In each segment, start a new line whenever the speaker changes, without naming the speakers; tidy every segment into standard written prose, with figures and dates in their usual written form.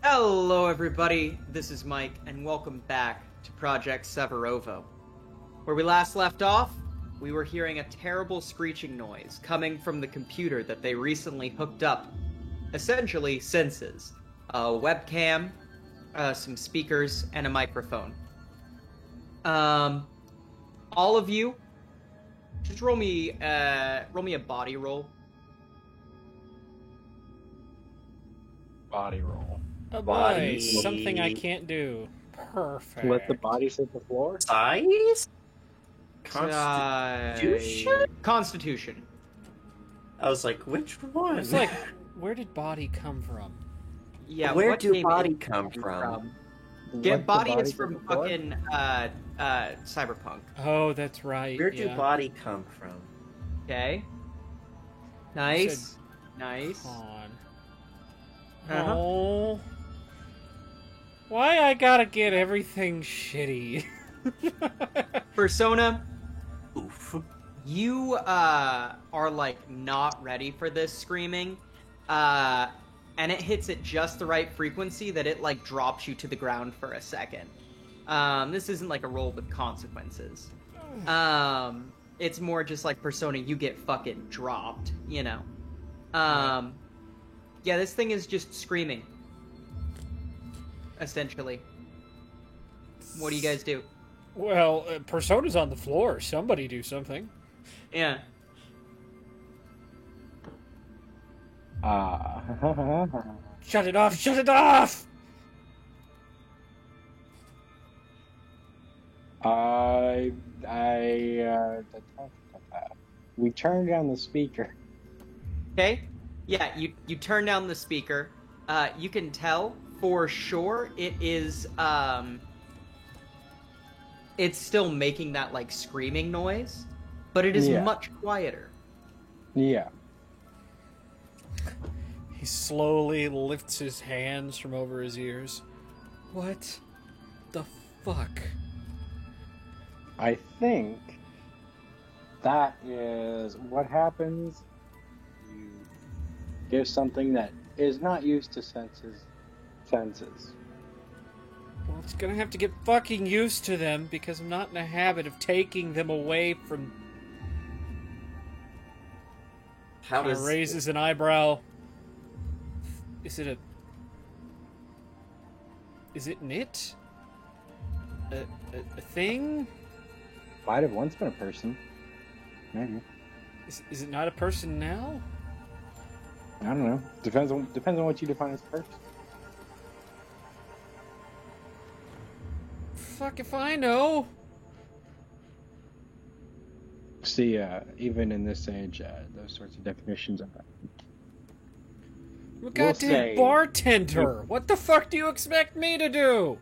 Hello everybody, this is Mike, and welcome back to Project Severovo. Where we last left off, we were hearing a terrible screeching noise coming from the computer that they recently hooked up. Essentially, senses. A webcam, some speakers, and a microphone. All of you, just roll me a body roll.
Body roll.
Oh boy,
Body.
something I can't do. Perfect.
Let the bodies hit the floor.
Size? Constitution?
Constitution.
I was like, which one?
It's like, where did body come from?
Yeah,
where
what
do
game
body
is
come from?
Get body is
hit the
from
floor?
fucking Cyberpunk.
Oh, that's right.
Where do
yeah.
body come from?
Okay. Nice. Nice.
Con.
Uh-huh.
Oh. Why I gotta get everything shitty?
Persona,
Oof.
you are like not ready for this screaming. And it hits at just the right frequency that it like drops you to the ground for a second. This isn't like a roll with consequences. It's more just like Persona, you get fucking dropped, you know. Yeah, this thing is just screaming. Essentially. What do you guys do?
Well, Persona's on the floor. Somebody do something.
Yeah.
Shut it off! Shut it off!
We turned down the speaker.
Okay. Yeah, you turn down the speaker. You can tell for sure it is it's still making that like screaming noise, but it is
Yeah.
much quieter.
Yeah.
He slowly lifts his hands from over his ears. What the fuck?
I think that is what happens. You give something that is not used to senses.
Well, it's gonna have to get fucking used to them because I'm not in a habit of taking them away from.
How
Kinda
does
raises an eyebrow. Is it an it? A thing?
Might have once been a person. Maybe.
Is it not a person now?
I don't know. Depends on what you define as person.
Fuck if I know.
See, even in this age, those sorts of definitions are.
I'm a goddamn
say-
bartender. What the fuck do you expect me to do?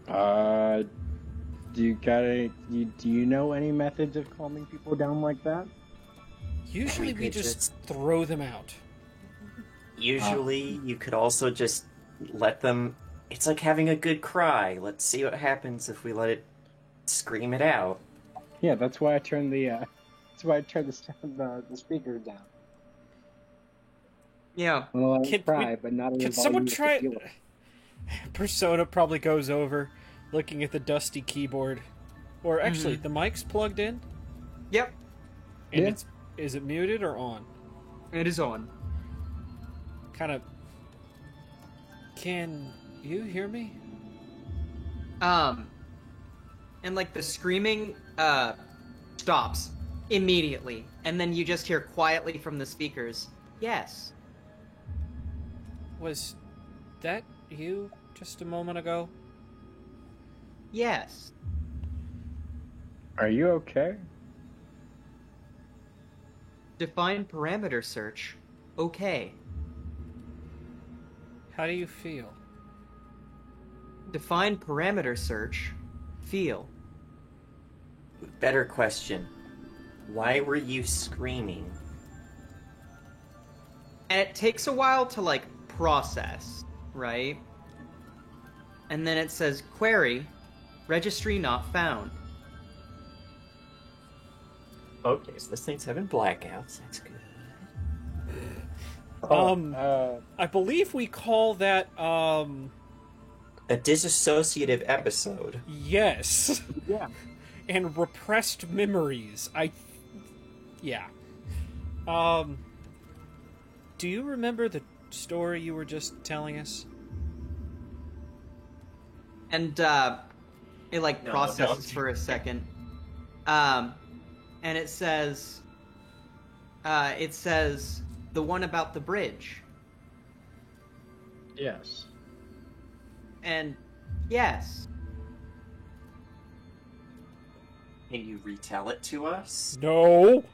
Do you know any methods of calming people down like that?
Usually we just throw them out.
Usually, you could also just let them. It's like having a good cry. Let's see what happens if we let it scream it out.
Yeah, that's why I turned the speaker down.
Yeah.
Well, I
Can
cry,
we-
but not.
Can someone try? Persona probably goes over, looking at the dusty keyboard, or actually the mic's plugged in.
Yep.
And
Yeah.
is it muted or on?
It is on.
Kind of. Can you hear me?
And like the screaming stops immediately, and then you just hear quietly from the speakers, yes.
Was that you just a moment ago?
Yes.
Are you okay?
Define parameter search. Okay.
How do you feel?
Define parameter search. Feel.
Better question. Why were you screaming?
And it takes a while to, like, process, right? And then it says, query, registry not found.
Okay, so this thing's having blackouts. That's good.
I believe we call that,
A disassociative episode.
yes.
Yeah.
And repressed memories. Yeah. Do you remember the story you were just telling us?
And, it, like,
No,
processes
don't.
for a second. And it says, the one about the bridge.
Yes.
And, yes.
Can you retell it to us?
No.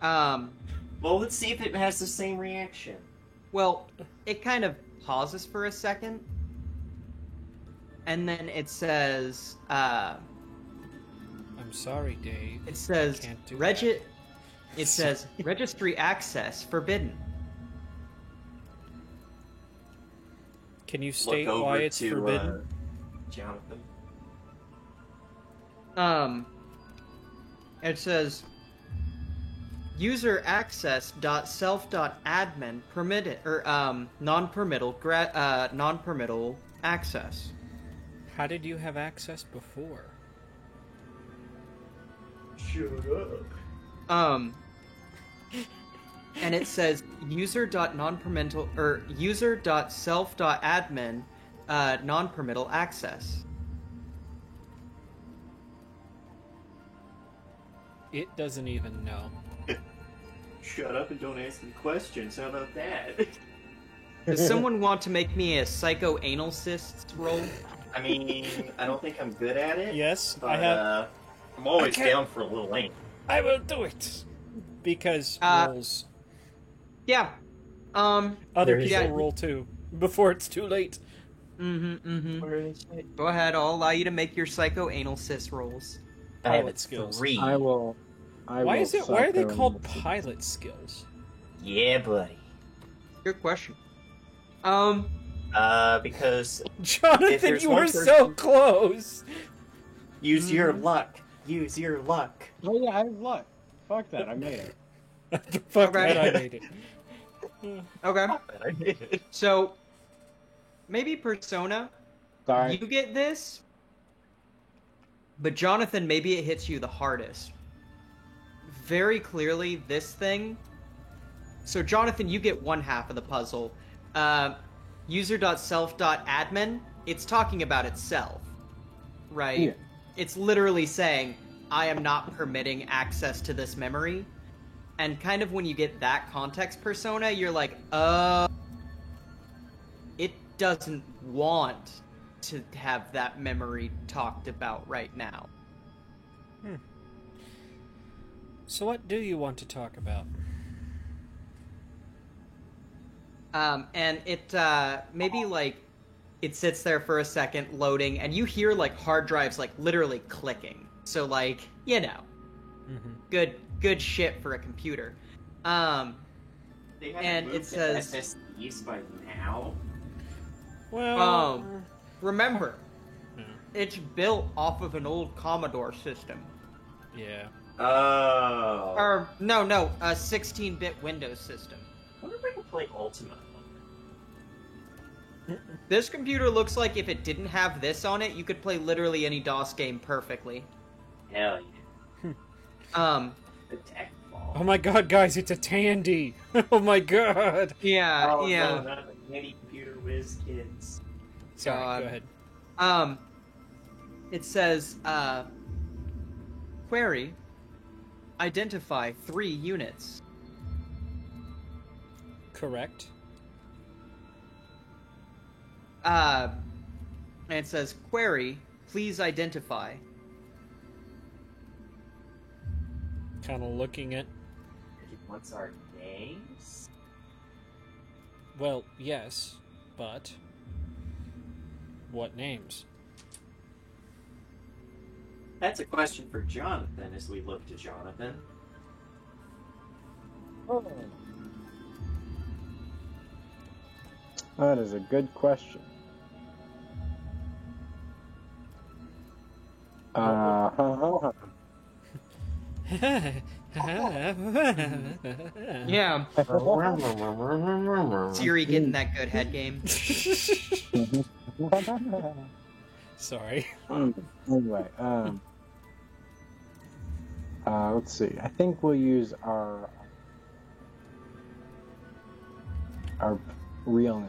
Well, let's see if it has the same reaction.
Well, it kind of pauses for a second. And then it says,
I'm sorry, Dave.
it says,
Can't do
it says, registry access forbidden.
Can you state
Look over
why it's
to
forbidden?
Jonathan.
It says, user access.self.admin permitted, or, non-permittal access.
How did you have access before?
Shut up.
And it says user.non-permittal, or user.self.admin, non-permittal access.
It doesn't even know.
Shut up and don't ask me questions. How about that?
Does someone want to make me a psycho-anal cyst roll?
I mean, I don't think I'm good at it.
Yes,
but,
I have.
I'm always
I can't-
down for a little length.
I will do it. Because rolls.
Yeah.
Other
Where is
people
it?
roll too. Before it's too late.
Where is it?
Go ahead, I'll allow you to make your psycho-anal cyst rolls.
I have
Pilot skills.
3.
I will.
Why are they
psycho-
called pilot skills?
Yeah, buddy.
Good question.
Because
Jonathan,
there's
you
one
were
person-
so close.
use your luck. Use your luck.
Oh yeah, I have luck. Fuck that, I made it.
Fuck
Okay.
that, I made it.
Okay. So, maybe Persona,
Sorry.
you get this, but Jonathan, maybe it hits you the hardest. Very clearly, this thing. So, Jonathan, you get one half of the puzzle. User.self.admin, it's talking about itself, right?
Yeah.
It's literally saying, I am not permitting access to this memory. And kind of when you get that context persona, you're like, it doesn't want to have that memory talked about right now.
So what do you want to talk about?
And it, maybe, like, it sits there for a second, loading, and you hear, like, hard drives, like, literally clicking. So, like, you know.
Mm-hmm.
Good shit for a computer.
They haven't
And
moved
it says-
to SSDs by now.
Well,
Remember,
Yeah.
it's built off of an old Commodore system.
yeah.
Oh.
Or, no, a 16-bit Windows system.
I wonder if I can play Ultima.
This computer looks like if it didn't have this on it, you could play literally any DOS game perfectly.
Hell yeah. The tech ball.
Oh my god, guys, it's a Tandy! Oh my god!
Yeah,
Oh,
yeah.
no, not the Candy Computer Whiz kids.
Sorry,
God.
go ahead.
It says, query, identify 3 units.
Correct.
And it says, query, please identify.
Kind of looking at...
What's our names?
Well, yes, but what names?
That's a question for Jonathan as we look to Jonathan.
Oh. That is a good question.
Yeah. Siri getting that good head game.
Sorry.
Anyway, let's see. I think we'll use our real names.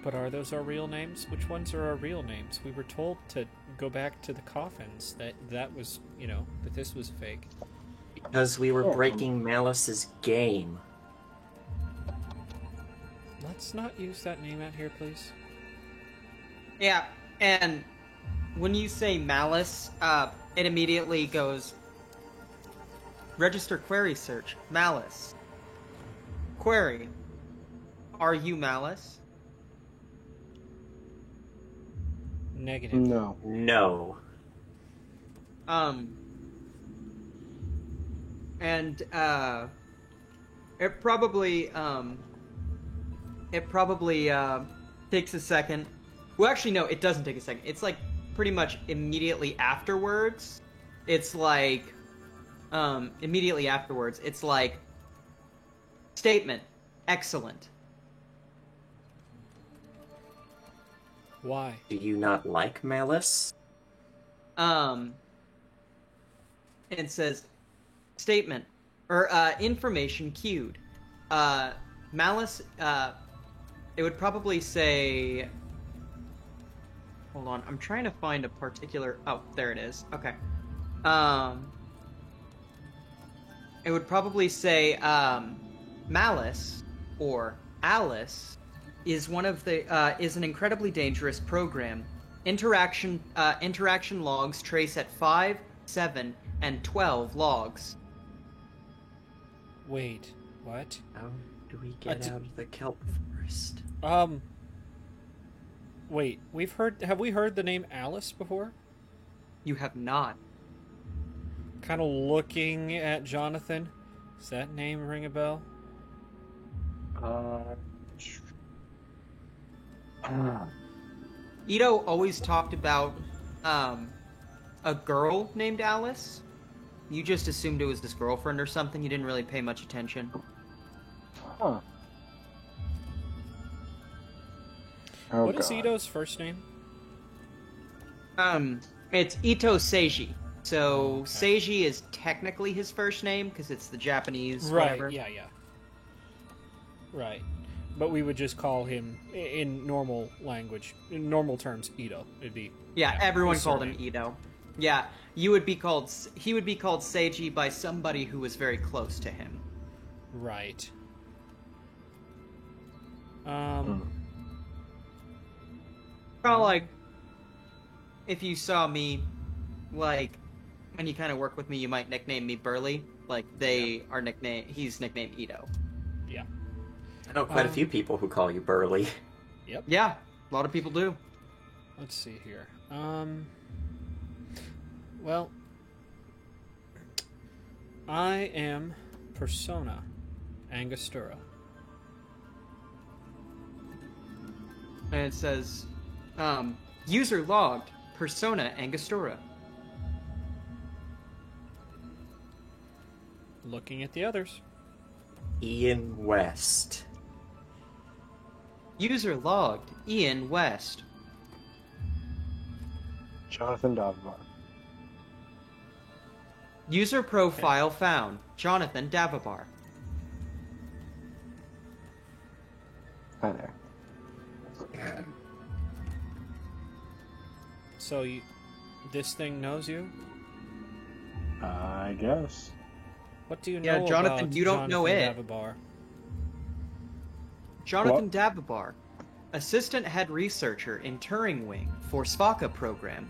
But are those our real names? Which ones are our real names? We were told to go back to the coffins. That was, that this was fake.
Because we were breaking Malice's game.
Let's not use that name out here, please.
Yeah, and when you say Malice, it immediately goes register query search Malice. Query: are you Malice?
Negative.
No.
No.
And it probably takes a second. Well, actually, no, it doesn't take a second. It's like pretty much immediately afterwards. It's like immediately afterwards. It's like statement, excellent.
Why?
Do you not like Malice?
It says statement or information queued. Malice. It would probably say. Hold on, I'm trying to find a particular. Oh, there it is. Okay. It would probably say Malice or Alice is one of the is an incredibly dangerous program. Interaction logs trace at 5, 7, and 12 logs.
Wait, what?
How do we get out of the kelp forest?
Wait, have we heard the name Alice before?
You have not.
Kind of looking at Jonathan. Does that name ring a bell?
Ito always talked about a girl named Alice. You just assumed it was his girlfriend or something. You didn't really pay much attention.
Huh. Oh,
What is
God.
Ito's first name?
It's Ito Seiji. So
Okay.
Seiji is technically his first name because it's the Japanese
Right,
whatever.
yeah. Right. But we would just call him, in normal language, in normal terms, Ito. It'd be...
Yeah, everyone
his
called him
surname.
Ito. Yeah, he would be called Seiji by somebody who was very close to him.
Right.
Hmm.
Kind of like if you saw me, like, and you kind of work with me, you might nickname me Burley. Like he's nicknamed Ito.
Yeah.
I know quite a few people who call you Burley.
Yep.
Yeah, a lot of people do.
Let's see here. Well, I am Persona Angostura.
And it says, user logged, Persona Angostura.
Looking at the others.
Ian West.
User logged, Ian West.
Jonathan Davar.
User profile found, Jonathan Davabar.
Hi there.
So this thing knows you?
I guess.
What do you
Yeah,
know
Jonathan,
about
you don't know it.
Jonathan Davabar?
Jonathan Davabar, assistant head researcher in Turing Wing for Svaka program.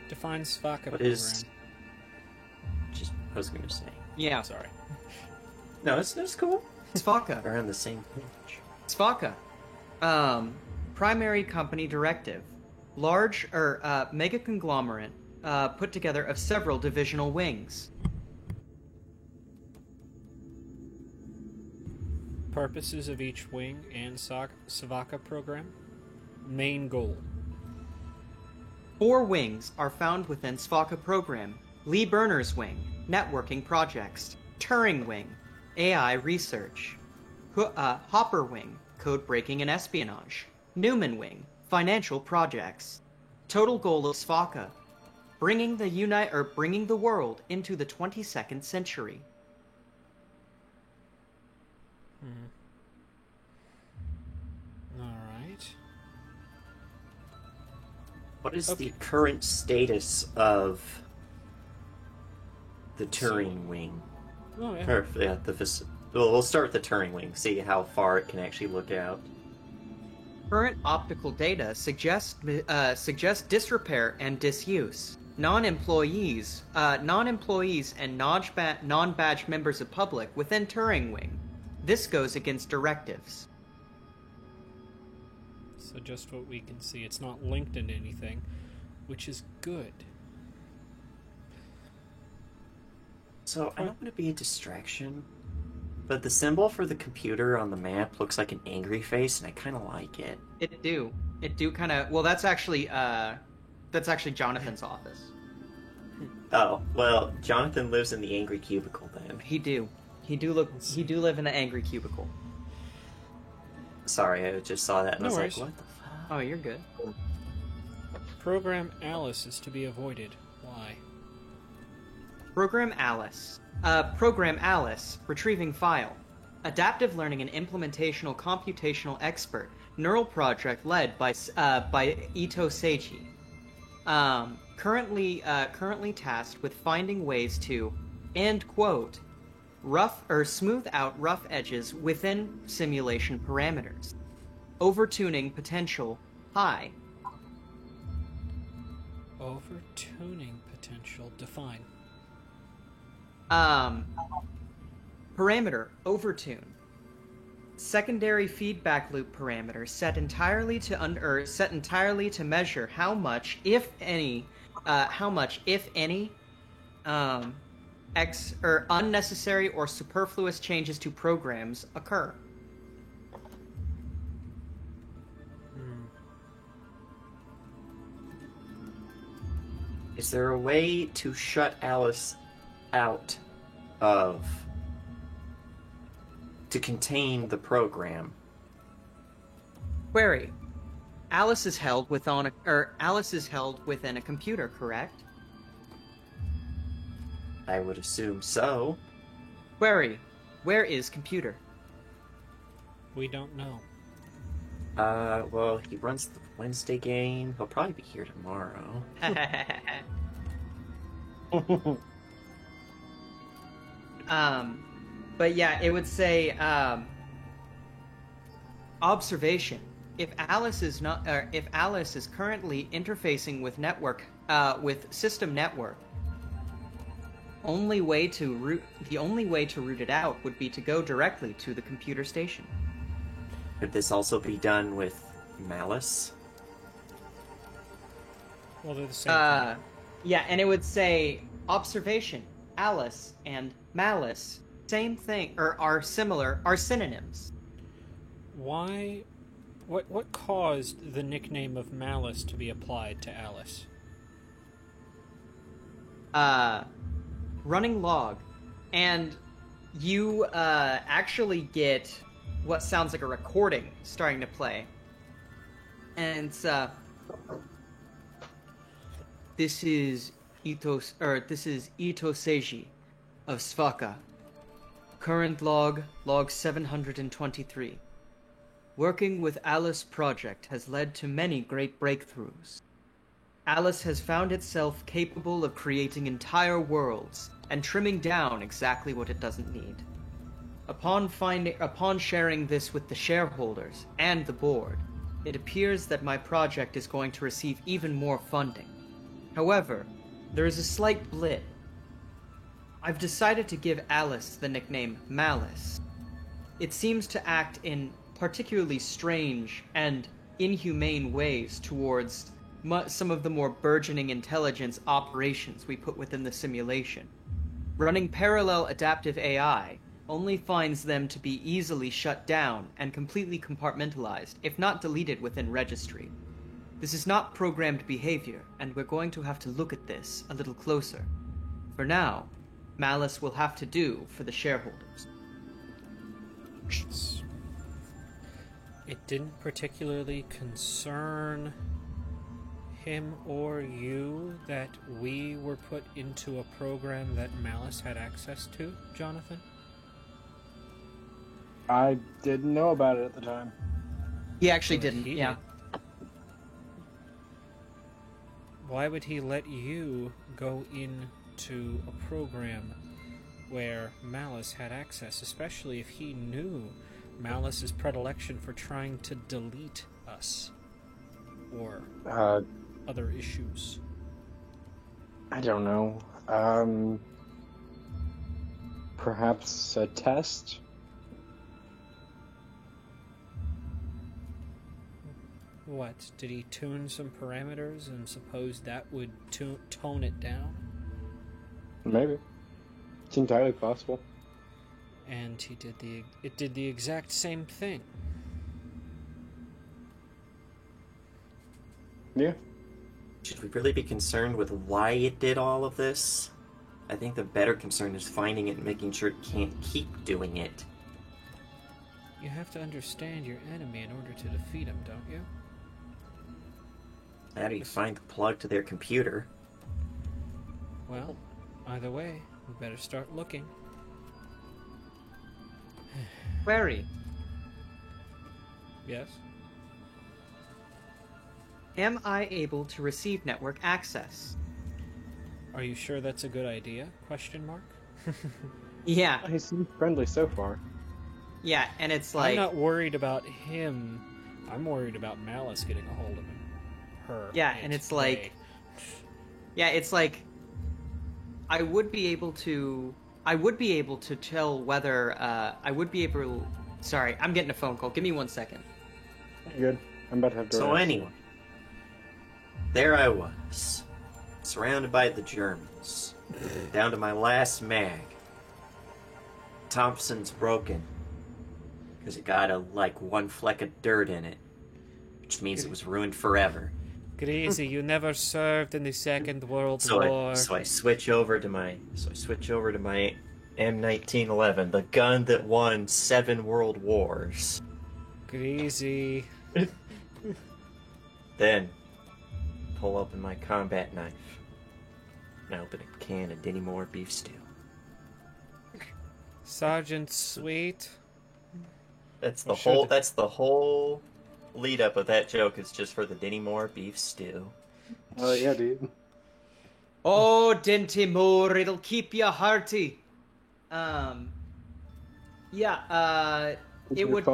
Define Svaka
What
program.
is I was gonna say.
Yeah,
Sorry.
No, it's cool.
Svaka.
We're on the same page.
Svaka. Primary company directive. Large, mega conglomerate, put together of several divisional wings.
Purposes of each wing and Savaka program. Main goal.
4 wings are found within Svaka program. Lee Berner's wing, networking projects. Turing wing, AI research. Hopper wing, code breaking and espionage. Newman wing, financial projects. Total goal of Svaka, bringing the world into the 22nd century.
Alright.
What is
Okay.
the current status of the Turing wing?
Oh, yeah.
Or, yeah, we'll start with the Turing wing, see how far it can actually look out.
Current optical data suggest disrepair and disuse. Non-employees and non-badge members of public within Turing Wing. This goes against directives.
So just what we can see. It's not linked into anything, which is good.
So, I don't want to be a distraction, but the symbol for the computer on the map looks like an angry face, and I kind of like it.
It do kind of. Well, that's actually Jonathan's office.
Oh, well, Jonathan lives in the angry cubicle then.
He do live in the angry cubicle.
Sorry, I just saw that and
No
I was
worries.
like, what the fuck?
Oh, you're good.
Program Alice is to be avoided. Why?
Program Alice. Retrieving file. Adaptive learning and implementational computational expert. Neural project led by Ito Seiji. Currently tasked with finding ways to, end quote, smooth out rough edges within simulation parameters. Overtuning potential high.
Overtuning potential. Define.
Parameter overtune. Secondary feedback loop parameter set entirely to measure how much, if any, unnecessary or superfluous changes to programs occur.
Is there a way to shut Alice out to contain the program?
Query. Alice is held within a computer, correct?
I would assume so.
Query. Where is computer?
We don't know.
Well, he runs the Wednesday game. He'll probably be here tomorrow.
But yeah, it would say, observation. If Alice is currently interfacing with system network, the only way to root it out would be to go directly to the computer station.
Could this also be done with Malice?
Well, they're the same thing.
Yeah, and it would say observation, Alice, and malice, same thing, or are synonyms.
Why? What caused the nickname of Malice to be applied to Alice?
Running log, and you actually get what sounds like a recording starting to play, and it's this is Ito Seiji of Svaka. Current log 723. Working with Alice Project has led to many great breakthroughs. Alice has found itself capable of creating entire worlds and trimming down exactly what it doesn't need. Upon sharing this with the shareholders and the board, it appears that my project is going to receive even more funding. However, there is a slight blip. I've decided to give Alice the nickname Malice. It seems to act in particularly strange and inhumane ways towards some of the more burgeoning intelligence operations we put within the simulation. Running parallel adaptive AI only finds them to be easily shut down and completely compartmentalized, if not deleted within registry. This is not programmed behavior, and we're going to have to look at this a little closer. For now, Malice will have to do for the shareholders.
It didn't particularly concern him or you that we were put into a program that Malice had access to, Jonathan?
I didn't know about it at the time.
He actually
Well,
didn't,
he
yeah.
did. Why would he let you go into a program where Malice had access, especially if he knew Malice's predilection for trying to delete us or other issues?
I don't know. Perhaps a test?
What, did he tune some parameters and suppose that would tone it down?
Maybe. It's entirely possible.
And it did the exact same thing.
Yeah.
Should we really be concerned with why it did all of this? I think the better concern is finding it and making sure it can't keep doing it.
You have to understand your enemy in order to defeat him, don't you?
How do you find the plug to their computer?
Well, either way, we better start looking.
Query.
Yes?
Am I able to receive network access?
Are you sure that's a good idea? Question mark?
Yeah,
He seems friendly so far.
yeah, and it's
I'm
like...
not worried about him. I'm worried about Malice getting a hold of him. Her.
Yeah, and it's like... Yeah, it's like... I would be able to tell whether, Sorry, I'm getting a phone call. Give me 1 second.
Good. I'm about to have to.
So anyway, there I was, surrounded by the Germans, down to my last mag. Thompson's broken, because it got one fleck of dirt in it, which means it was ruined forever.
Greasy, you never served in the Second World
So
War.
I switch over to my M1911, the gun that won 7 world wars.
Greasy.
Then pull open my combat knife and open a can of Denny Moore beef stew.
Sergeant Sweet.
That's the
I'm sure
whole. That's the whole lead up of that joke. Is just for the Denny Moore beef stew.
Oh yeah, dude.
Oh, Dinty Moore, it'll keep you hearty. It would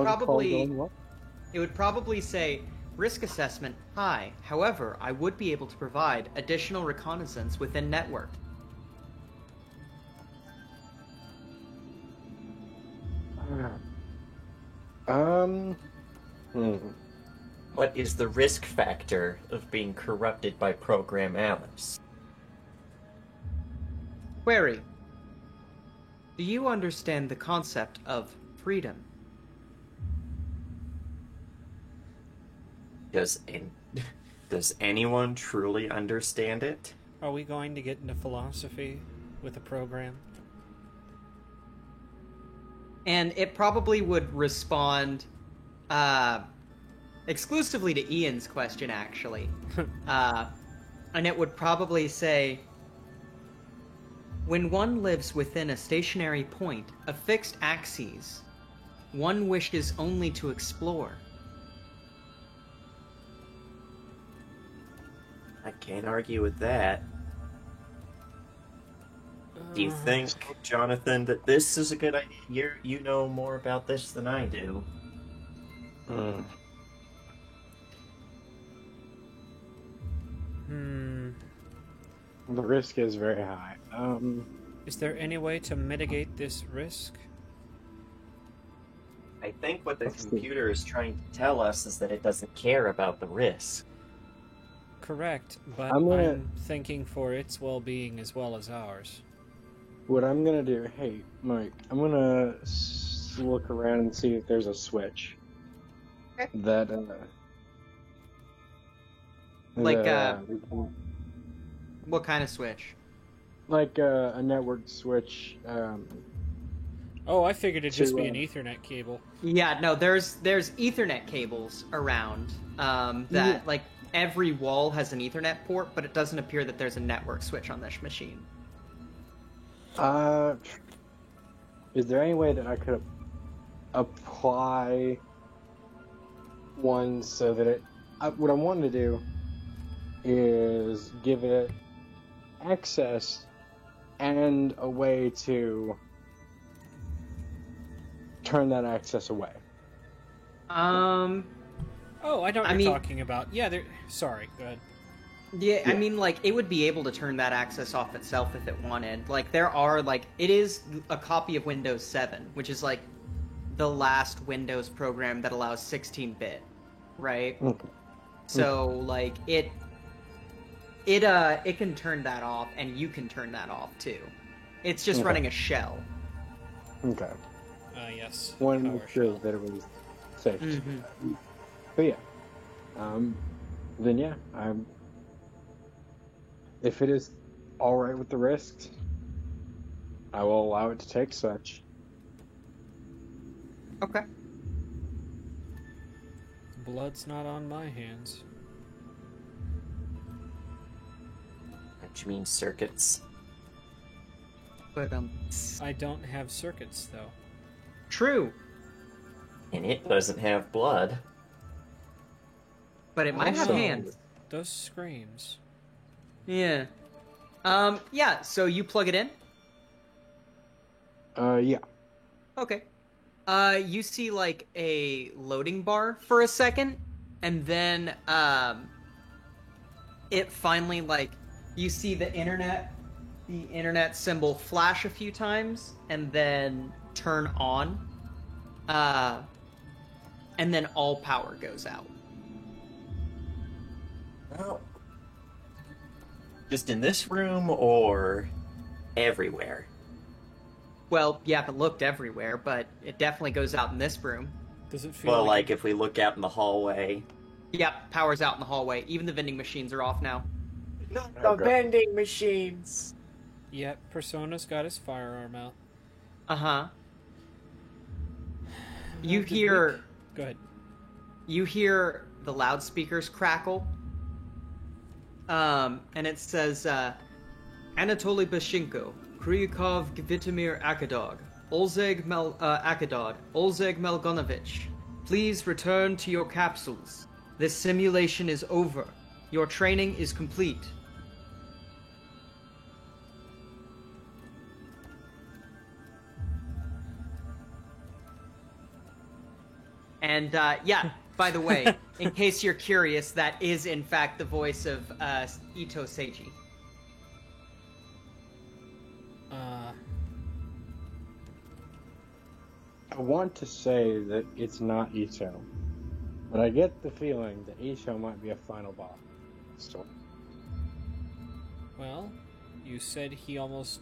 probably say, risk assessment high. However, I would be able to provide additional reconnaissance within network.
What is the risk factor of being corrupted by Program Alice?
Query. Do you understand the concept of freedom?
Does anyone truly understand it?
Are we going to get into philosophy with the program?
And it probably would respond exclusively to Ian's question, actually. And it would probably say, when one lives within a stationary point of fixed axes, one wishes only to explore.
I can't argue with that. Do you think, Jonathan, that this is a good idea? You know more about this than I do.
The risk is very high.
Is there any way to mitigate this risk?
I think what the
Let's see.
computer is trying to tell us is that it doesn't care about the risk.
Correct, but
I'm gonna-
I'm thinking for its well-being as well as ours.
What I'm gonna do, hey, Mike, I'm gonna look around and see if there's a switch.
Okay.
That,
Like,
we can-
What kind of switch?
like a network switch,
Oh, I figured it'd just
To,
be an Ethernet cable.
Yeah, no, there's Ethernet cables around that
Yeah.
like every wall has an Ethernet port, but it doesn't appear that there's a network switch on this machine.
is there any way that I could apply one so that what I'm wanting to do is give it access and a way to turn that access away.
Oh, I know what
I
you're
mean-
talking about. Yeah, there. Sorry, go ahead.
Yeah, I
Yeah.
mean, like, it would be able to turn that access off itself if it wanted. Like, there are, like, it is a copy of Windows 7, which is, like, the last Windows program that allows 16-bit, right?
Okay.
So, like, it can turn that off, and you can turn that off, too. It's just
Okay.
running a shell.
Okay.
Yes.
Wanted to
Power
make sure
shell.
that it was safe.
Mhm.
But yeah. Then yeah, if it is alright with the risks, I will allow it to take such.
Okay.
Blood's not on my hands.
Which means circuits.
But,
I don't have circuits, though.
true.
And it doesn't have blood.
But it might have
Also-
hands.
Those screams.
Yeah. Yeah, so you plug it in?
Yeah.
Okay. You see like a loading bar for a second, and then it finally like you see the internet symbol flash a few times and then turn on. And then all power goes out.
Well, just in this room or everywhere?
Well, you haven't looked everywhere, but it definitely goes out in this room.
Does it feel
Well,
like
like if we look out in the hallway.
Yep, power's out in the hallway. Even the vending machines are off now.
Not
Oh,
the
God.
vending machines!
Yeah, Persona's got his firearm out.
Uh-huh. You
Did
hear
we- Go ahead.
you hear the loudspeakers crackle. And it says, Anatoly Bashenko, Kryukov Vitamir Akadog, Olzeg Akadog, Olzeg Melgonovich. Please return to your capsules. This simulation is over. Your training is complete. And, yeah, by the way, in case you're curious, that is in fact the voice of Ito Seiji.
I want to say that it's not Ito, but I get the feeling that Ito might be a final boss. So,
Well, you said he almost...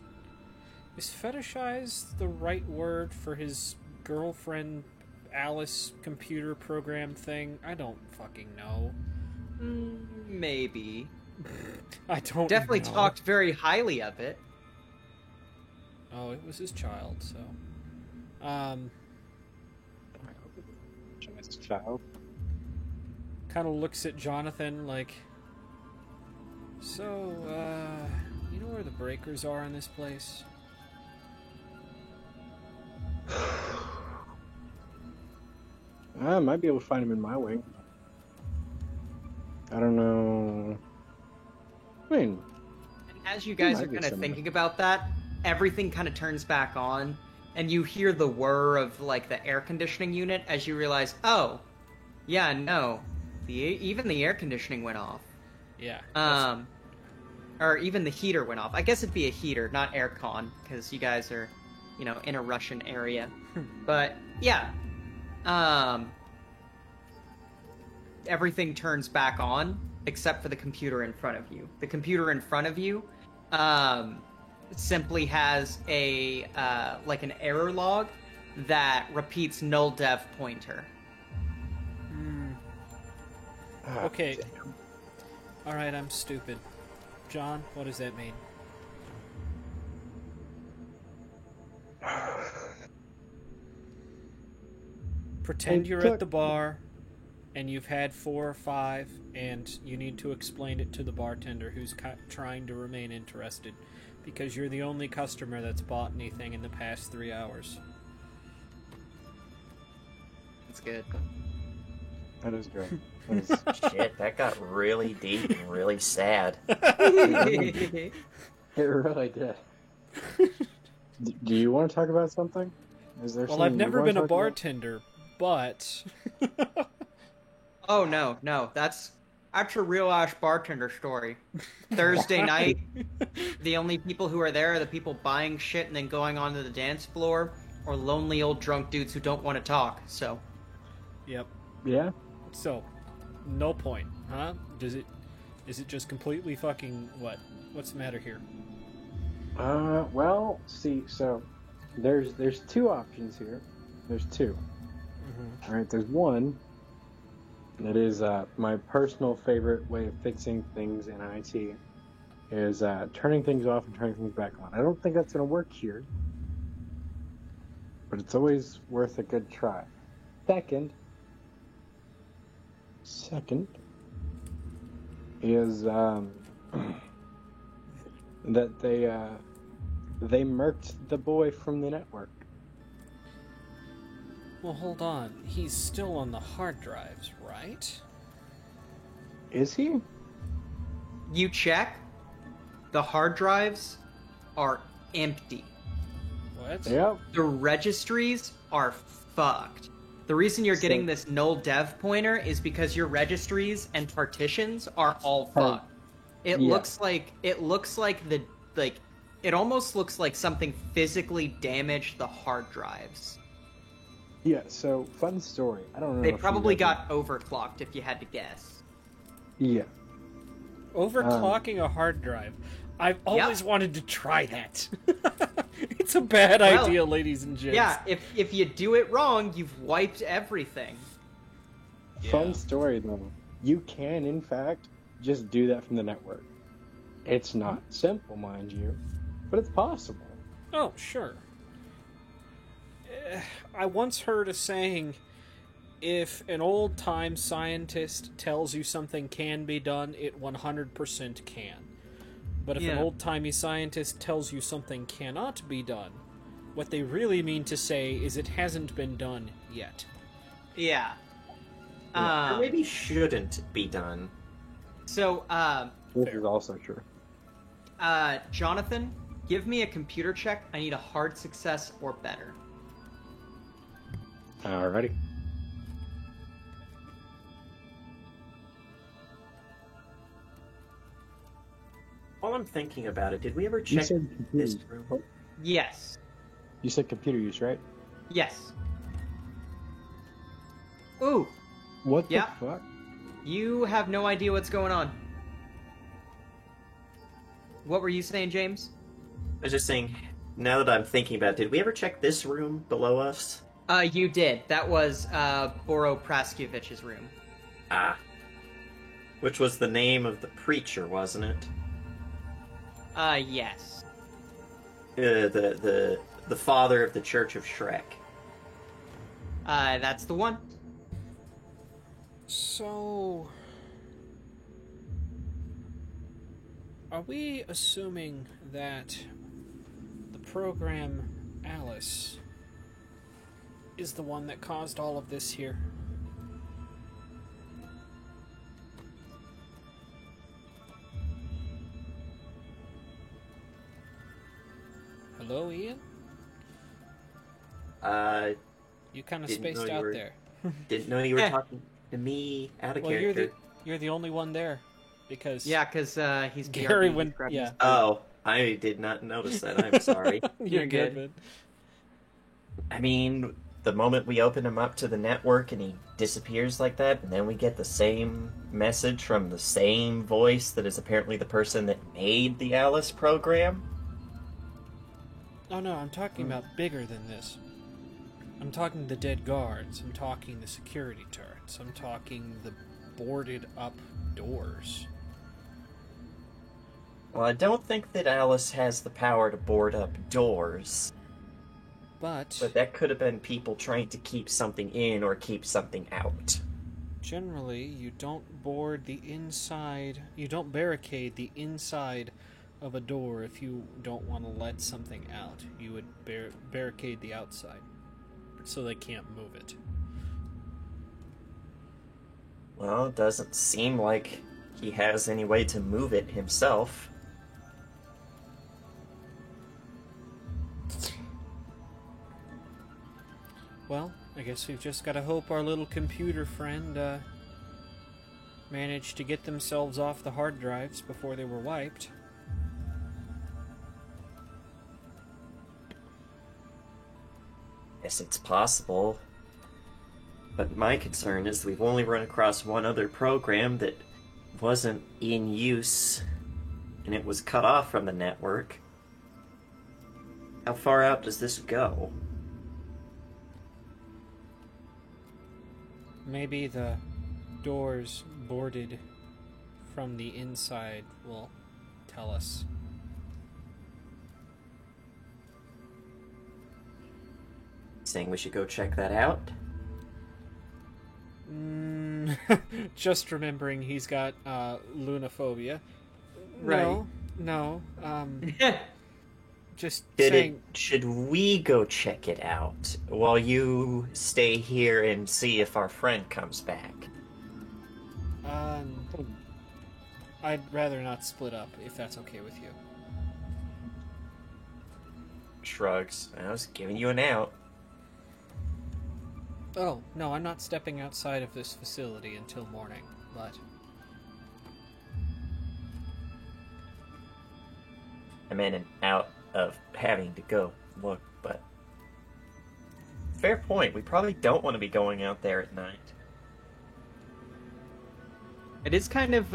Is fetishized the right word for his girlfriend Alice computer program thing? I don't fucking know.
Maybe.
I don't
Definitely
know.
talked very highly of it.
Oh, it was his child, so...
Chance child.
kind of looks at Jonathan like, so, you know where the breakers are in this place?
I might be able to find him in my wing. I don't know. I mean,
And as you guys
might
are
be
kind of
somewhere.
thinking about that, everything kind of turns back on, and you hear the whir of like the air conditioning unit as you realize, oh, yeah, no, even the air conditioning went off.
Yeah.
or even the heater went off. I guess it'd be a heater, not aircon, because you guys are, in a Russian area. But yeah, everything turns back on except for the computer in front of you. The computer in front of you simply has a like an error log that repeats null dev pointer.
Okay. Alright, I'm stupid. John, what does that mean? Pretend you're at the bar, and you've had 4 or 5, and you need to explain it to the bartender who's trying to remain interested, because you're the only customer that's bought anything in the past 3 hours.
That's good.
That is great.
Shit, that got really deep and really sad.
It really did. Do you want to talk about something? Is there
Well,
something
I've
you
never
wanna
been a
talk about?
bartender, but...
Oh, no. That's a real-ass bartender story. Thursday night, the only people who are there are the people buying shit and then going onto the dance floor, or lonely old drunk dudes who don't want to talk, so...
Yep.
Yeah?
So, no point, huh? Is it just completely fucking what? What's the matter here?
Well, see, so there's 2 options here. There's 2.
Mm-hmm.
All right, there's one that is my personal favorite way of fixing things in IT is turning things off and turning things back on. I don't think that's going to work here, but it's always worth a good try. Second is that they murked the boy from the network.
Well, hold on. He's still on the hard drives, right?
Is he?
You check, the hard drives are empty.
What?
Yep.
The registries are fucked. The reason you're getting this null dev pointer is because your registries and partitions are all fucked. It looks like it almost looks like something physically damaged the hard drives.
Yeah, so fun story. I don't know.
They
if you
probably
guys-
got overclocked if you had to guess.
Yeah.
Overclocking a hard drive. I've always wanted to try that. It's a bad idea, ladies and gents.
Yeah, if you do it wrong, you've wiped everything.
Fun story though. You can in fact just do that from the network. It's not simple, mind you, but it's possible.
Oh, sure. I once heard a saying, if an old-time scientist tells you something can be done, it 100% can. But if an old-timey scientist tells you something cannot be done, what they really mean to say is it hasn't been done yet.
Yeah.
Or maybe shouldn't be done.
So,
This is also true.
Jonathan, give me a computer check. I need a hard success or better.
Alrighty.
While I'm thinking about it, did we ever check
said
this
computer.
room?
Yes.
You said computer use, right?
Yes. Ooh,
What the
Yeah.
fuck?
you have no idea what's going on. What were you saying, James?
I was just saying, now that I'm thinking about it, did we ever check this room below us?
You did. That was, Boro Praskevich's room.
Ah. Which was the name of the preacher, wasn't it?
Yes.
The father of the Church of Shrek.
That's the one.
So... are we assuming that the program Alice is the one that caused all of this here? Hello, Ian?
You
kind of
Didn't know
spaced
you
out
were-
there.
didn't know you were talking to me out of
Well,
character.
you're the only one there. because
Yeah, because he's
Gary
BRB,
went.
he's grabbing
Yeah,
his-
Oh, I did not notice that. I'm sorry.
you're
good.
good.
I mean, the moment we open him up to the network and he disappears like that, and then we get the same message from the same voice that is apparently the person that made the Alice program.
Oh no, I'm talking about bigger than this. I'm talking the dead guards. I'm talking the security turrets. I'm talking the boarded up doors.
Well, I don't think that Alice has the power to board up doors,
But
but that could have been people trying to keep something in or keep something out.
generally, you don't board the inside. You don't barricade the inside of a door if you don't want to let something out. You would barricade the outside so they can't move it.
Well, it doesn't seem like he has any way to move it himself.
Well, I guess we've just got to hope our little computer friend managed to get themselves off the hard drives before they were wiped.
Yes, it's possible. But my concern is we've only run across one other program that wasn't in use, and it was cut off from the network. How far out does this go?
Maybe the doors boarded from the inside will tell us.
Saying we should go check that out?
Just remembering he's got lunophobia.
Right.
No. Just
Did
saying.
should we go check it out while you stay here and see if our friend comes back?
I'd rather not split up if that's okay with you.
Shrugs. I was giving you an out.
Oh, no, I'm not stepping outside of this facility until morning, but...
I'm in and out of having to go look, but... Fair point. We probably don't want to be going out there at night.
It is kind of,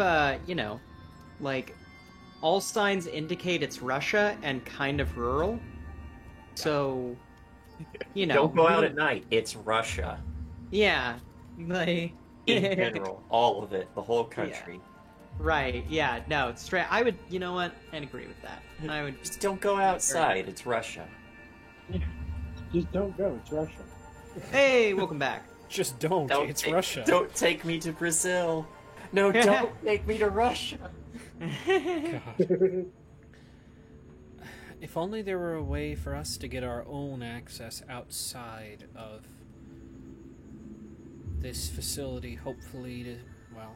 like, all signs indicate it's Russia and kind of rural. So,
Don't go out at night. It's Russia.
Yeah, like...
In general. All of it. The whole country.
Right, yeah, no, it's straight. I would, you know what? I'd agree with that. I would...
Just don't go outside. It's Russia.
Just don't go. It's Russia.
Hey, welcome back.
Just don't. It's Russia.
Don't take me to Brazil. No, don't take me to Russia.
God. If only there were a way for us to get our own access outside of this facility, hopefully to, well,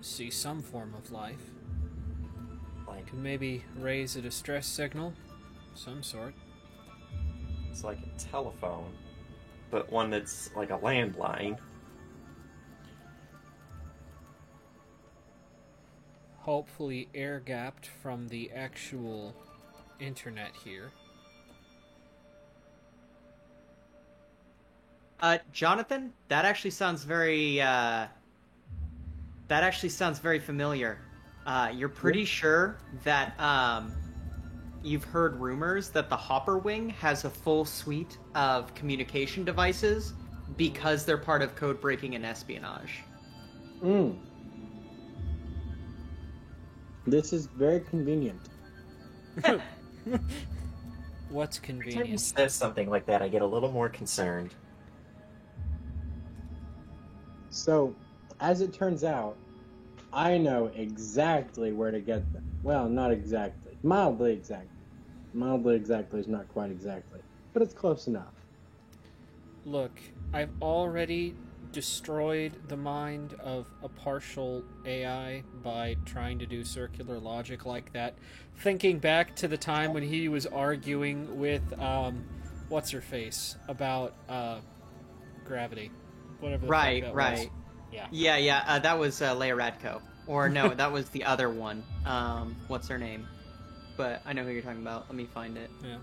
see some form of life.
Like,
Could maybe raise a distress signal, some sort.
it's like a telephone, but one that's like a landline.
Hopefully air-gapped from the actual internet here.
Jonathan, that actually sounds very, familiar. You're pretty sure that, you've heard rumors that the Hopper Wing has a full suite of communication devices because they're part of code breaking and espionage.
This is very convenient.
What's
Every time he
convenient?
says something like that, I get a little more concerned.
So, as it turns out, I know exactly where to get them. Well, not exactly. Mildly exactly. Mildly exactly is not quite exactly. But it's close enough.
Look, I've already destroyed the mind of a partial AI by trying to do circular logic like that. Thinking back to the time when he was arguing with, what's-her-face about, gravity. Whatever the fuck that was.
Right.
Yeah.
Yeah, that was Leia Radko. Or no, that was the other one. What's her name? But I know who you're talking about. Let me find it.
Yeah.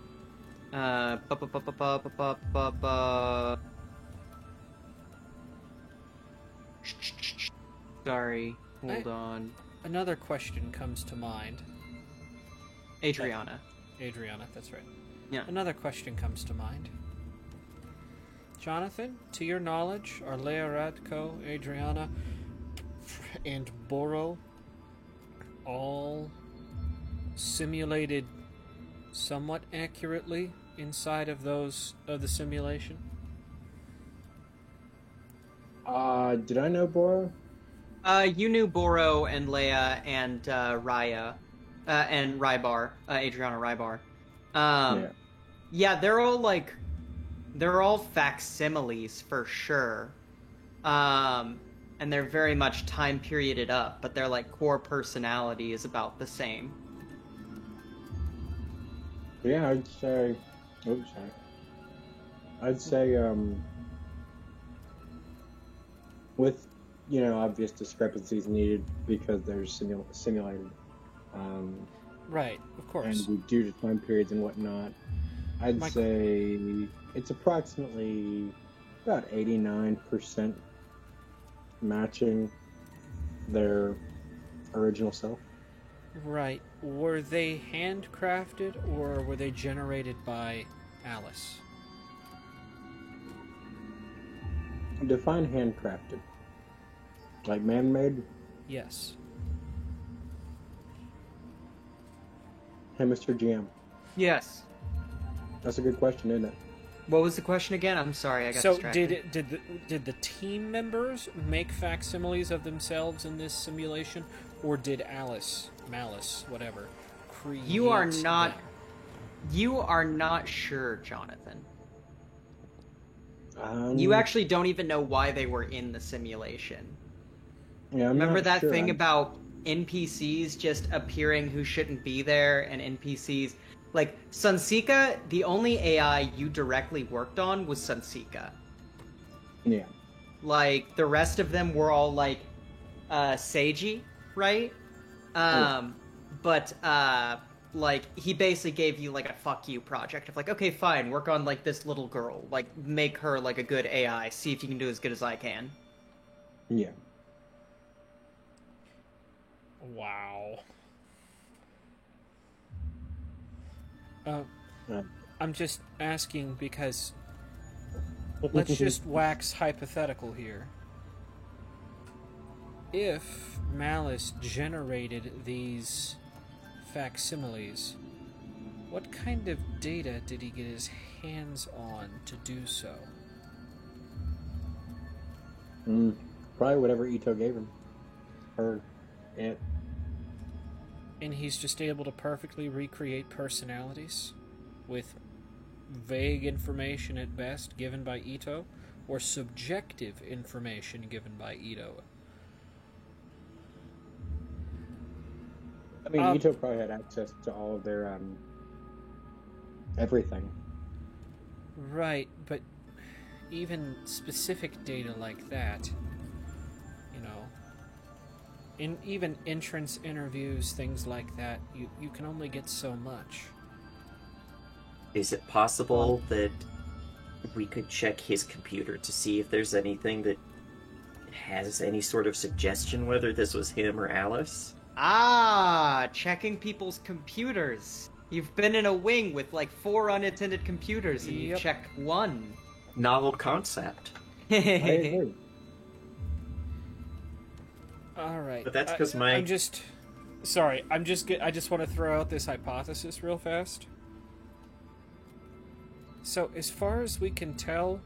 Sorry, hold on.
Another question comes to mind.
Adriana.
Adriana, that's right.
Yeah.
Another question comes to mind. Jonathan, to your knowledge, are Leia Radko, Adriana, and Boro all simulated somewhat accurately inside of the simulation?
Did I know Boro?
You knew Boro and Leia and Raya, and Rybar, Adriana Rybar. Yeah, they're all facsimiles for sure. And they're very much time perioded up, but their core personality is about the same.
Yeah, I'd say. Oops, sorry. I'd say, with obvious discrepancies needed because they're simulated.
Right, of course.
And due to time periods and whatnot, I'd say it's approximately about 89% matching their original self.
Right. Were they handcrafted or were they generated by Alice?
Define handcrafted. Like man-made?
Yes.
Hey, Mr. GM.
Yes.
That's a good question, isn't it?
What was the question again? I'm sorry, I got distracted.
Did the team members make facsimiles of themselves in this simulation, or did Malice, whatever, create
You are not.
them?
You are not sure, Jonathan. You actually don't even know why they were in the simulation.
Yeah,
Remember that thing about NPCs just appearing who shouldn't be there, and NPCs... Sunsika, the only AI you directly worked on was Sunsika.
Yeah.
The rest of them were all, Seiji, right? But, he basically gave you, a fuck you project of, okay, fine, work on, this little girl. Make her, a good AI. See if you can do as good as I can.
Yeah.
Wow. I'm just asking because let's just wax hypothetical here. If Malice generated these facsimiles, what kind of data did he get his hands on to do so?
Probably whatever Ito gave him. Or it.
And he's just able to perfectly recreate personalities with vague information at best given by Ito, or subjective information given by Ito.
I mean, Ito probably had access to all of their, everything.
Right, but even specific data like that, in even entrance interviews, things like that, you can only get so much.
Is it possible that we could check his computer to see if there's anything that has any sort of suggestion whether this was him or Alice?
Checking people's computers. You've been in a wing with 4 unattended computers and you checked one.
Novel concept.
I agree.
All right.
But that's because I
just want to throw out this hypothesis real fast. So, as far as we can tell,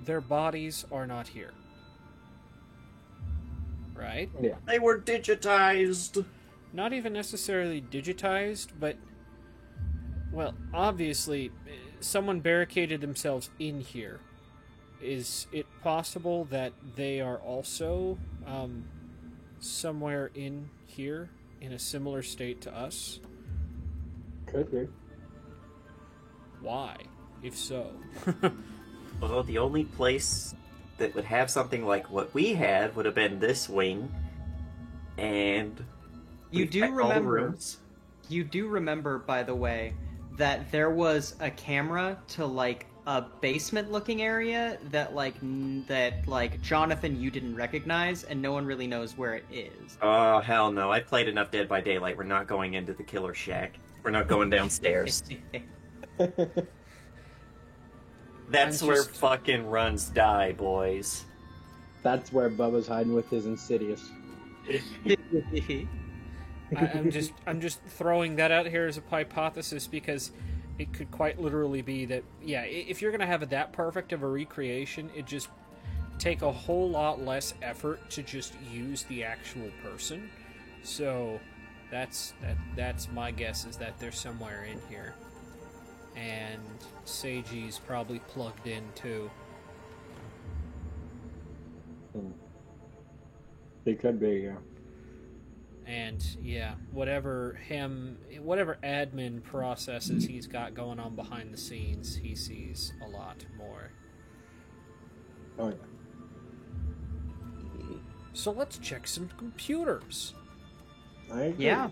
their bodies are not here. Right?
Yeah.
They were digitized.
Not even necessarily digitized, but, well, obviously, someone barricaded themselves in here. Is it possible that they are also somewhere in here in a similar state to us?
Could be.
Why, if so?
Well, the only place that would have something like what we had would have been this wing, and
You
we
do
checked all the
remember.
rooms.
You do remember, by the way, that there was a camera to like a basement-looking area that like Jonathan you didn't recognize, and no one really knows where it is.
Oh, hell no. I played enough Dead by Daylight. We're not going into the killer shack. We're not going downstairs. That's
I'm
where
just-
fucking runs die, boys.
That's where Bubba's hiding with his Insidious.
I'm just throwing that out here as a hypothesis because it could quite literally be that, yeah, if you're going to have that perfect of a recreation, it just take a whole lot less effort to just use the actual person. So that's my guess, is that they're somewhere in here. And Seiji's probably plugged in too.
It could be, yeah.
And yeah, whatever admin processes he's got going on behind the scenes, he sees a lot more.
Oh, yeah.
So let's check some computers.
I agree.
Yeah.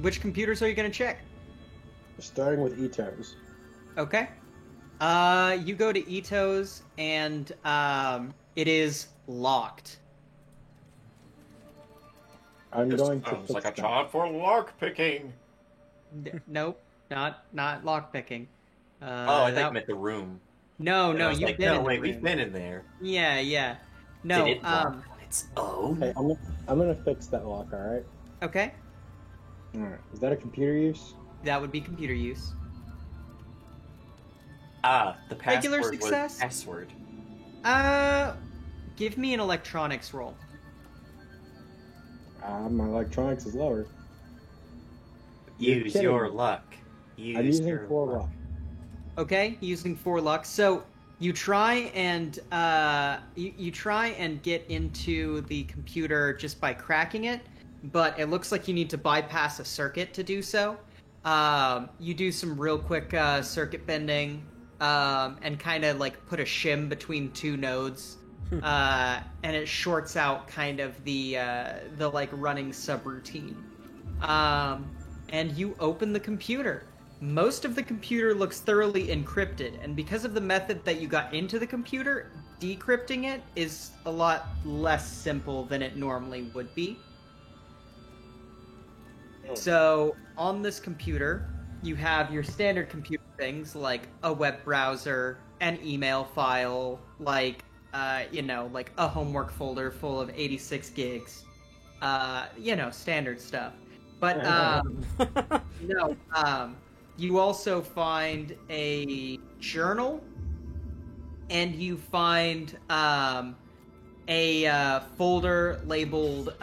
Which computers are you gonna check?
Starting with Ito's.
Okay. You go to Ito's, and it is locked.
I'm going to
Sounds
fix
like a
that.
job for lock picking.
Nope, not lock picking.
Oh, I think I meant the room.
No,
And I was
you've
like,
been
no,
in the
wait,
room.
we've been in there.
Yeah. No,
Did it lock on its own?
Hey, I'm gonna fix that lock, alright?
okay.
Alright. Is that a computer use?
That would be computer use.
Ah, the password
Regular success?
was password.
Give me an electronics roll.
My electronics is lower.
Use
kidding
your
me.
luck. Use
I'm using
your
4 luck.
Okay, using 4 luck. So you try and you try and get into the computer just by cracking it, but it looks like you need to bypass a circuit to do so. You do some real quick circuit bending and kind of like put a shim between 2 nodes, and it shorts out kind of the like running subroutine. And you open the computer. Most of the computer looks thoroughly encrypted, and because of the method that you got into the computer, decrypting it is a lot less simple than it normally would be. So, on this computer, you have your standard computer things like a web browser, an email file, like, like a homework folder full of 86 gigs. Standard stuff. But, you also find a journal, and you find a folder labeled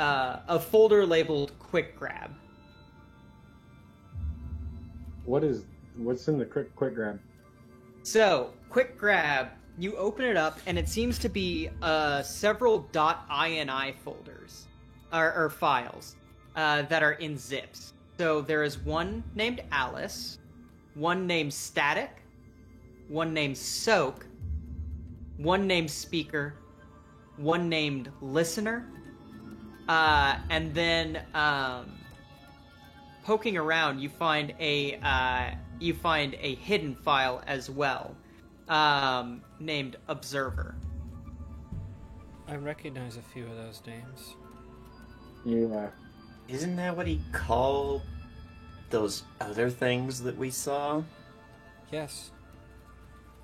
Quick Grab.
What's in the quick grab?
So, Quick Grab, you open it up, and it seems to be several .ini folders or files that are in zips. So there is one named Alice, one named Static, one named Soak, one named Speaker, one named Listener, and then poking around, you find a hidden file as well, named Observer.
I recognize a few of those names.
Yeah.
Isn't that what he called those other things that we saw?
Yes.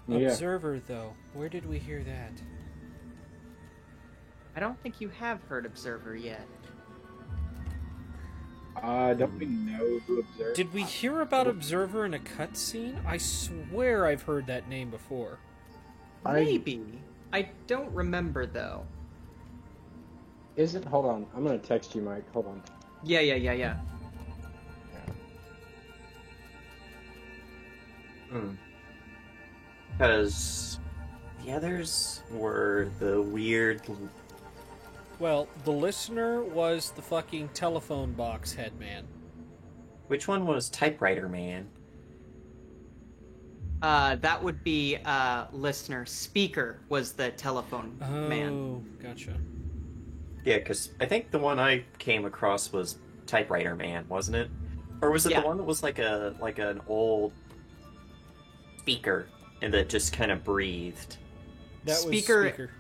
Yeah.
Observer, though. Where did we hear that?
I don't think you have heard Observer yet.
Don't we know who observed?
Did we hear about Observer in a cutscene? I swear I've heard that name before.
Maybe. I don't remember, though.
Hold on. I'm gonna text you, Mike. Hold on.
Yeah.
Because the others were the weird.
Well, the Listener was the fucking telephone box head man.
Which one was Typewriter Man?
That would be Listener. Speaker was the telephone man.
Oh, gotcha.
Yeah, because I think the one I came across was Typewriter Man, wasn't it? Or was it
Yeah.
the one that was like an old speaker and that just kind of breathed?
That
Speaker-
was speaker.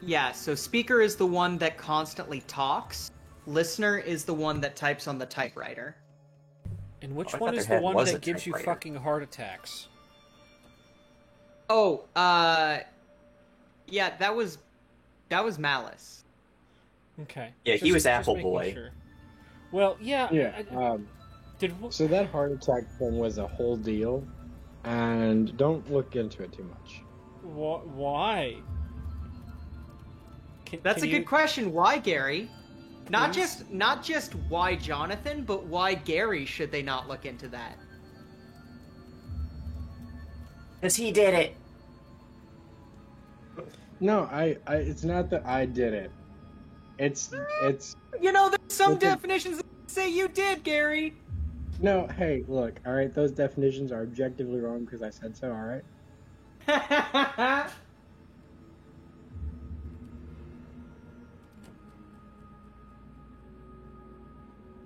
Yeah, so speaker is the one that constantly talks. Listener is the one that types on the typewriter.
And which
I
one
thought
is
there
the one
was
that
a
gives you
typewriter.
fucking heart attacks?
Oh, yeah, that was Malice.
Okay.
Yeah, he was
just
Apple
making
Boy.
sure. Well, yeah.
Yeah.
Did
So that heart attack thing was a whole deal, and don't look into it too much.
why?
That's
Can
a
you-
good question. Why, Gary? Not
Please?
just why Jonathan, but why Gary should they not look into that?
Because he did it.
No, I it's not that I did it. It's
You know, there's some
Okay.
definitions that say you did, Gary.
no. Hey, look. All right, those definitions are objectively wrong because I said so. All right.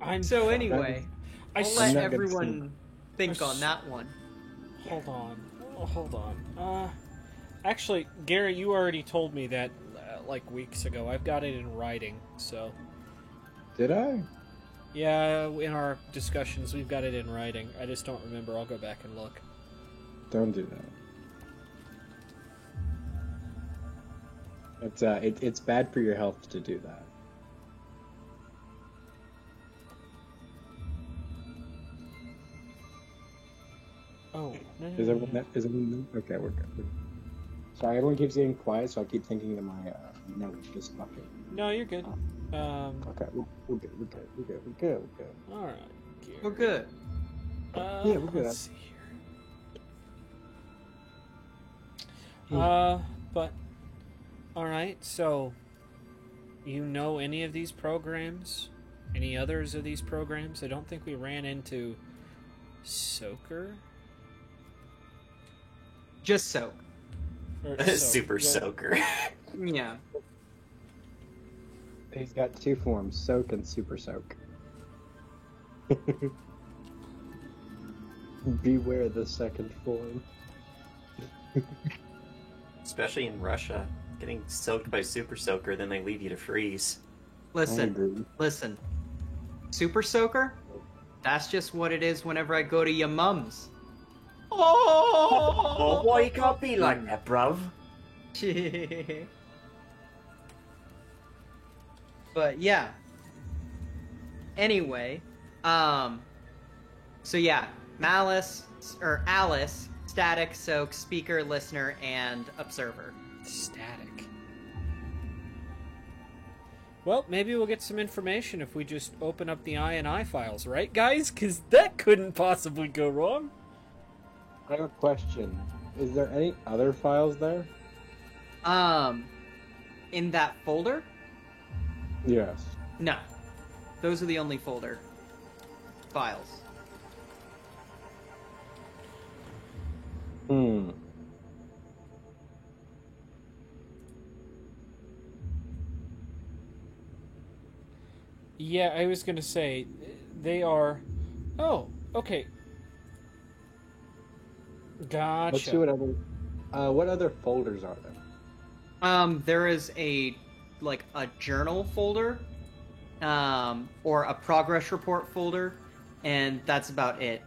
I'm
So anyway,
I
I'll
s-
let
I'm not gonna
everyone think on that one.
Hold on. Oh, hold on. Actually, Gary, you already told me that like weeks ago. I've got it in writing, so
Did I?
yeah. In our discussions, we've got it in writing. I just don't remember. I'll go back and look.
Don't do that. It's bad for your health to do that.
Oh, no,
Is everyone okay? We're good. Sorry, everyone keeps getting quiet, so I keep thinking that my network is fucking.
No, you're good.
Okay, we're good. We're good.
All right.
We're good.
Yeah,
we're good.
Let's see
Hmm.
here. But all right. So, you know any of these programs? Any others of these programs? I don't think we ran into Soaker.
Just so.
Or
Super
yeah.
Soaker.
Yeah.
He's got two forms: soak and super soak. Beware the second form.
Especially in Russia. Getting soaked by Super Soaker, then they leave you to freeze.
I
Listen,
agree.
listen. Super Soaker? That's just what it is whenever I go to your mum's.
Oh, why you can't be like that, bruv?
But yeah. Anyway, so yeah, Malice or Alice, static, soak, speaker, listener, and observer.
Static. Well, maybe we'll get some information if we just open up the INI files, right, guys? Because that couldn't possibly go wrong.
I have a question. Is there any other files there?
In that folder?
Yes.
No. Those are the only folder files.
Hmm.
Yeah, I was gonna say, they are... Oh, okay. Gotcha.
Let's see what other folders are there?
There is a journal folder, or a progress report folder, and that's about it.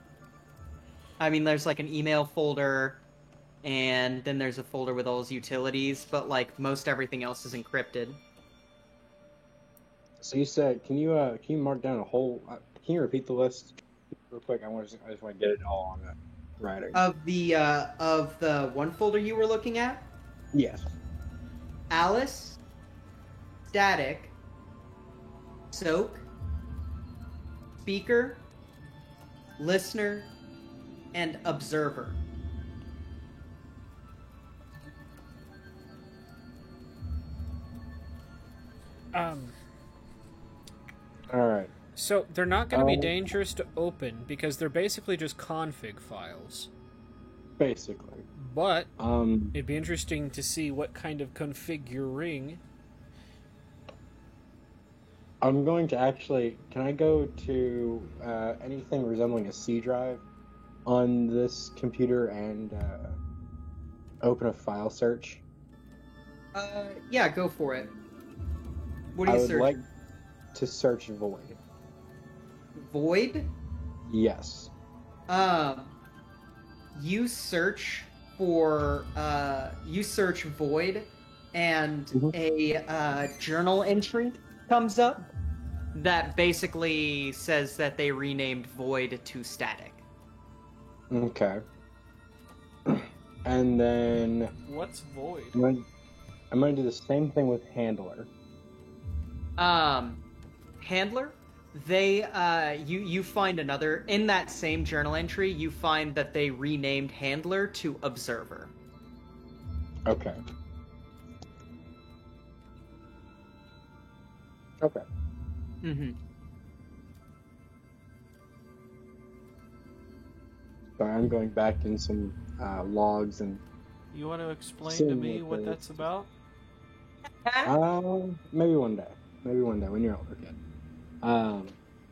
I mean, there's like an email folder, and then there's a folder with all his utilities, but like most everything else is encrypted.
So you said, can you mark down a whole? Can you repeat the list real quick? I just want to get it all on the writing.
Of the one folder you were looking at,
Yes.
Alice, static, soak, speaker, listener, and observer.
All right.
So, they're not going to be
Oh.
dangerous to open, because they're basically just config files.
Basically.
But,
Um.
it'd be interesting to see what kind of configuring
I'm going to actually. Can I go to anything resembling a C drive on this computer and open a file search?
Yeah, go for it. What do
I
you
would
search?
like to search Void.
Void?
Yes.
You search for you search Void, and a journal entry comes up that basically says that they renamed Void to Static.
Okay. And then
What's Void?
I'm going to do the same thing with Handler.
Handler, they you find another in that same journal entry. You find that they renamed Handler to Observer.
Okay. Okay.
Mm-hmm.
So I'm going back in some logs and
You want to explain
Seeing
to me
what
what
the-
that's about?
maybe one day. Maybe one day when you're older, kid.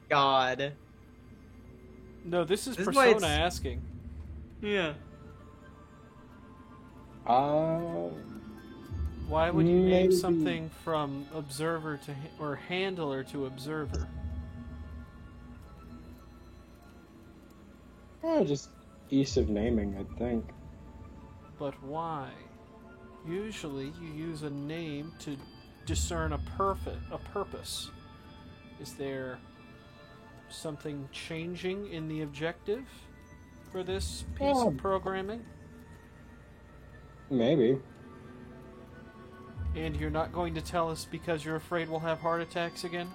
God.
No, this is
This is why
Persona
it's-
asking.
Yeah.
Why would you name
Maybe.
something from observer to or handler to observer?
Just ease of naming, I think.
But why? Usually, you use a name to discern a purpose. Is there something changing in the objective for this piece
Yeah.
of programming?
Maybe.
And you're not going to tell us because you're afraid we'll have heart attacks again?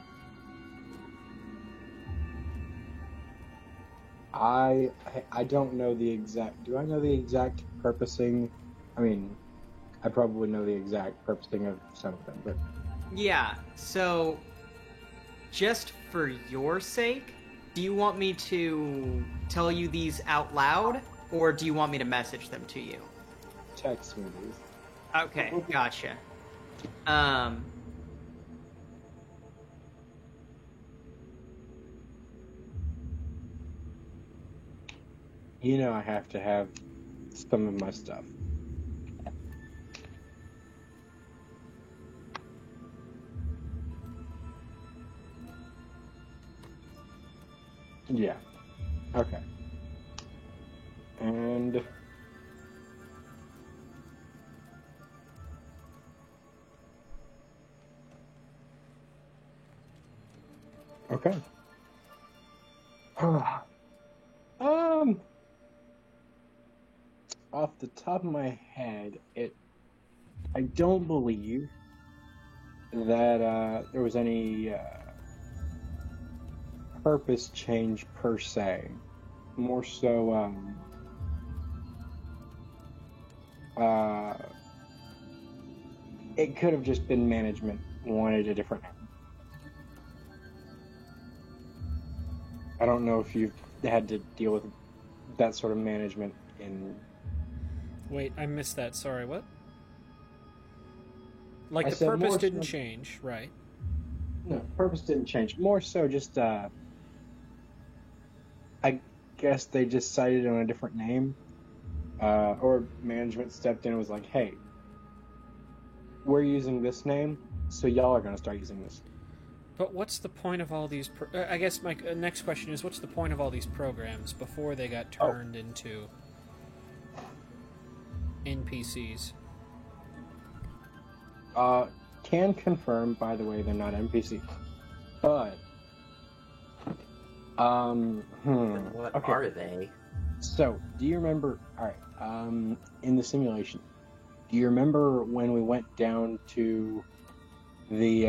I don't know the exact. Do I know the exact purposing? I mean, I probably know the exact purposing of some of them, but
Yeah. So, just for your sake, do you want me to tell you these out loud, or do you want me to message them to you?
text me these.
Okay, gotcha.
You know I have to have some of my stuff. Yeah. Okay. And okay. Off the top of my head, I don't believe that there was any purpose change per se. More so, it could have just been management wanted a different name. I don't know if you've had to deal with that sort of management in.
Wait, I missed that. Sorry, what? Like
I
the
said
purpose
more
didn't
so-
change, right?
No, purpose didn't change. More so, just I guess they just decided on a different name, or management stepped in and was like, "Hey, we're using this name, so y'all are gonna start using this."
But what's the point of all these? I guess my next question is, what's the point of all these programs before they got turned into NPCs?
Can confirm, by the way, they're not NPC, but
Then what
okay.
are they?
So, do you remember? All right. In the simulation, do you remember when we went down to the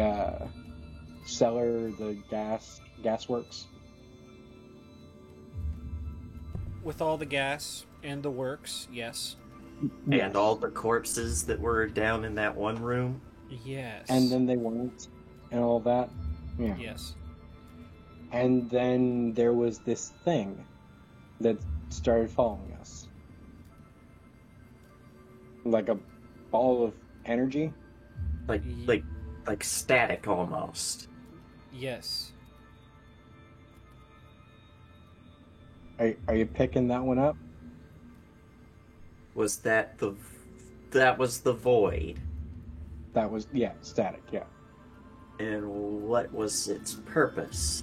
cellar, the gas works?
With all the gas and the works, yes.
And all the corpses that were down in that one room?
Yes.
And then they weren't, and all that. Yeah.
Yes.
And then there was this thing that started following us, like a ball of energy.
Like static almost.
Yes.
Are you picking that one up?
Was that the... That was the void.
That was, yeah, static, yeah.
And what was its purpose?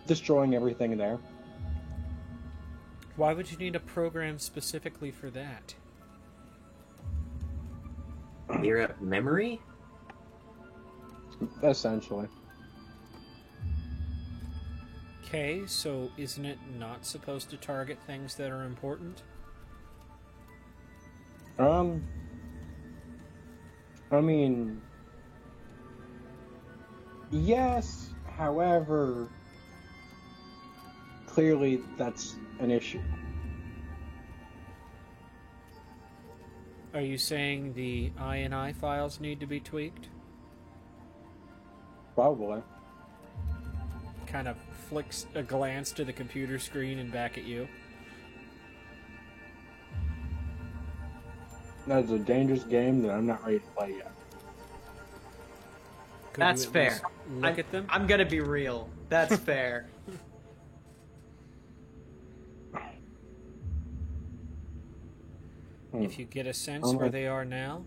Destroying everything there.
Why would you need a program specifically for that?
Clear up memory?
Essentially.
Okay, so isn't it not supposed to target things that are important?
I mean, yes, however, clearly that's an issue.
Are you saying the INI files need to be tweaked?
Probably.
Kind of flicks a glance to the computer screen and back at you.
That's a dangerous game that I'm not ready to play yet.
Could
That's
you at
fair.
least Look at them.
I'm gonna be real. That's fair.
If you get a sense where they are now,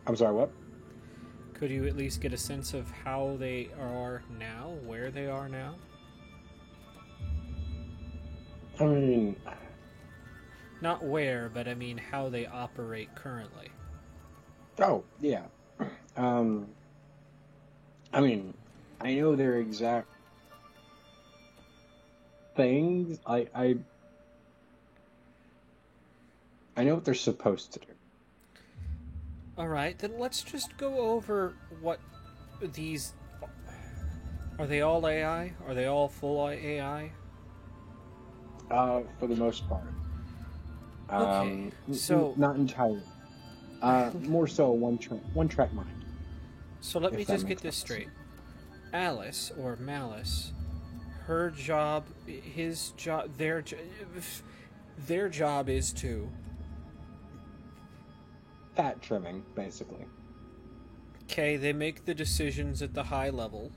I'm sorry, what?
could you at least get a sense of how they are now, where they are now?
I mean,
Not where, but I mean how they operate currently.
oh, yeah. I mean, I know their exact things. I know what they're supposed to do.
Alright, then let's just go over what these... Are they all AI? Are they all full AI?
For the most part.
Okay, so-
not entirely. More so one track mind.
So let me
If that
just get
makes
this
sense.
straight. Alice, or Malice, her job, his job, their job is to...
Fat trimming, basically.
Okay, they make the decisions at the high level,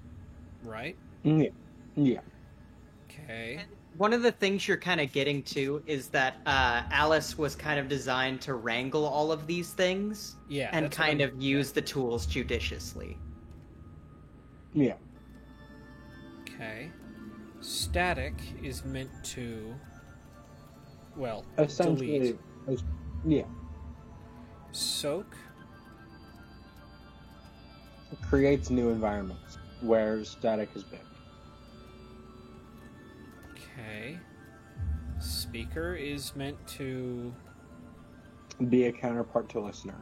right?
Yeah. Yeah.
Okay.
One of the things you're kind of getting to is that Alice was kind of designed to wrangle all of these things
Yeah.
and
that's what
kind
I'm-
of use the tools judiciously.
Yeah.
Okay. Static is meant to... Well,
Essentially,
delete.
yeah.
Soak?
Creates new environments where static has been.
Okay. Speaker is meant to...
Be a counterpart to listener.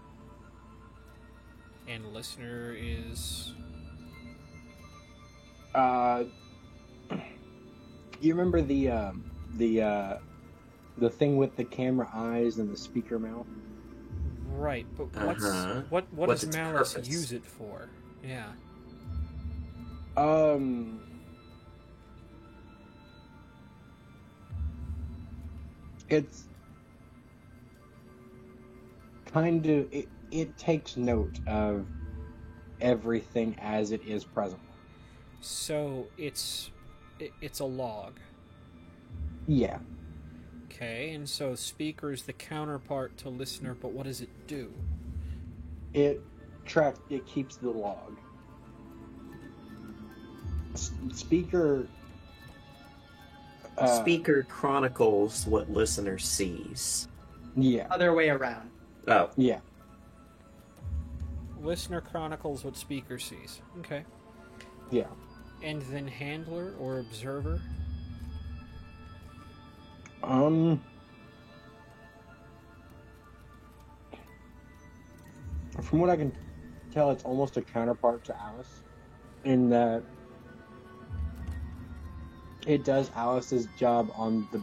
And listener is...
You remember the thing with the camera eyes and the speaker mouth?
Right, but
Uh-huh.
what
What's
does
its
Malice
purpose?
use it for? Yeah.
It's kind of it takes note of everything as it is present.
So it's a log.
Yeah.
Okay, and so speaker is the counterpart to listener, but what does it do?
It keeps the log. Speaker
Speaker chronicles what listener sees.
yeah.
Other way around.
Oh,
Yeah.
Listener chronicles what speaker sees. Okay.
Yeah.
And then handler or observer?
From what I can tell, it's almost a counterpart to Alice in that it does Alice's job on the.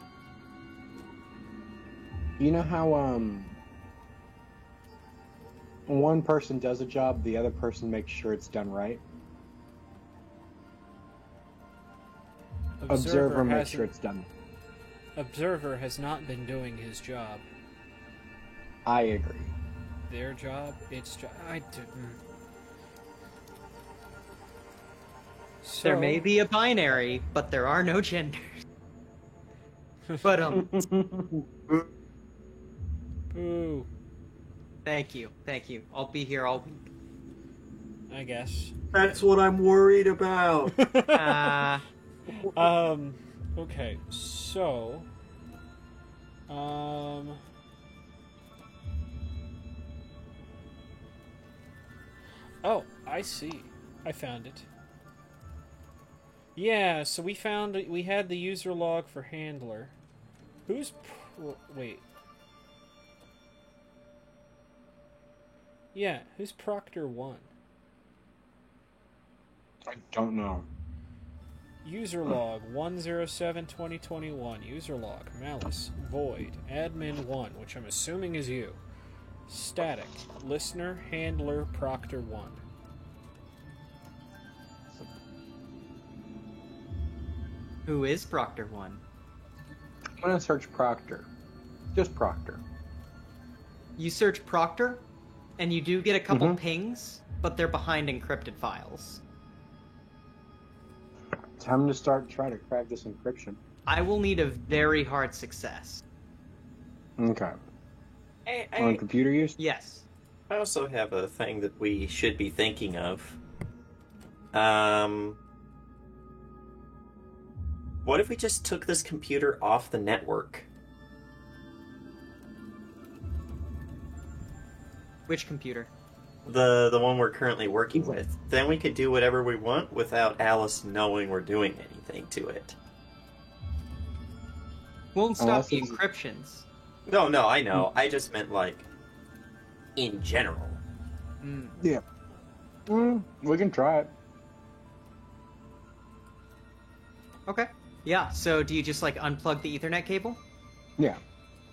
You know how one person does a job, the other person makes sure it's done right. Observer makes sure it's done.
Observer has not been doing his job.
I agree.
their job. I didn't. So,
There may be a binary, but there are no genders. But
Ooh,
thank you. I'll be here all week.
I guess.
That's what I'm worried about.
Okay, so, oh, I see. I found it. Yeah, so we had the user log for handler. Wait. Yeah, who's Proctor 1?
I don't know.
User log 107-2021. User log Malice Void Admin 1, which I'm assuming is you. Static Listener Handler Proctor 1.
Who is Proctor 1?
I'm gonna search Proctor. Just Proctor.
You search Proctor, and you do get a couple pings, but they're behind encrypted files.
Time to start trying to crack this encryption.
I will need a very hard success.
Okay. On computer use?
Yes.
I also have a thing that we should be thinking of. What if we just took this computer off the network?
Which computer?
The one we're currently working with. Then we could do whatever we want without Alice knowing we're doing anything to it.
Won't stop
Unless
the
it's-
encryptions.
No, I know. I just meant, like, in general.
Yeah. We can try it.
Okay. Yeah, so do you just, like, unplug the Ethernet cable?
Yeah.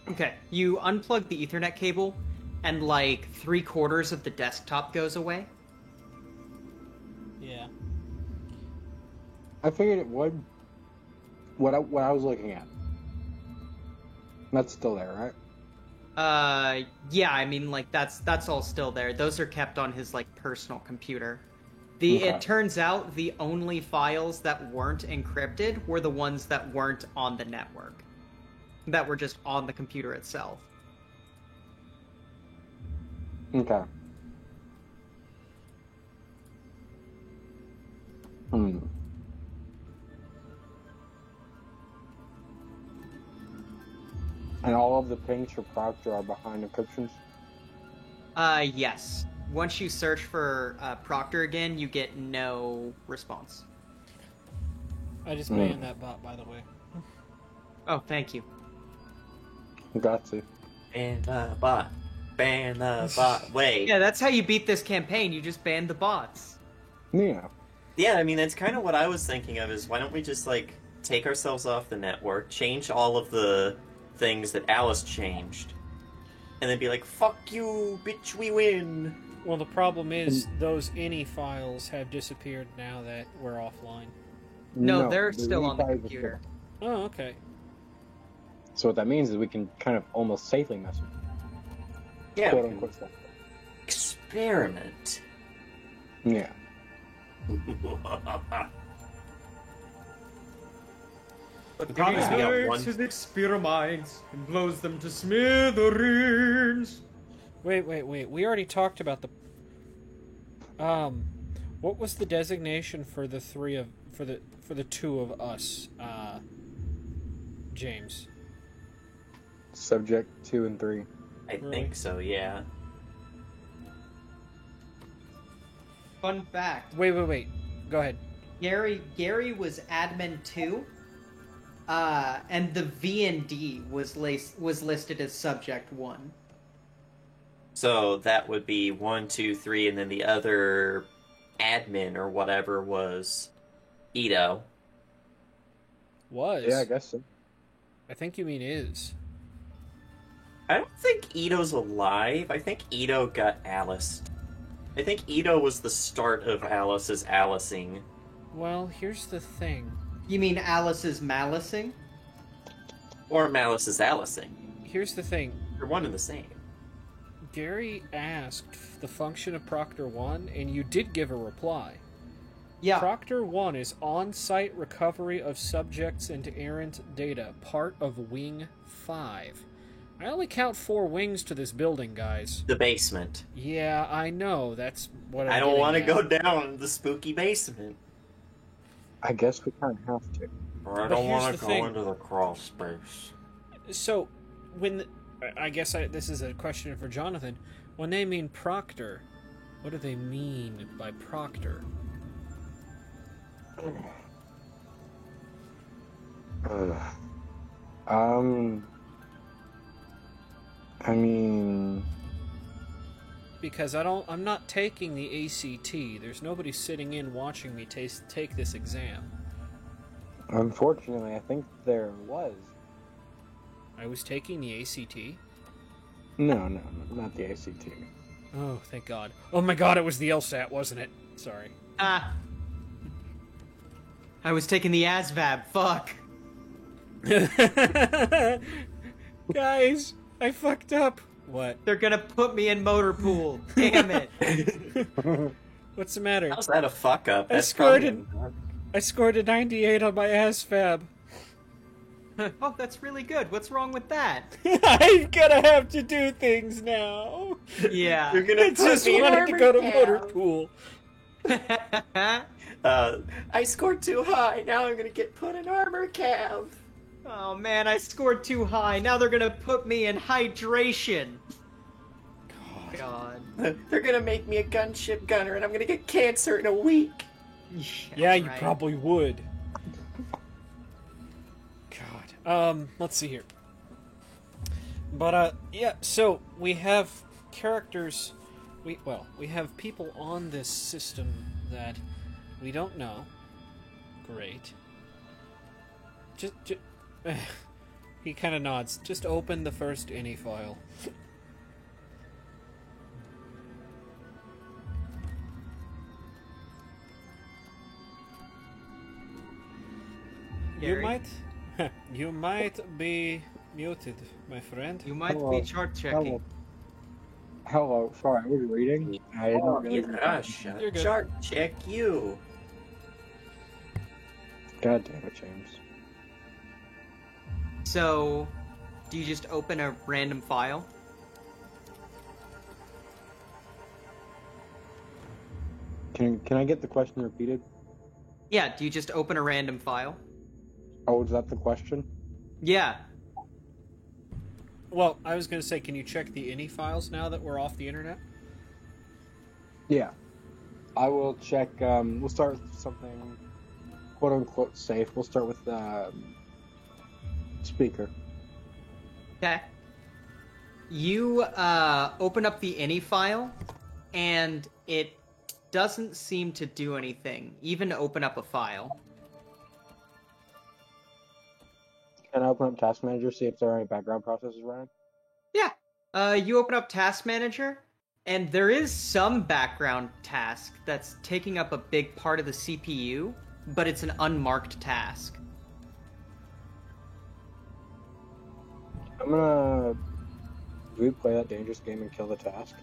Okay. You unplug the Ethernet cable, and, like, 3/4 of the desktop goes away.
Yeah.
I figured it would. What I was looking at. That's still there, right?
Yeah, I mean, like, that's all still there. Those are kept on his, like, personal computer.
Okay.
It turns out the only files that weren't encrypted were the ones that weren't on the network. That were just on the computer itself.
Okay. And all of the pings for Proctor are behind encryptions?
Yes. Once you search for Proctor again, you get no response.
I just banned that bot, by the way.
Oh, thank you.
Got to.
Ban the bot. Ban the bot. Wait.
Yeah, that's how you beat this campaign. You just ban the bots.
Yeah.
Yeah, I mean, that's kind of what I was thinking of, is why don't we just, like, take ourselves off the network, change all of the things that Alice changed, and then be like, fuck you, bitch, we win!
Well, the problem is those INI files have disappeared now that we're offline.
No, they're still on the
refiles are
computer.
still-
Oh, okay.
So what that means is we can kind of almost safely mess with
Yeah,
quote
we can
unquote stuff.
experiment.
Yeah.
But the problem is we got one...
his experiments and blows them to smithereens.
Wait. We already talked about the... What was the designation for the for the two of us, James?
Subject 2 and 3.
I think so, yeah.
Fun fact.
Wait. Go ahead.
Gary was admin 2, and the V&D was listed as subject 1.
So that would be 1, 2, 3, and then the other admin or whatever was Ito.
Was?
Yeah, I guess so.
I think you mean is.
I don't think Ito's alive. I think Ito got Alice. I think Ito was the start of Alice's Alicing.
Well, here's the thing.
You mean Alice's malicing?
Or Malice's Alicing.
Here's the thing.
They're one and the same.
Gary asked the function of Proctor 1, and you did give a reply.
Yeah.
Proctor 1 is on-site recovery of subjects and errant data, part of Wing 5. I only count 4 wings to this building, guys.
The basement.
Yeah, I know. That's what
I don't want to go down the spooky basement.
I guess we kind of have to.
Or I
But
don't
here's
want
the
to go
thing.
into the crawl space.
So, this is a question for Jonathan. When they mean Proctor, what do they mean by Proctor?
I mean,
Because I'm not taking the ACT. There's nobody sitting in watching me take this exam.
unfortunately, I think there was.
I was taking the ACT.
No, not the ACT.
Oh, thank God. Oh my God, it was the LSAT, wasn't it? Sorry.
Ah. I was taking the ASVAB. Fuck.
Guys, I fucked up. What?
They're gonna put me in motor pool. Damn it.
What's the matter?
How's that a fuck up?
I
That's
scored
probably-
I scored a 98 on my ASVAB.
Oh, that's really good. What's wrong with that?
I'm gonna have to do things now.
Yeah.
You're gonna
I
put
just
me in
wanted to go to
armor
motor
cab.
pool.
I scored too high. Now I'm gonna get put in armor cab.
Oh man, I scored too high. Now they're gonna put me in hydration. God.
They're gonna make me a gunship gunner, and I'm gonna get cancer in a week.
Yeah, you
right.
probably would. God. Let's see here. But, yeah, so we have characters. We have people on this system that we don't know. Great. Just he kind of nods. Just open the first INI file.
Gary,
You might be muted, my friend.
you might
Hello.
be chart checking.
Hello, sorry, I was reading. I didn't really.
You're good.
Chart check you.
God damn it, James.
So, do you just open a random file?
Can I get the question repeated?
Yeah, do you just open a random file?
Oh, is that the question?
Yeah.
Well, I was going to say, can you check the INI files now that we're off the internet?
Yeah. I will check. We'll start with something quote unquote safe. We'll start with speaker.
Okay. You open up the INI file, and it doesn't seem to do anything, even to open up a file.
Can I open up Task Manager, see if there are any background processes running?
Yeah. You open up Task Manager, and there is some background task that's taking up a big part of the CPU, but it's an unmarked task.
I'm gonna replay that dangerous game and kill the task.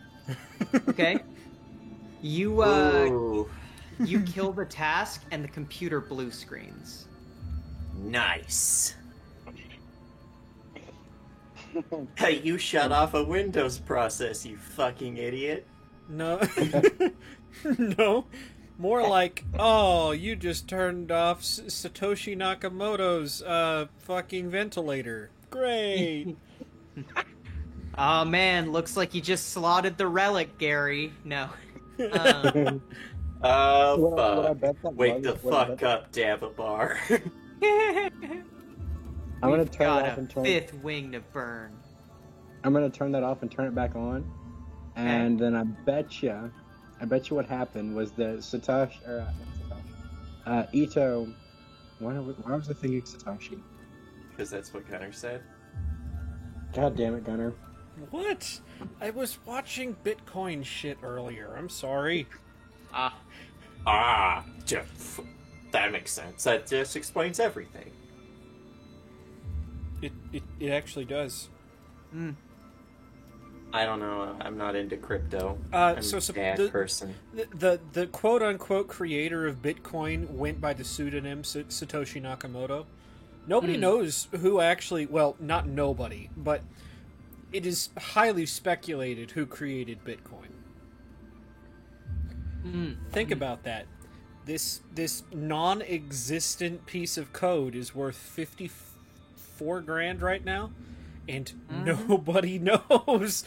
Okay? You,
Ooh,
you kill the task, and the computer blue screens.
nice. Hey, you shut off a Windows process, you fucking idiot.
No. No. More like, oh, you just turned off Satoshi Nakamoto's fucking ventilator. Great.
Oh man, looks like you just slotted the relic, Gary. No.
Oh,
What I
fuck.
bet that
Wake
was-
the
what I
fuck
bet-
up, Davabar.
I'm gonna
We've
turn
got
it off
a
and turn.
fifth wing to burn.
I'm gonna turn that off and turn it back on, and then I bet you what happened was that Satoshi, or not Satoshi, Ito. Why was I thinking Satoshi?
Because that's what Gunner said.
God damn it, Gunner.
What? I was watching Bitcoin shit earlier. I'm sorry.
Jeff. That makes sense. That just explains everything.
It actually does.
I don't know. I'm not into crypto.
So
I'm a bad person.
The quote unquote creator of Bitcoin went by the pseudonym Satoshi Nakamoto. Nobody knows who actually. Well, not nobody, but it is highly speculated who created Bitcoin. Think about that. This non-existent piece of code is worth $54,000 right now, and nobody knows.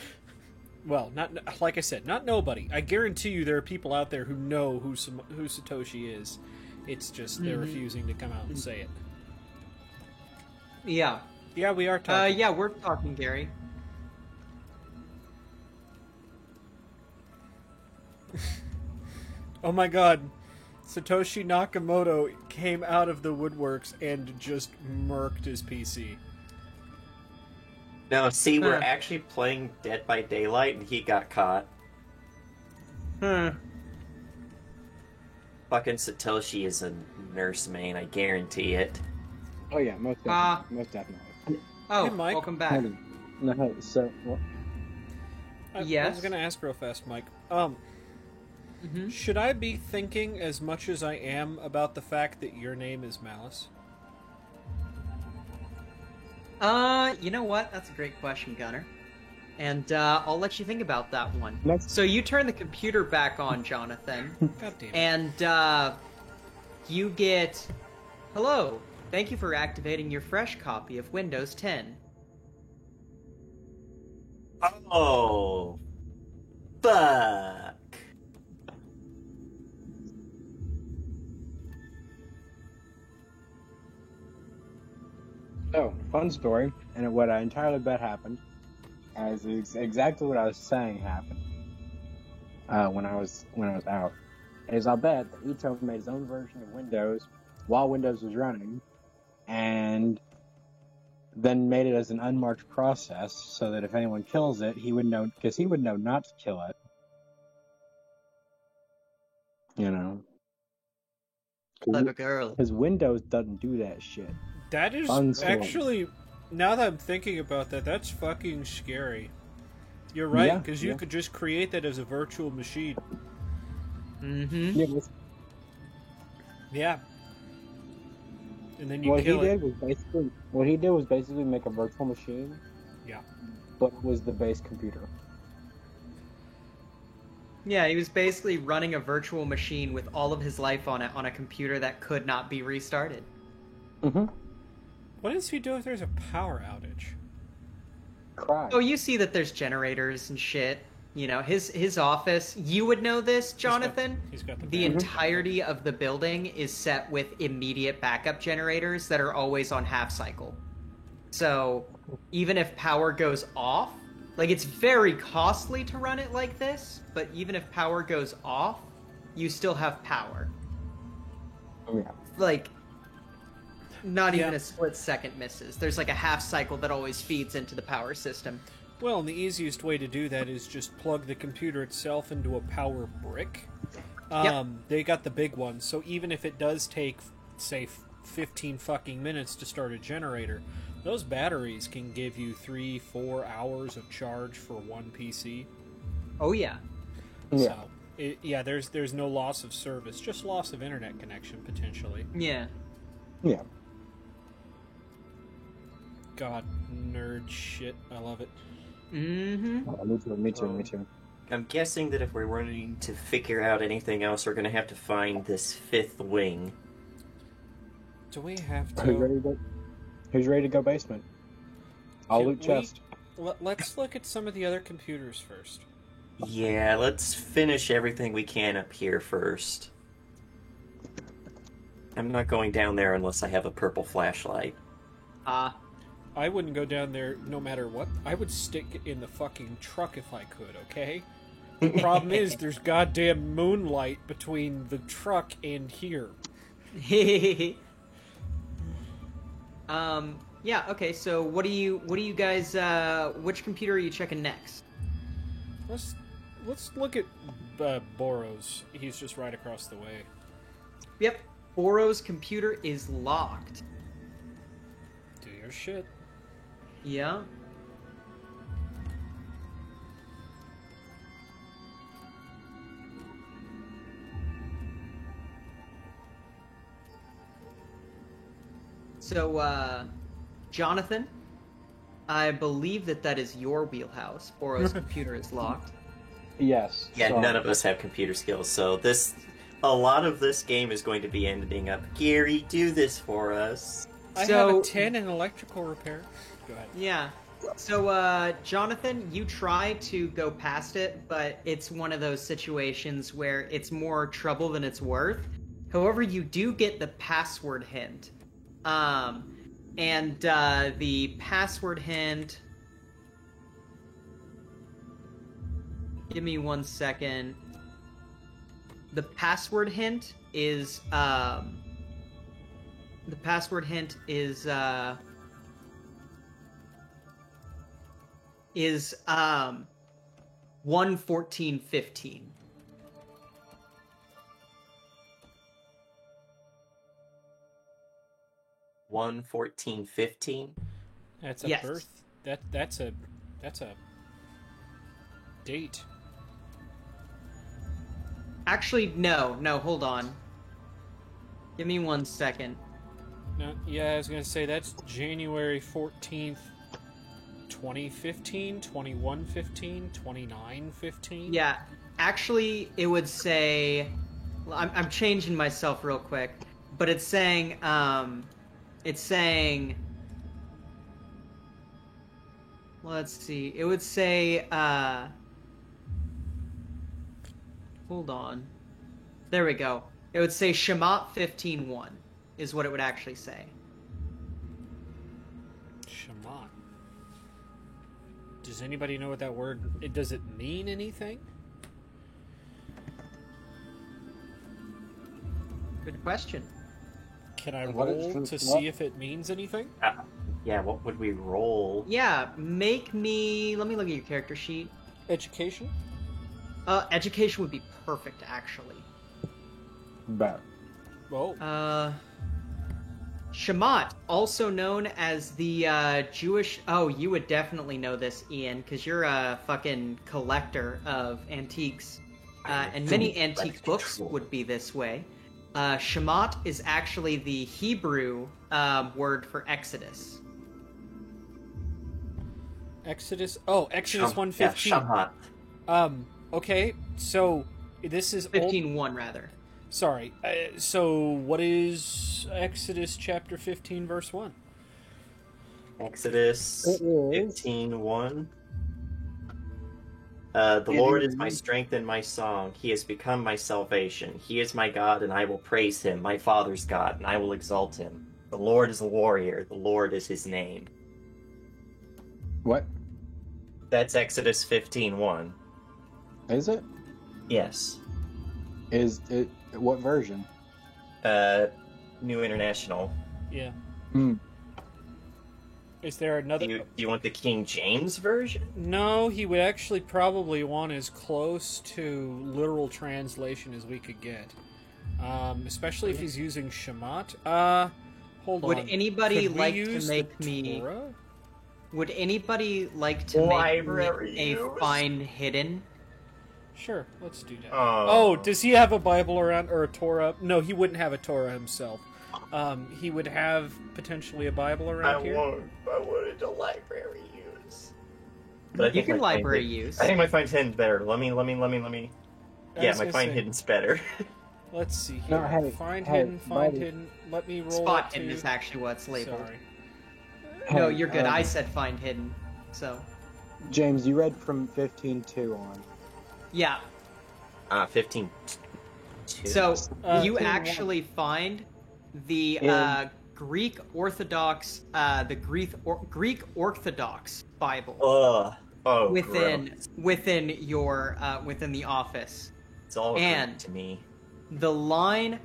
Well, not like I said, not nobody. I guarantee you, there are people out there who know who Satoshi is. It's just they're refusing to come out and say it.
Yeah.
Yeah, we are talking.
Yeah, we're talking, Gary.
Oh my god. Satoshi Nakamoto came out of the woodworks and just murked his PC.
No, see, we're actually playing Dead by Daylight, and he got caught. Fucking Satoshi is a nurse main, I guarantee it.
Oh yeah, most definitely. Most definitely.
Oh,
Hey, Mike.
welcome back.
No, so what?
I
Yes?
was gonna ask real fast, Mike. Should I be thinking as much as I am about the fact that your name is Malice?
You know what? That's a great question, Gunner. And I'll let you think about that one. So you turn the computer back on, Jonathan,
God damn it.
and you get, hello, thank you for activating your fresh copy of Windows 10.
Oh, fuck.
So, fun story, and what I entirely bet happened, as is exactly what I was saying happened when I was out, is I'll bet that Ito made his own version of Windows while Windows was running, and then made it as an unmarked process, so that if anyone kills it, he would know, because he would know not to kill it. You know?
Clever girl.
Because Windows doesn't do that shit.
That is
Fun story.
actually, now that I'm thinking about that, that's fucking scary. You're right,
Yeah,
because you
yeah.
could just create that as a virtual machine.
Mm-hmm.
Yeah, but
Yeah. And then you
what
kill
he
it.
did was basically make a virtual machine.
Yeah.
But it was the base computer.
Yeah, he was basically running a virtual machine with all of his life on it on a computer that could not be restarted.
Mm-hmm.
What does he do if there's a power outage?
Cry.
Oh, you see that there's generators and shit. You know, his office, you would know this, Jonathan.
He's got the
The
power.
entirety of the building is set with immediate backup generators that are always on half cycle. So, even if power goes off, like, it's very costly to run it like this, but even if power goes off, you still have power.
Yeah.
Like, not even
Yeah.
a split second misses. There's like a half cycle that always feeds into the power system.
Well, and the easiest way to do that is just plug the computer itself into a power brick. They got the big one, so even if it does take, say, 15 fucking minutes to start a generator, those batteries can give you 3-4 hours of charge for one PC.
Oh yeah.
Yeah.
So, there's no loss of service, just loss of internet connection, potentially.
Yeah.
Yeah.
God, nerd shit. I love it.
Mm-hmm.
Oh, me too.
I'm guessing that if we're wanting to figure out anything else, we're going to have to find this fifth wing.
Do we have
Who's ready to go basement? I'll
Can
loot
we-
chest.
Let's look at some of the other computers first.
Yeah, let's finish everything we can up here first. I'm not going down there unless I have a purple flashlight.
I wouldn't go down there no matter what. I would stick in the fucking truck if I could, okay? The problem is there's goddamn moonlight between the truck and here.
Yeah, okay, so what do you guys, which computer are you checking next?
Let's look at Boros. He's just right across the way.
Yep, Boro's computer is locked.
Do your shit.
Yeah. So, Jonathan, I believe that is your wheelhouse. Boro's computer is locked.
Yes.
Yeah,
sorry.
none of us have computer skills, so a lot of this game is going to be ending up, Gary, do this for us.
I
So-
have a 10 in electrical repair. Go ahead.
Yeah. So, Jonathan, you try to go past it, but it's one of those situations where it's more trouble than it's worth. However, you do get the password hint. And the password hint... Give me 1 second. The password hint is, 1:14:15.
One 14:15.
That's a
Yes.
birth. That's a date.
Actually, no, hold on. Give me 1 second.
No, yeah, I was gonna say that's January 14th, 2015, 2115, 2915.
Yeah, actually, it would say... I'm changing myself real quick, but it's saying, let's see, it would say, hold on. There we go. It would say Shemot 15:1 is what it would actually say.
Shaman. Does anybody know what that word? Does it mean anything?
Good question.
Can I
What is-
roll to
what?
see if it means anything?
Yeah, what would we roll?
Yeah, let me look at your character sheet.
Education.
Education would be perfect, actually.
But
Oh,
Shemot, also known as the Jewish... Oh, you would definitely know this, Ian, because you're a fucking collector of antiques. And many antique books would be this way. Shemot is actually the Hebrew word for Exodus.
Exodus. Oh, Exodus
Yeah,
115.
Shamhat.
Okay, so this is old.
15:1, rather.
Sorry. So what is Exodus chapter 15, verse 1?
Exodus
It is.
15:1. The
It
Lord
is.
is my strength and my song. He has become my salvation. He is my God, and I will praise him, my father's God, and I will exalt him. The Lord is a warrior. The Lord is his name.
what
That's Exodus 15:1.
is it?
Yes.
Is it what version?
New International.
Yeah.
Hmm.
Is there another?
Do you want the King James version?
No, he would actually probably want as close to literal translation as we could get. Especially if he's using Shemot. Hold on.
Would anybody
Could we
like to
use
make
the
me...
Torah?
Would anybody like to make
Library
me a
use?
find hidden?
Sure, let's do that.
Oh.
Oh, does he have a Bible around or a Torah? No, he wouldn't have a Torah himself. He would have potentially a Bible around here.
I wanted to library use. But I
You
think
can
my find
library
hidden-
use.
I think my find hidden's better. Let me.
I
Yeah,
was
my
gonna
find
say-
hidden's better.
Let's see
No,
here.
hey,
find
hey,
hidden, find
buddy.
hidden. Let me roll
Spot
it
hidden
to...
is actually what's labeled.
Sorry.
No,
Hey,
you're good. I said find hidden. So,
James, you read from 15:2 on.
yeah.
15.
So, you
15:1.
actually find the
In-
Greek Orthodox, Greek Orthodox Bible
Ugh. Oh,
within
gross.
within your within the office.
It's all
and-
Greek to me.
The line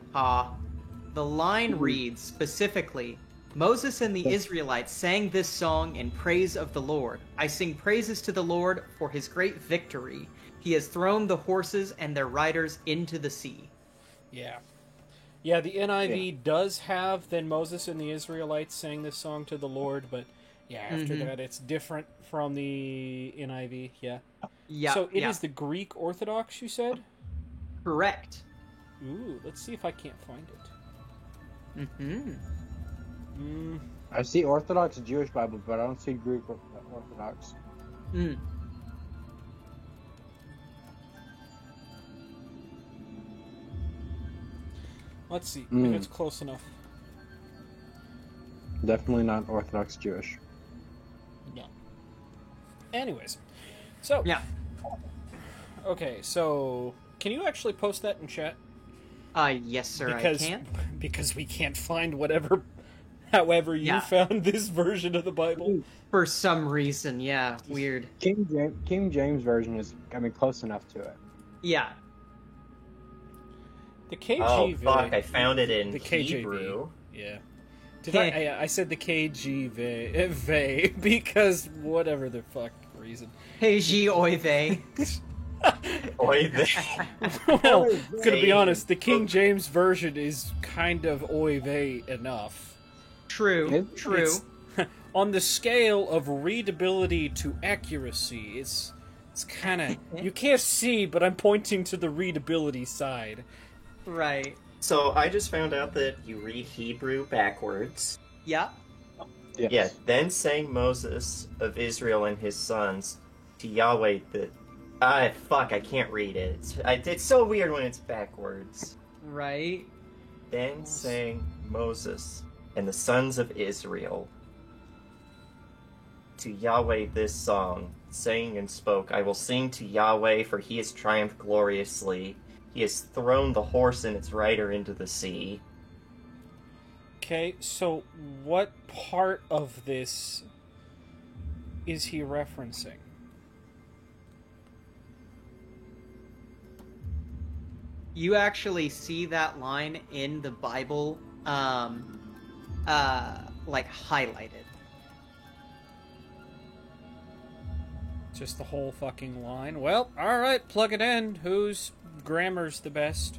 reads specifically, Moses and the Israelites sang this song in praise of the Lord. I sing praises to the Lord for his great victory. He has thrown the horses and their riders into the sea.
Yeah. Yeah, the NIV does have then Moses and the Israelites sang this song to the Lord, but yeah, after that it's different from the NIV, yeah.
Yeah.
So it is
yeah.
the Greek Orthodox, you said?
Correct.
Ooh, let's see if I can't find it.
Mm-hmm.
I see Orthodox Jewish Bible, but I don't see Greek Orthodox.
Mm.
Let's see. Maybe it's close enough.
Definitely not Orthodox Jewish.
No. Anyways, so
Yeah.
Okay, so can you actually post that in chat?
Yes, sir, I can.
Because we can't find whatever, however you
Yeah.
found this version of the Bible.
For some reason, yeah, weird.
King James version is, close enough to it.
Yeah.
The KJV.
Oh fuck! I found it in
the KJV.
Hebrew.
Yeah. Did I said the KJV because whatever the fuck reason.
Heiji oy vey.
Oy vey.
Well,
Oy
gonna be
vey.
honest, the King James version is kind of oy vey enough.
True,
It-
true.
It's, on the scale of readability to accuracy, it's kind of you can't see, but I'm pointing to the readability side.
Right.
So I just found out that you read Hebrew backwards.
Yeah.
Yes.
Yeah. Then sang Moses of Israel and his sons to Yahweh that. Fuck! I can't read it. It's so weird when it's backwards.
Right.
Then sang Moses and the sons of Israel to Yahweh this song, saying and spoke, I will sing to Yahweh, for he has triumphed gloriously. He has thrown the horse and its rider into the sea.
Okay, so what part of this is he referencing?
You actually see that line in the Bible, like highlighted.
Just the whole fucking line? Well, alright, plug it in. Whose grammar's the best?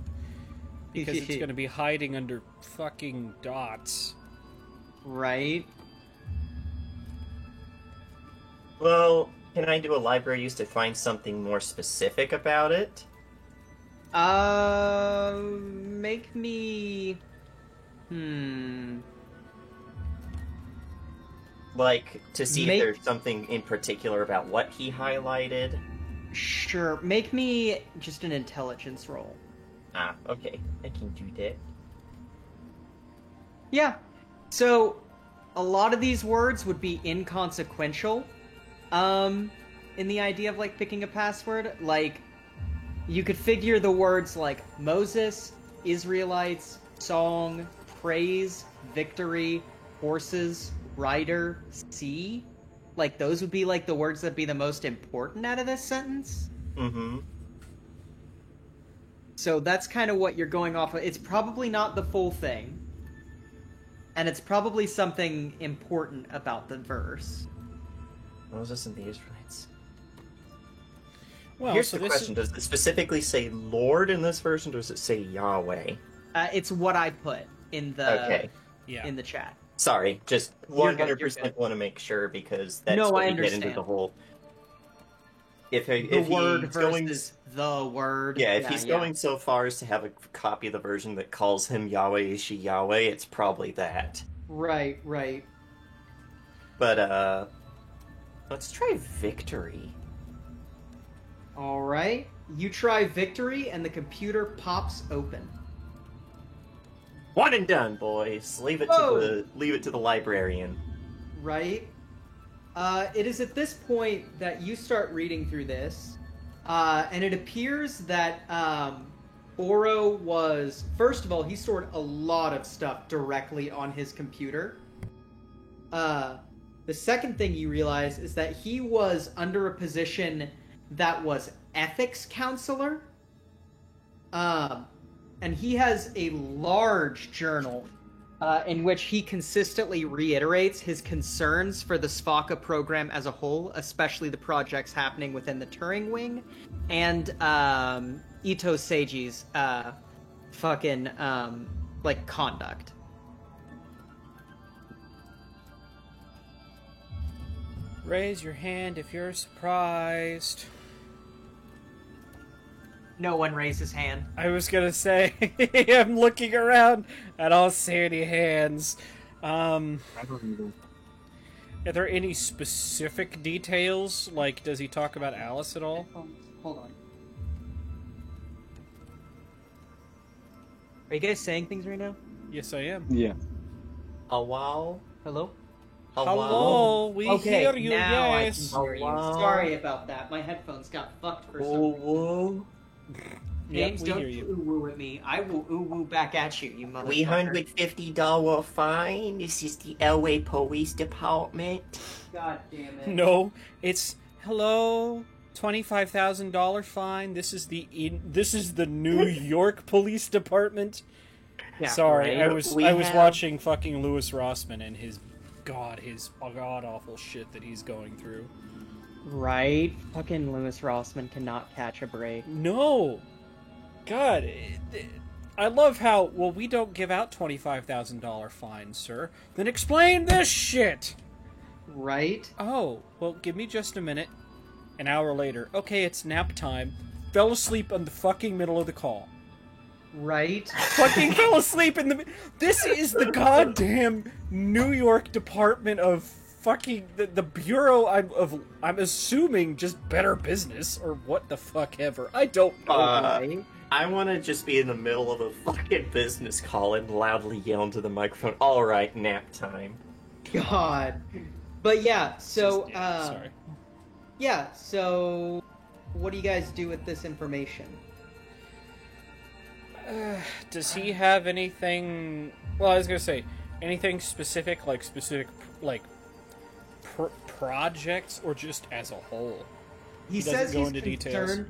Because it's gonna be hiding under fucking dots.
Right.
Well, can I do a library use to find something more specific about it?
Make me.
Like, to see
Make-
if there's something in particular about what he highlighted?
Sure. Make me just an intelligence roll.
Ah, okay. I can do that.
Yeah. So, a lot of these words would be inconsequential, in the idea of, like, picking a password. Like, you could figure the words like Moses, Israelites, song, praise, victory, horses, rider, sea. Like, those would be, like, the words that'd be the most important out of this sentence.
Mm-hmm.
So that's kind of what you're going off of. It's probably not the full thing. And it's probably something important about the verse.
Moses and the Israelites.
Well,
Here's
so
the
this
question. Does it specifically say Lord in this version, or does it say Yahweh?
It's what I put in the
Okay.
yeah.
in the chat.
Sorry, just
You're good,
100% want to make sure, because that's
No,
what
I
we get into
understand.
the whole... If
The word
he's going,
versus the word.
yeah, if he's going so far as to have a copy of the version that calls him Yahweh Ishi Yahweh, it's probably that.
Right, right.
But, let's try victory.
All right. You try victory, and the computer pops open.
One and done, boys. Leave it
Whoa.
to the librarian.
Right. It is at this point that you start reading through this, and it appears that Oro was, first of all, he stored a lot of stuff directly on his computer. The second thing you realize is that he was under a position that was ethics counselor. And he has a large journal in which he consistently reiterates his concerns for the Svaka program as a whole, especially the projects happening within the Turing Wing, and Ito Seiji's fucking like conduct.
Raise your hand if you're surprised.
No one raised his hand.
I was gonna say, I'm looking around. I don't see any hands.
I don't either.
Are there any specific details? Like, does he talk about Alice at all?
Hold on. Are you guys saying things right now?
Yes, I am.
Yeah.
A wow.
Hello?
Hello, we hear you,
now
yes.
I can hear you.
Hello?
Sorry about that. My headphones got fucked for some reason.
Woo.
James,
we
don't
hear you.
ooh-woo at me. I will ooh-woo back at you, you motherfucker.
$350 fine. This is the LA Police Department.
God damn it.
No, it's hello. $25,000 fine. This is the New York Police Department.
Yeah,
Sorry,
right.
I was
We have-
watching fucking Louis Rossman and his god awful shit that he's going through.
Right? Fucking Louis Rossman cannot catch a break.
No, God, I love how we don't give out $25,000 fines, sir. Then explain this shit.
Right?
Oh, well, give me just a minute. An hour later, okay, it's nap time. Fell asleep in the fucking middle of the call.
Right?
Fucking fell asleep in the. This is the goddamn New York Department of fucking the Bureau. I'm assuming just Better Business or what the fuck ever. I don't know.
Right?
I want to just be in the middle of a fucking business call and loudly yell into the microphone. All right, nap time.
God. But yeah, so,
Sorry.
yeah, so what do you guys do with this information?
Does he have anything? Well, I was gonna say anything specific, projects, or just as a whole.
He
doesn't
says
go
he's
into details.
concerned.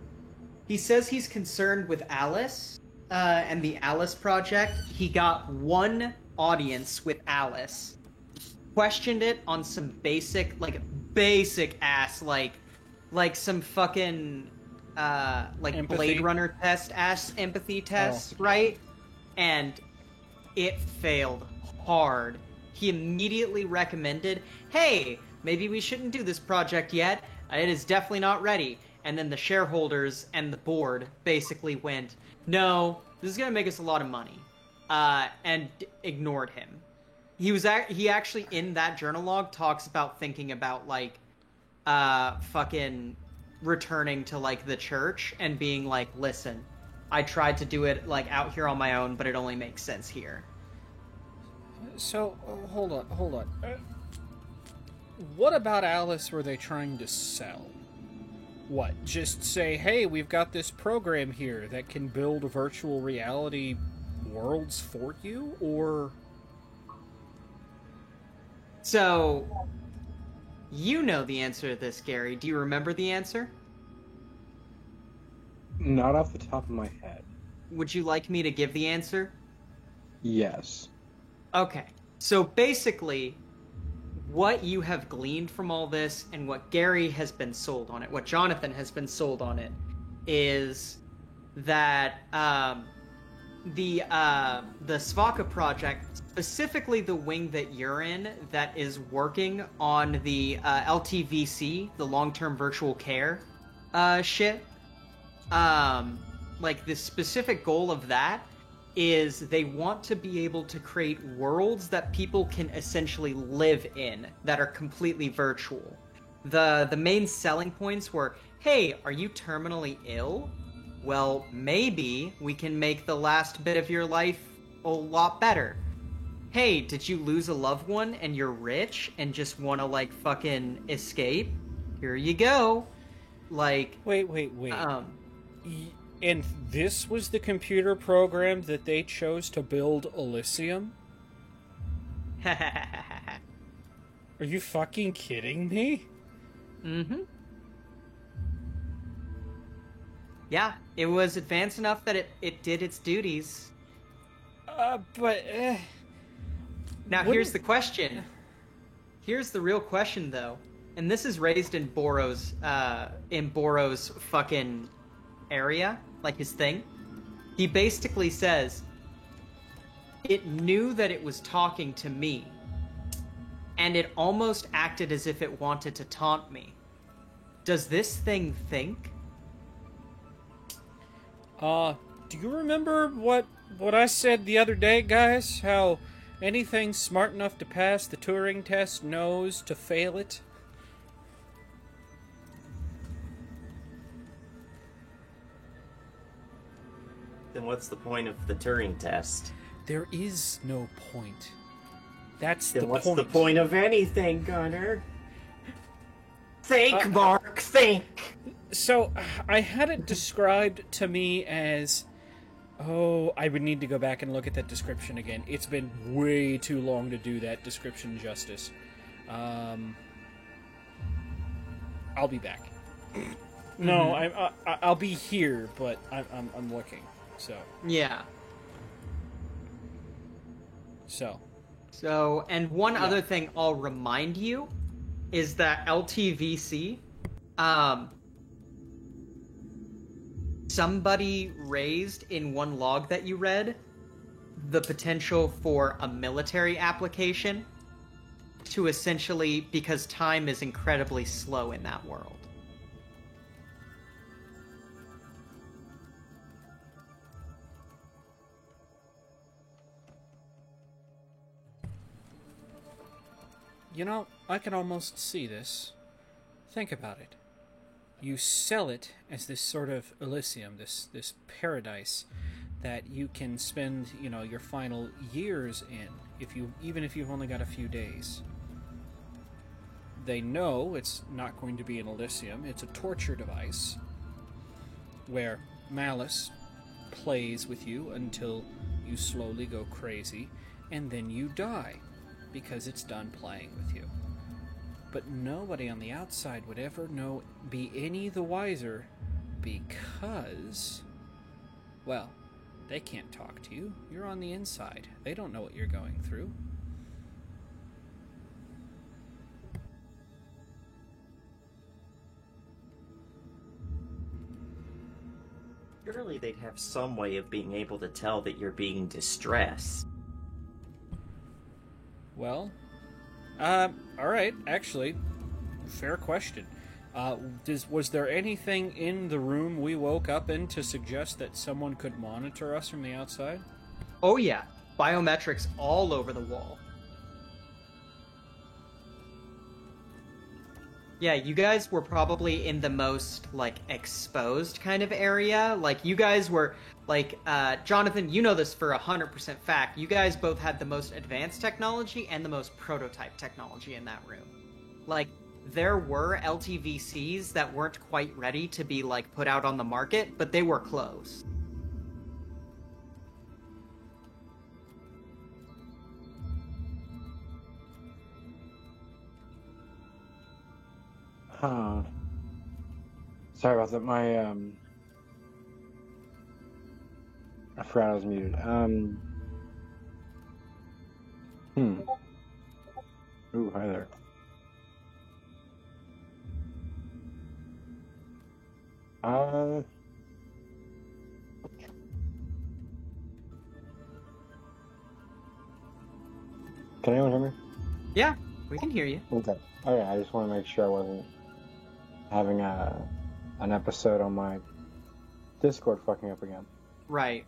He says he's concerned with Alice and the Alice project. He got one audience with Alice, questioned it on some basic ass like some fucking
Empathy?
Blade Runner test ass empathy test, right? And it failed hard. He immediately recommended, hey, maybe we shouldn't do this project yet. It is definitely not ready. And then the shareholders and the board basically went, no, this is going to make us a lot of money, and ignored him. He actually, in that journal log, talks about thinking about, fucking returning to, the church and being like, listen, I tried to do it, out here on my own, but it only makes sense here.
So, hold on. What about Alice were they trying to sell? What, just say, hey, we've got this program here that can build virtual reality worlds for you, or...
So, you know the answer to this, Gary. Do you remember the answer?
Not off the top of my head.
Would you like me to give the answer?
Yes.
Okay. So basically, what you have gleaned from all this and what Gary has been sold on it, what Jonathan has been sold on it, is that the Svaka project, specifically the wing that you're in, that is working on the LTVC, the long-term virtual care shit, the specific goal of that is they want to be able to create worlds that people can essentially live in that are completely virtual. The main selling points were, hey, are you terminally ill? Well, maybe we can make the last bit of your life a lot better. Hey, did you lose a loved one and you're rich and just want to, fucking escape? Here you go.
Wait. And this was the computer program that they chose to build Elysium? Are you fucking kidding me?
Mm-hmm. Yeah, it was advanced enough that it did its duties. Now here's the question. Here's the real question, though. And this is raised in Boro's fucking area, his thing. He basically says, it knew that it was talking to me, and it almost acted as if it wanted to taunt me. Does this thing think?
Do you remember what I said the other day, guys? How Anything smart enough to pass the Turing test knows to fail it?
Then what's the point of the Turing test?
There is no point. That's
Then
the
what's
point.
the point of anything, Gunner? Think, Mark, think!
So, I had it described to me as... Oh, I would need to go back and look at that description again. It's been way too long to do that description justice. I'll be back. No, I'll be here, but I'm looking. So.
Yeah.
So,
and one other thing I'll remind you is that LTVC, somebody raised in one log that you read the potential for a military application to essentially, because time is incredibly slow in that world.
you know, I can almost see this. Think about it. You sell it as this sort of Elysium, this paradise that you can spend, your final years in, even if you've only got a few days. They know it's not going to be an Elysium, it's a torture device where Malice plays with you until you slowly go crazy, and then you die because it's done playing with you. But nobody on the outside would ever be any the wiser, because, well, they can't talk to you. You're on the inside. They don't know what you're going through.
Surely they'd have some way of being able to tell that you're being distressed.
Well, alright, actually, fair question. Was there anything in the room we woke up in to suggest that someone could monitor us from the outside?
Oh yeah, biometrics all over the wall. Yeah, you guys were probably in the most, exposed kind of area. You guys were, Jonathan, you know this for 100% fact. You guys both had the most advanced technology and the most prototype technology in that room. There were LTVCs that weren't quite ready to be, put out on the market, but they were close.
Sorry about that. I forgot I was muted. Ooh, hi there. Can anyone hear me?
Yeah, we can hear you.
Okay. I just want to make sure I wasn't having an episode on my Discord fucking up again.
Right.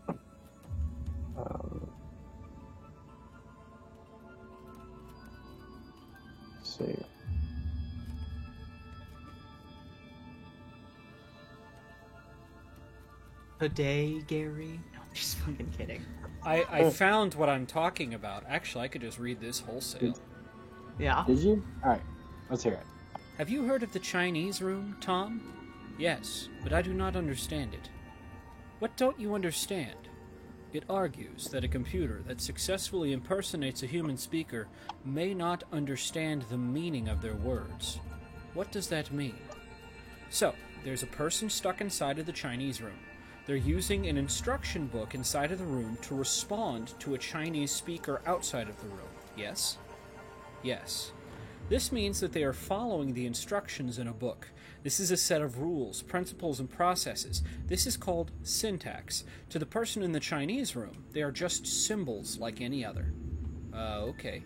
Let's see.
Today, Gary? No, I'm just fucking kidding.
I found what I'm talking about. Actually, I could just read this wholesale.
Yeah.
Did you? Alright, let's hear it.
Have you heard of the Chinese room, Tom? Yes, but I do not understand it. What don't you understand? It argues that a computer that successfully impersonates a human speaker may not understand the meaning of their words. What does that mean? So, there's a person stuck inside of the Chinese room. They're using an instruction book inside of the room to respond to a Chinese speaker outside of the room. Yes? Yes. This means that they are following the instructions in a book. This is a set of rules, principles, and processes. This is called syntax. To the person in the Chinese room, they are just symbols like any other. Okay.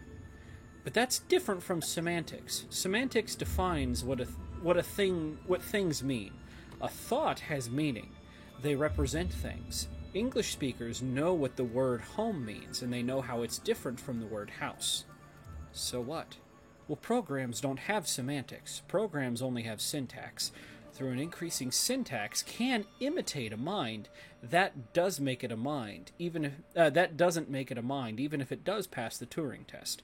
But that's different from semantics. Semantics defines what things mean. A thought has meaning. They represent things. English speakers know what the word home means, and they know how it's different from the word house. So what? Well, programs don't have semantics. Programs only have syntax. Through an increasing syntax can imitate a mind. That does make it a mind, even if that doesn't make it a mind, even if it does pass the Turing test.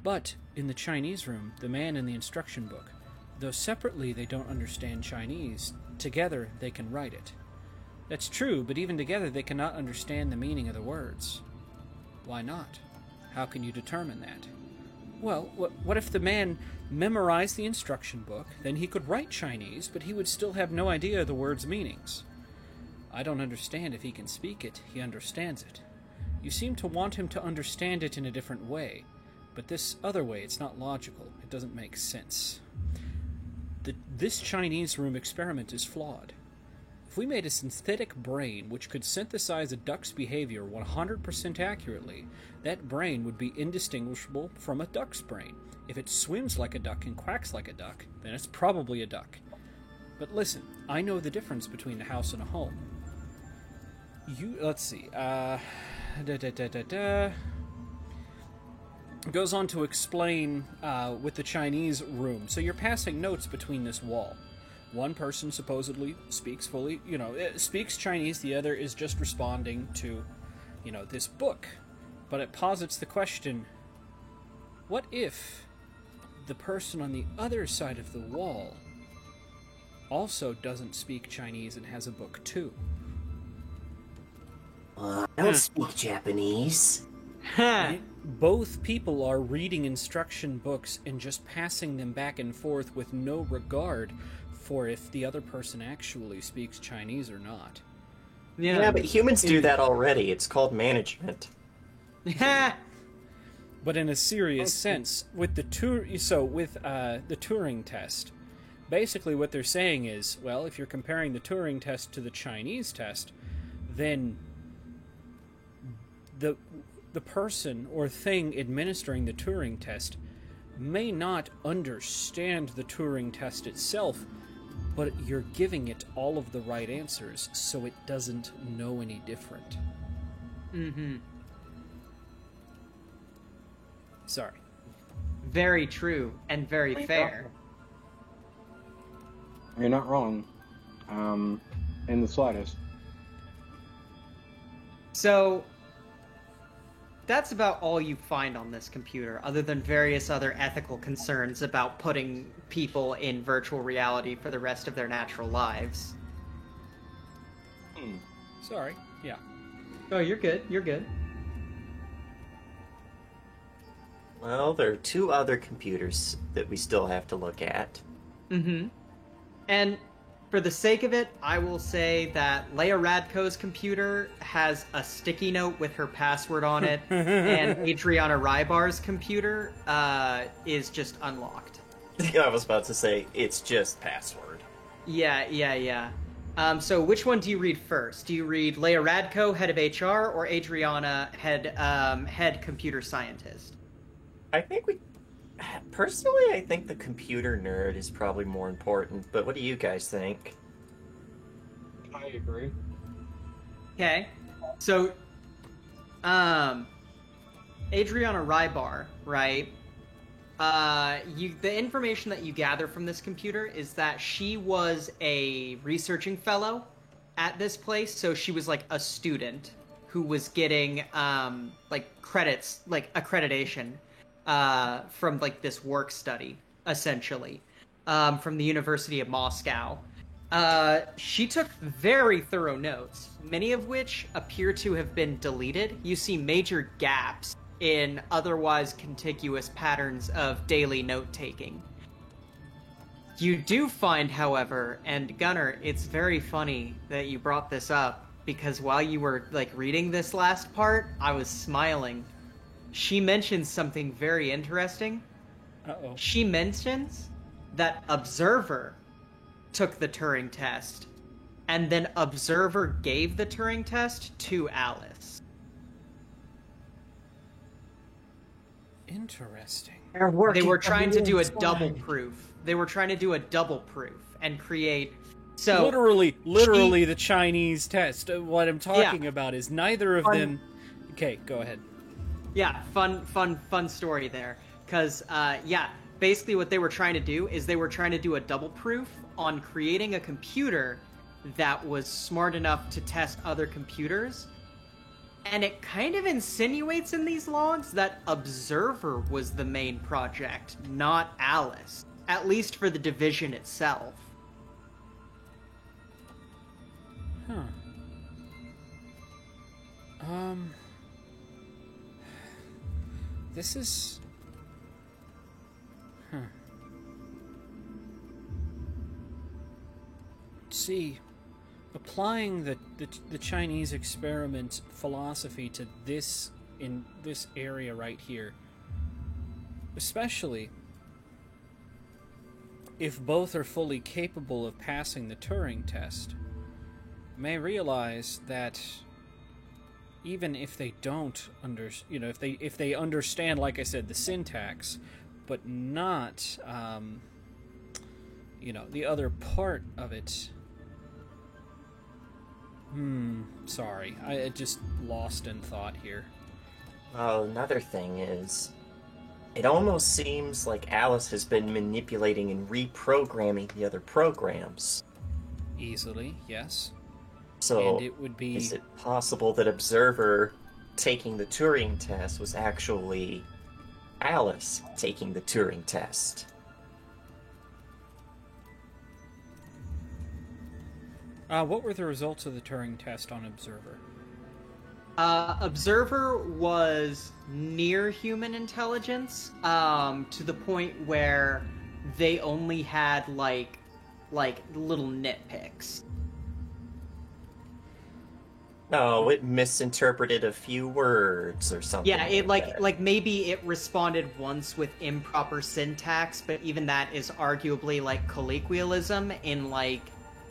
But in the Chinese room, the man in the instruction book, though separately they don't understand Chinese, together they can write it. That's true, but even together they cannot understand the meaning of the words. Why not? How can you determine that? Well, what if the man memorized the instruction book, then he could write Chinese, but he would still have no idea of the words' meanings? I don't understand if he can speak it, he understands it. You seem to want him to understand it in a different way, but this other way, it's not logical, it doesn't make sense. This Chinese room experiment is flawed. If we made a synthetic brain which could synthesize a duck's behavior 100% accurately, that brain would be indistinguishable from a duck's brain. If it swims like a duck and quacks like a duck, then it's probably a duck. But listen, I know the difference between a house and a home. Let's see, It goes on to explain with the Chinese room. So you're passing notes between this wall. One person supposedly speaks speaks Chinese, the other is just responding to, this book. But it posits the question, what if the person on the other side of the wall also doesn't speak Chinese and has a book too?
I don't speak Japanese.
Both people are reading instruction books and just passing them back and forth with no regard for if the other person actually speaks Chinese or not.
Yeah, but humans do that already. It's called management.
But in a serious sense, with the Turing test, basically what they're saying is, well, if you're comparing the Turing test to the Chinese test, then the person or thing administering the Turing test may not understand the Turing test itself, but you're giving it all of the right answers, so it doesn't know any different.
Mm-hmm.
Sorry.
Very true and very fair.
You're not wrong. In the slightest.
So, that's about all you find on this computer, other than various other ethical concerns about putting people in virtual reality for the rest of their natural lives.
Sorry. Yeah.
Oh, you're good. You're good.
Well, there are two other computers that we still have to look at.
Mm-hmm. And for the sake of it, I will say that Leia Radko's computer has a sticky note with her password on it, and Adriana Rybar's computer is just unlocked.
I was about to say, it's just password.
Yeah. So which one do you read first? Do you read Leia Radko, head of HR, or Adriana, head computer scientist?
Personally, I think the computer nerd is probably more important, but what do you guys think?
I agree.
Okay. So, Adriana Rybar, right? The information that you gather from this computer is that she was a researching fellow at this place, so she was like a student who was getting credits, like accreditation from like this work study, essentially, from the University of Moscow. She took very thorough notes, many of which appear to have been deleted. You see major gaps in otherwise contiguous patterns of daily note-taking. You do find, however, and Gunnar, it's very funny that you brought this up, because while you were like reading this last part, I was smiling. She mentions something very interesting.
Uh-oh.
She mentions that Observer took the Turing test, and then Observer gave the Turing test to Alice.
Interesting.
They were trying to do a double proof. They were trying to do a double proof and create So
literally the Chinese test. What I'm talking about is neither of them. Okay, go ahead.
Yeah, fun story there. Because, basically what they were trying to do is they were trying to do a double proof on creating a computer that was smart enough to test other computers. And it kind of insinuates in these logs that Observer was the main project, not Alice. At least for the division itself.
Huh. This is... Huh. See, applying the Chinese experiment philosophy to this, in this area right here, especially if both are fully capable of passing the Turing test, may realize that even if they don't if they understand, like I said, the syntax, but not the other part of it. Sorry, I just lost in thought here.
Well, another thing is, it almost seems like Alice has been manipulating and reprogramming the other programs.
Easily, yes.
So,
and it would be...
is it possible that Observer taking the Turing test was actually Alice taking the Turing test?
What were the results of the Turing test on Observer?
Observer was near human intelligence, to the point where they only had, like little nitpicks.
No, it misinterpreted a few words or something.
Yeah, it
that.
maybe it responded once with improper syntax, but even that is arguably like colloquialism in like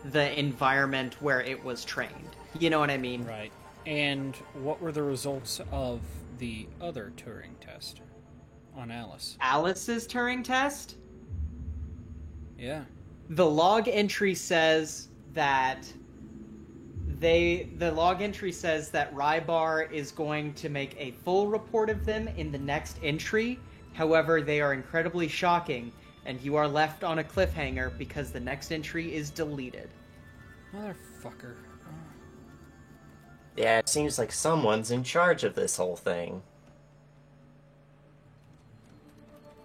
the environment where it was trained. You know what I mean?
Right. And what were the results of the other Turing test on Alice?
Alice's Turing test?
Yeah.
The log entry says that Rybar is going to make a full report of them in the next entry. However, they are incredibly shocking, and you are left on a cliffhanger because the next entry is deleted.
Motherfucker.
Yeah, it seems like someone's in charge of this whole thing.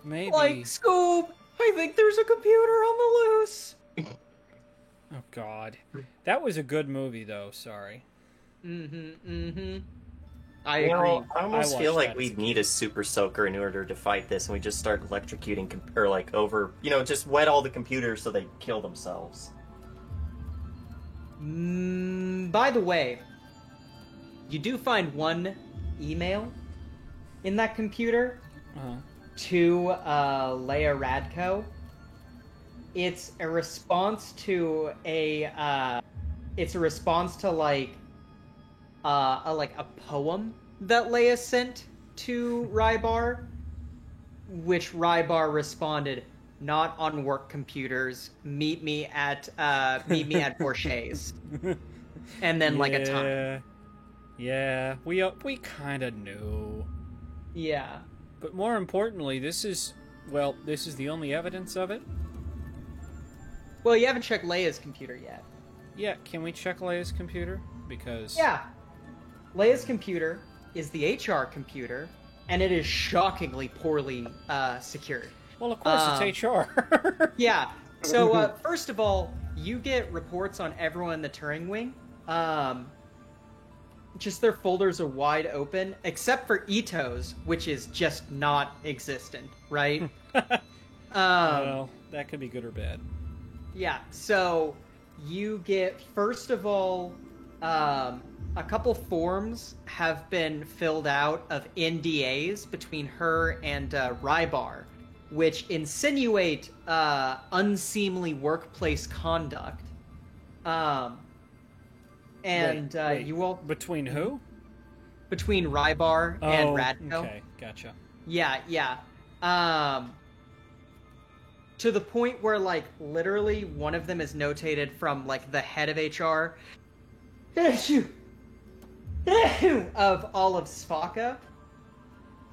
Maybe.
Like, Scoob, I think there's a computer on the loose.
Oh, God. That was a good movie, though. Sorry.
I agree.
I almost feel like
that
we
as a
need a super soaker in order to fight this, and we just start electrocuting, just wet all the computers so they kill themselves.
By the way, you do find one email in that computer to Leia Radko. It's a response to a poem that Leia sent to Rybar, which Rybar responded, "Not on work computers. Meet me at Borchet's." And then like a ton.
Yeah, we kind of knew.
Yeah.
But more importantly, this is the only evidence of it.
Well, you haven't checked Leia's computer yet.
Yeah, can we check Leia's computer? Because...
Yeah. Leia's computer is the HR computer, and it is shockingly poorly secured.
Well, of course, it's HR.
Yeah. So, first of all, you get reports on everyone in the Turing Wing. Just their folders are wide open, except for Ito's, which is just not existent, right?
Well, that could be good or bad.
Yeah, so you get, first of all, a couple forms have been filled out of NDAs between her and Rybar, which insinuate unseemly workplace conduct.
Wait,
you will...
Between who?
Between Rybar and Radko.
Okay, gotcha.
Yeah. to the point where, like, literally one of them is notated from, like, the head of HR of all of Svaka,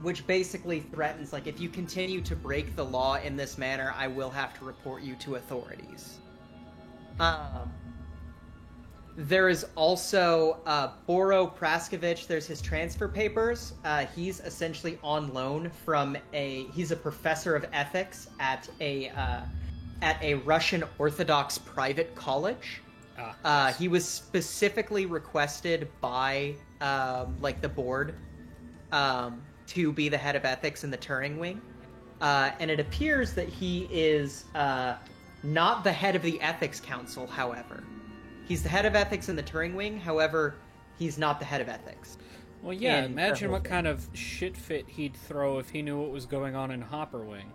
which basically threatens, like, if you continue to break the law in this manner, I will have to report you to authorities. There is also Boro Praskovich. There's his transfer papers. He's essentially on loan from he's a professor of ethics at a Russian Orthodox private college.
Yes.
He was specifically requested by like the board to be the head of ethics in the Turing Wing, and it appears that he is not the head of the ethics council. However, he's the head of ethics in the Turing Wing. However, he's not the head of ethics.
Well, yeah,
And-
imagine what kind of shit fit he'd throw if he knew what was going on in Hopper Wing.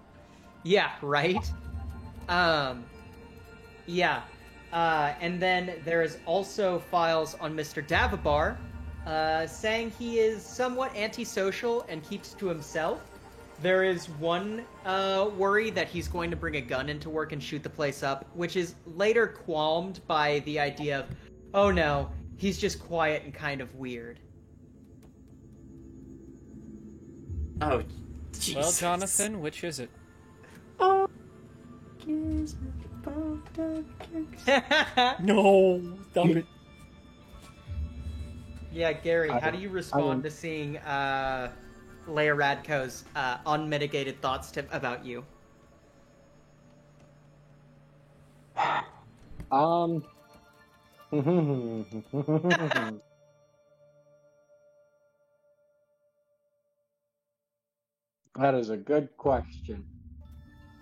Yeah, right? Yeah. And then there is also files on Mr. Davabar, saying he is somewhat antisocial and keeps to himself. There is one worry that he's going to bring a gun into work and shoot the place up, which is later qualmed by the idea of, oh no, he's just quiet and kind of weird.
Oh, Jesus.
Well, Jonathan, which is it?
Oh,
No, stop it.
Yeah, Gary, how do you respond to seeing Leia Radko's unmitigated thoughts about you?
That is a good question.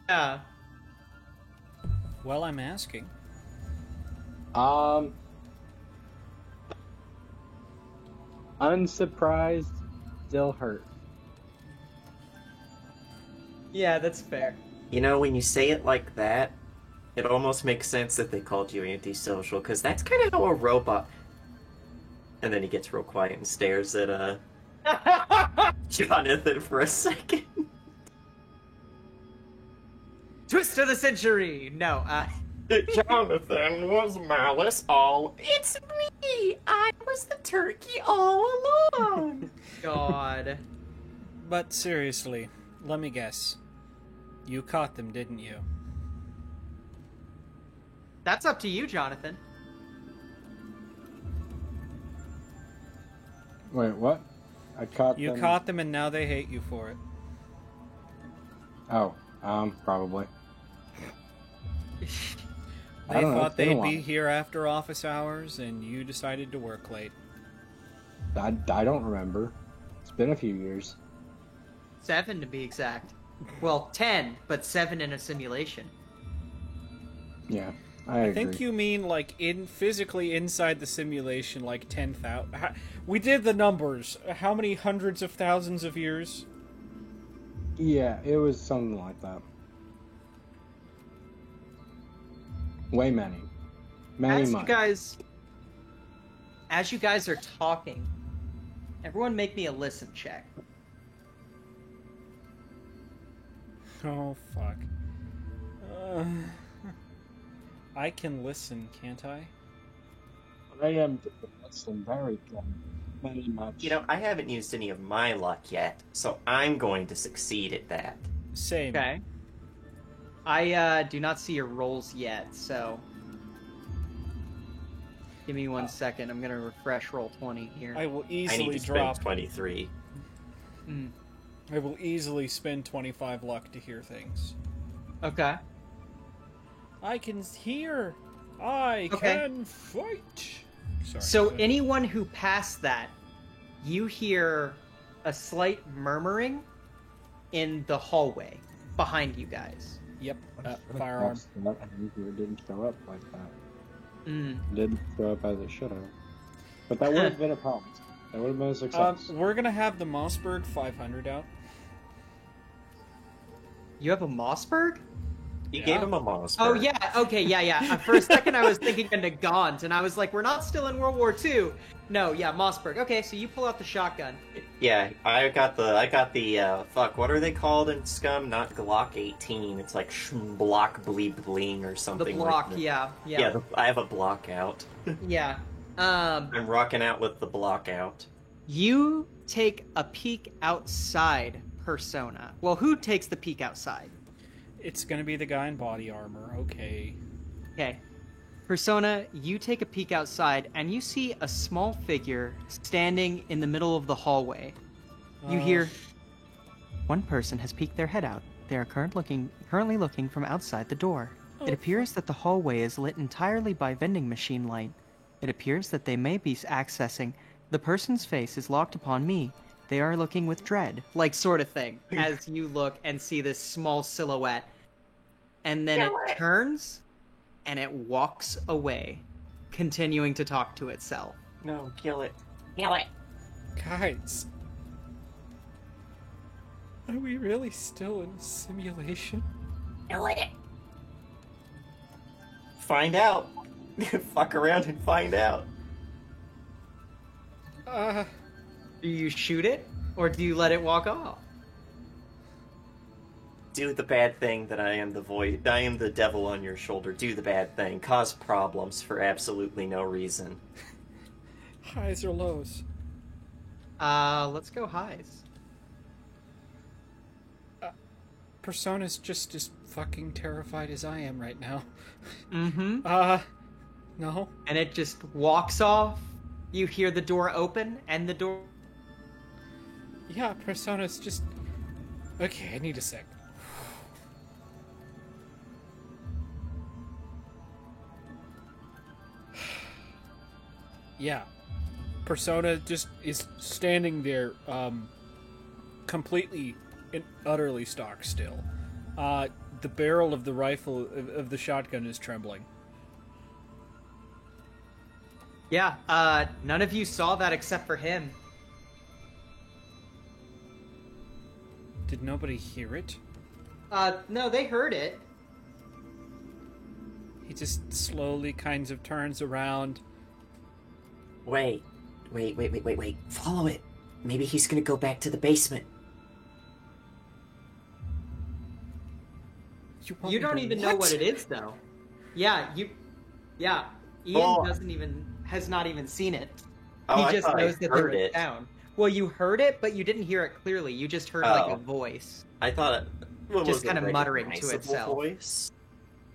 Yeah.
Well, I'm asking.
Unsurprised, still hurt.
Yeah, that's fair.
You know, when you say it like that, it almost makes sense that they called you antisocial, because that's kind of how a robot... And then he gets real quiet and stares at, Jonathan for a second.
Twist of the century! No,
Jonathan, was Malice all... It's me! I was the turkey all along!
God.
But seriously, let me guess. You caught them, didn't you?
That's up to you, Jonathan.
Wait, what? I caught
You
them.
caught them and now they hate you for it.
Oh, probably. I
They
don't know,
thought
it's been a
they'd be
while.
here after office hours and you decided to work late.
I don't remember. It's been a few years.
7 to be exact. Well, 10, but 7 in a simulation.
Yeah, I
I
agree.
think you mean like physically inside the simulation, like 10,000. We did the numbers. How many hundreds of thousands of years?
Yeah, it was something like that. Way many. Many months.
As you guys are talking, everyone make me a listen check.
Oh, fuck. I can listen, can't I?
I am listen very good. Very much.
You know, I haven't used any of my luck yet, so I'm going to succeed at that.
Same.
Okay. I do not see your rolls yet, so give me 1 second. I'm gonna refresh roll 20 here.
I will
I need
easily
to
drop.
spend 23.
I will easily spend 25 luck to hear things.
Okay.
I can hear. I
Okay.
can fight. Sorry.
So
go ahead.
anyone who passed that, you hear a slight murmuring in the hallway behind you guys.
Yep. Firearm.
It didn't show up like that.
Mm.
It didn't show up as it should have. But that would have been a problem. That would have been a success.
We're gonna have the Mossberg 500 out.
You have a Mossberg?
You
Yeah.
gave him a Mossberg.
Oh yeah, okay, yeah. For a second I was thinking of Nagant, and I was like, we're not still in World War II. No, yeah, Mossberg. Okay, so you pull out the shotgun.
Yeah, I got the fuck, what are they called in Scum? Not Glock 18. It's like Block Bleep Bling or
The
something
block,
like that.
yeah.
Yeah, I have a block out.
Yeah.
I'm rocking out with the block out.
You take a peek outside, Persona. Well, who takes the peek outside?
It's gonna be the guy in body armor. Okay.
Okay. Persona, you take a peek outside, and you see a small figure standing in the middle of the hallway. You hear, one person has peeked their head out. They are currently looking from outside the door. It appears that the hallway is lit entirely by vending machine light. It appears that they may be accessing. The person's face is locked upon me. They are looking with dread. Like, sort of thing. As you look and see this small silhouette. And then it turns, and it walks away, continuing to talk to itself.
No, kill it.
Guys. Are we really still in a simulation?
Find out. Fuck around and find out.
Do you shoot it, or do you let it walk off?
Do the bad thing that I am the devil on your shoulder. Do the bad thing. Cause problems for absolutely no reason.
Highs or lows?
Let's go highs.
Persona's just as fucking terrified as I am right now.
Mm-hmm.
No.
And it just walks off. You hear the door open, and the door...
Yeah, Persona's just... Okay, I need a sec. Yeah. Persona just is standing there, completely and utterly stock still. The barrel of the rifle, of the shotgun is trembling.
Yeah, none of you saw that except for him.
Did nobody hear it?
No, they heard it.
He just slowly kinds of turns around.
Wait. Follow it. Maybe he's gonna go back to the basement.
Want
You
me
don't
to
even know what it is, though. Yeah, Ian has not even seen it.
Oh,
He
I
just
thought I
knows that there
heard
was
it.
sound. Well, you heard it, but you didn't hear it clearly. You just heard like
Oh.
a voice.
I thought it
Just
was a
kinda muttering to
recognizable
itself.
voice.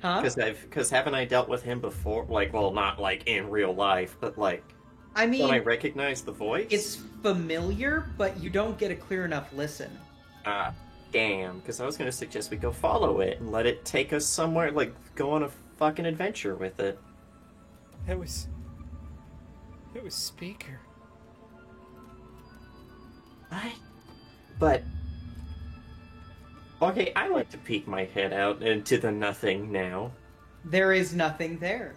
Huh?
Because haven't I dealt with him before? Like, well, not like in real life, but like,
I
don't I
mean,
recognize the voice?
it's familiar, but you don't get a clear enough listen.
Ah, damn. Because I was gonna suggest we go follow it and let it take us somewhere, like, go on a fucking adventure with it.
It was Speaker.
What? But okay, I like to peek my head out into the nothing now.
There is nothing there.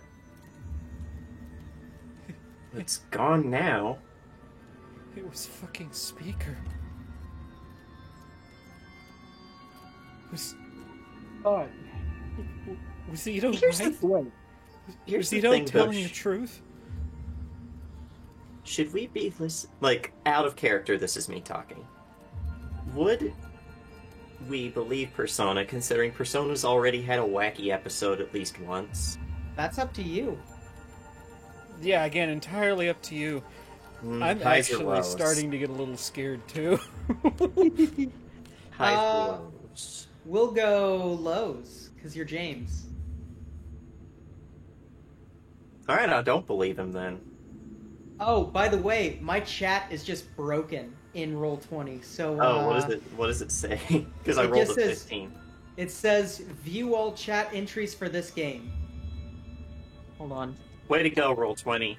It's gone now.
It was fucking Speaker. Was Ito
Here's
right?
Wait,
Here's
Was
the
Ito
thing,
telling
though.
the truth?
Should we be like out of character? This is me talking. Would we believe Persona, considering Persona's already had a wacky episode at least once?
That's up to you.
Yeah, again, entirely up to you. I'm
Highs or
actually
lows?
starting to get a little scared too.
Highs
Uh,
or lows?
We'll go lows, because you're James.
All right, I don't believe him then.
Oh, by the way, my chat is just broken in Roll20, so...
Oh, what is it? What does it say? Because I
It
rolled a
just says-
15.
It says, view all chat entries for this game. Hold on.
Way to go, Roll20.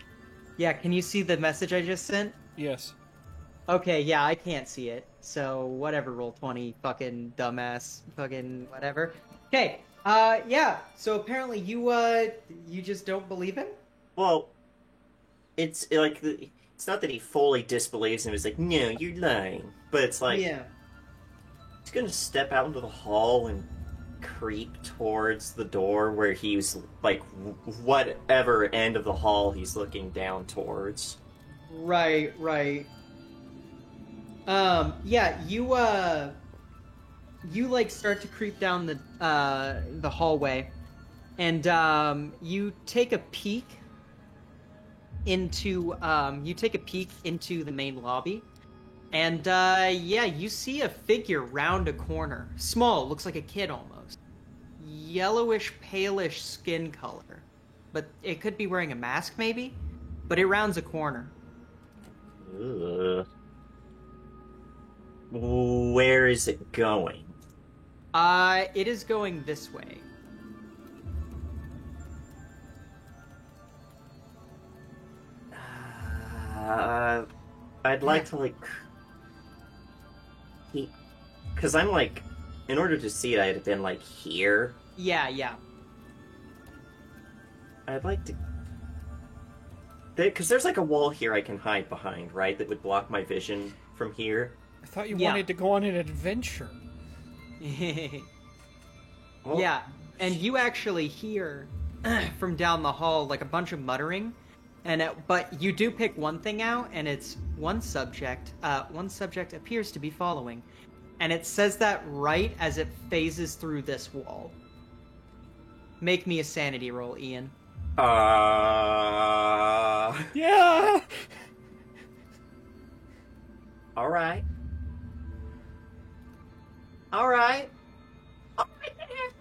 Yeah, can you see the message I just sent?
Yes.
Okay, yeah, I can't see it. So, whatever, Roll20, fucking dumbass, fucking whatever. Okay, yeah, so apparently you just don't believe him?
Well, it's like it's not that he fully disbelieves him. It's like, no, you're lying. But it's like
Yeah.
he's gonna step out into the hall and creep towards the door where he's like whatever end of the hall he's looking down towards.
Right. Yeah, you like start to creep down the hallway, and you take a peek into the main lobby, and yeah, you see a figure round a corner. Small, looks like a kid almost. Yellowish, palish skin color, but it could be wearing a mask maybe. But it rounds a corner.
Ugh. Where is it going?
It is going this way.
I'd like to, like... Because I'm, like... In order to see it, I'd have been, like, here.
Yeah.
I'd like to... Because there's, like, a wall here I can hide behind, right? That would block my vision from here.
I thought you
Yeah.
wanted to go on an adventure.
Well,
Yeah, and you actually hear from down the hall like a bunch of muttering, but you do pick one thing out, and it's one subject appears to be following, and it says that right as it phases through this wall. Make me a sanity roll, Ian.
Yeah!
Alright. Alright, that happened.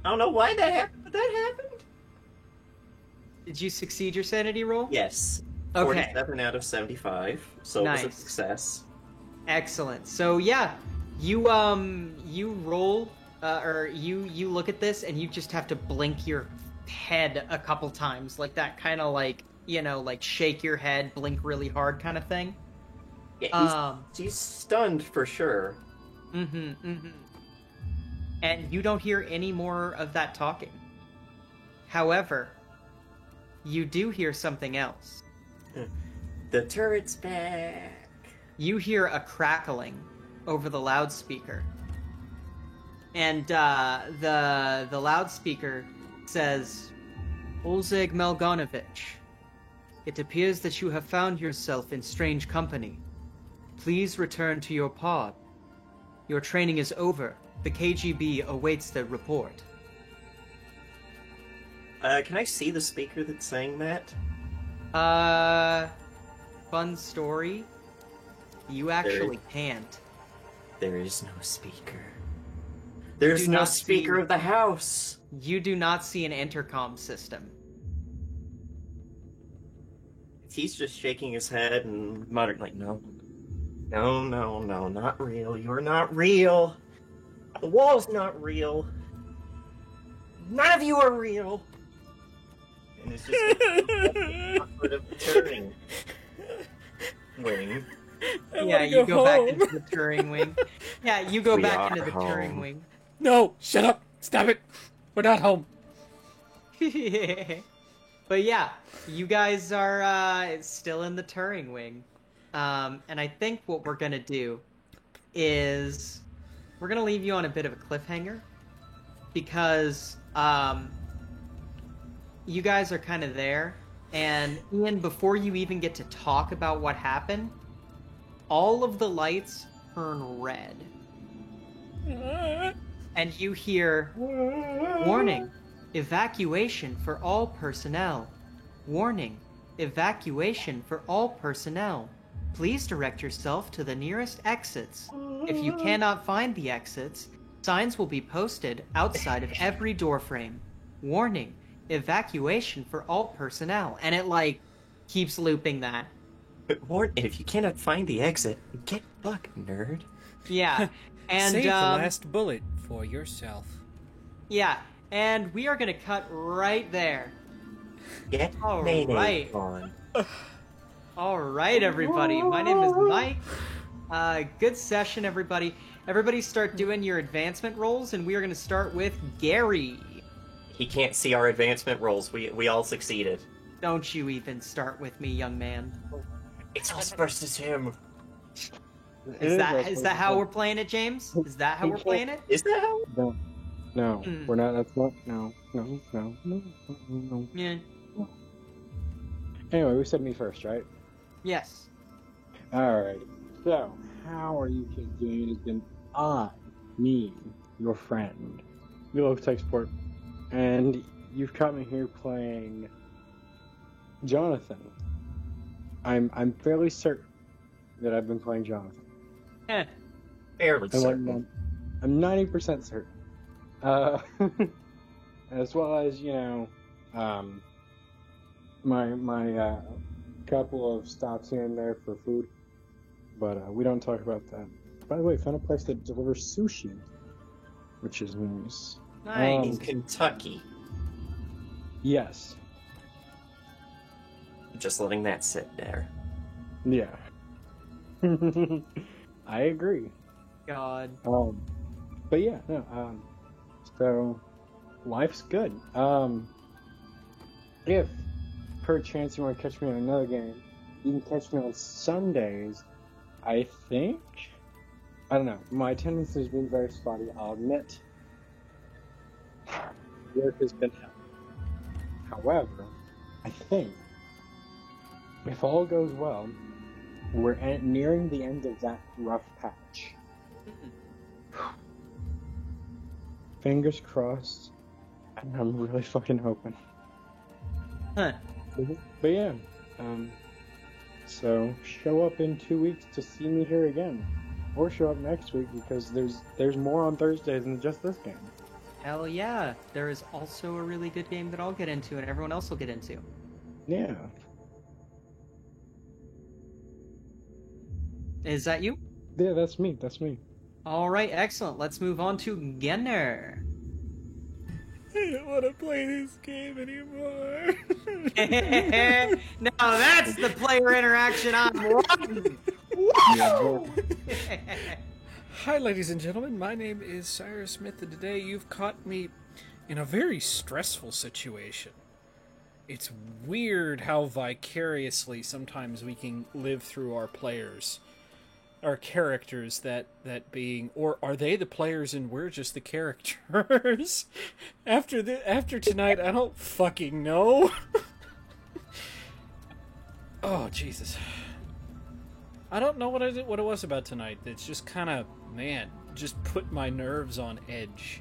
I don't know why that happened, but that happened.
Did you succeed your sanity roll?
Yes.
Okay.
47 out of 75, so it was a
Nice.
success.
Excellent. So yeah, you roll, or you look at this, and you just have to blink your head a couple times, like that kind of like, like shake your head, blink really hard kind of thing.
Yeah, he's stunned for sure.
And you don't hear any more of that talking. However, you do hear something else.
The turret's back.
You hear a crackling over the loudspeaker. And the loudspeaker says, Olzeg Melgonovich, it appears that you have found yourself in strange company. Please return to your pod. Your training is over. The KGB awaits their report.
Can I see the speaker that's saying that?
Fun story. You actually
There-
can't.
There is no speaker. There's
Do
no
not
speaker
see-
of the house.
You do not see an intercom system.
He's just shaking his head and muttering like, no, not real. You're not real. The wall's not real. None of you are real. And it's just sort of turning wing.
Yeah, you go back into the Turing wing. Yeah, you go
We
back
are
into the
home.
Turing wing.
No! Shut up! Stop it! We're not home.
But yeah, you guys are still in the Turing wing. And I think what we're gonna do is we're gonna leave you on a bit of a cliffhanger because you guys are kind of there. And Ian, before you even get to talk about what happened, all of the lights turn red. And you hear, warning, evacuation for all personnel. Warning, evacuation for all personnel. Please direct yourself to the nearest exits. If you cannot find the exits, signs will be posted outside of every doorframe. Warning, evacuation for all personnel. And it, like, keeps looping that.
And if you cannot find the exit, get fucked, nerd.
Yeah. And,
Save the last bullet for yourself.
yeah. And we are gonna cut right there.
Get
All
Mayday
right.
on.
Alright, everybody. My name is Mike. Good session, everybody. Everybody start doing your advancement rolls, and we are going to start with Gary.
He can't see our advancement rolls. We all succeeded.
Don't you even start with me, young man.
It's us versus him.
Is that how we're playing it, James? Is that how we're playing it?
Is that how?
No,
Hmm.
we're not. That's not. No.
Yeah.
Anyway, we said me first, right?
Yes.
Alright. So, how are you kids doing? It has been me, your friend, Yellow Tech Sport, and you've caught me here playing Jonathan. I'm fairly certain that I've been playing Jonathan.
Fairly
I'm,
certain.
I'm 90% certain. As well as, my couple of stops here and there for food. But we don't talk about that. By the way, found a place that delivers sushi, which is nice.
Nice.
In Kentucky.
Yes.
Just letting that sit there.
Yeah. I agree.
God.
But yeah, no, so life's good. If perchance you want to catch me on another game, you can catch me on Sundays. I think, I don't know, my attendance has been very spotty, I'll admit. Work has been hell. However, I think if all goes well, we're nearing the end of that rough patch. Fingers crossed, and I'm really fucking hoping.
Huh.
But yeah, so show up in 2 weeks to see me here again, or show up next week because there's more on Thursdays than just this game.
Hell yeah. There is also a really good game that I'll get into and everyone else will get into.
Yeah.
Is that you?
Yeah, that's me. That's me.
Alright, excellent. Let's move on to Genner.
I don't want to play this game anymore.
Now that's the player interaction I'm wanting. Whoa!
Hi, ladies and gentlemen. My name is Cyrus Smith, and today you've caught me in a very stressful situation. It's weird how vicariously sometimes we can live through our players. Our characters, that being, or are they the players and we're just the characters? After tonight, I don't fucking know. Oh Jesus! I don't know what it was about tonight. It's just kind of, man, just put my nerves on edge.